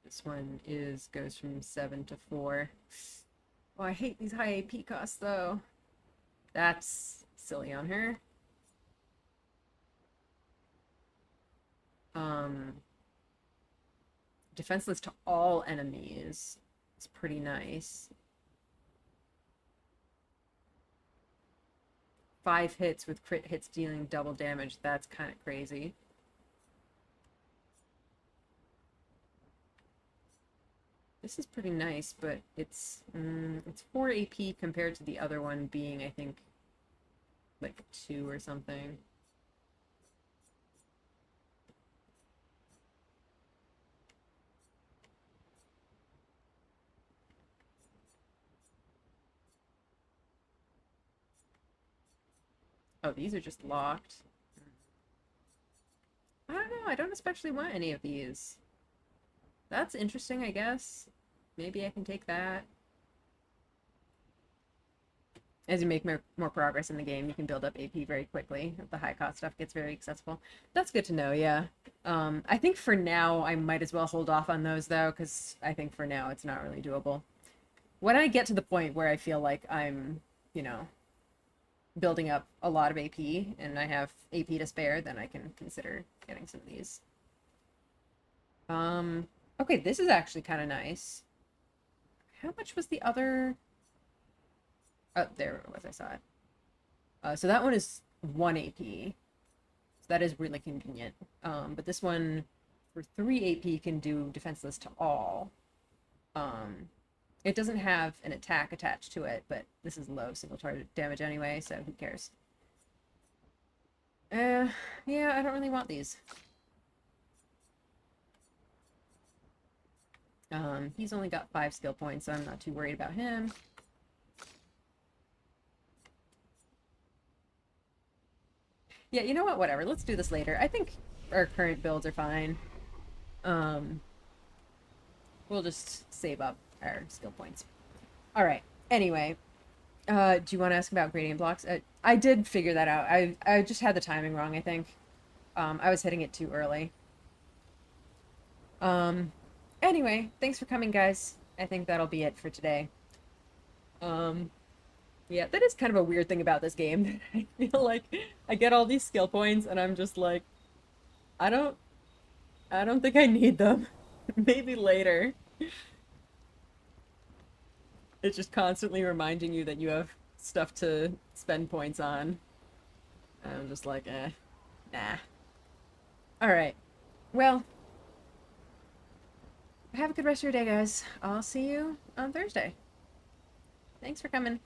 This one goes from 7 to 4. Oh, I hate these high AP costs, though. That's silly on her. Defenseless to all enemies. It's pretty nice. 5 hits with crit hits dealing double damage. That's kind of crazy. This is pretty nice, but it's 4 AP compared to the other one being, I think, like 2 or something. Oh, these are just locked. I don't know. I don't especially want any of these. That's interesting, I guess. Maybe I can take that. As you make more progress in the game, you can build up AP very quickly. The high cost stuff gets very accessible. That's good to know, yeah. I think for now, I might as well hold off on those, though, because I think for now it's not really doable. When I get to the point where I feel like I'm, you know, building up a lot of AP, and I have AP to spare, then I can consider getting some of these. Okay, this is actually kind of nice. How much was the other... Oh, there it was, I saw it. So that one is 1 AP. So that is really convenient. But this one, for 3 AP, can do defenseless to all. It doesn't have an attack attached to it, but this is low single target damage anyway, so who cares? Yeah, I don't really want these. He's only got 5 skill points, so I'm not too worried about him. Yeah, you know what? Whatever. Let's do this later. I think our current builds are fine. We'll just save up our skill points. All right. Anyway, do you want to ask about gradient blocks? I did figure that out. I just had the timing wrong, I think. I was hitting it too early. Anyway, thanks for coming, guys. I think that'll be it for today. Yeah, that is kind of a weird thing about this game. I feel like I get all these skill points and I'm just like, I don't think I need them. Maybe later. It's just constantly reminding you that you have stuff to spend points on. And I'm just like, nah. Alright. Well, have a good rest of your day, guys. I'll see you on Thursday. Thanks for coming.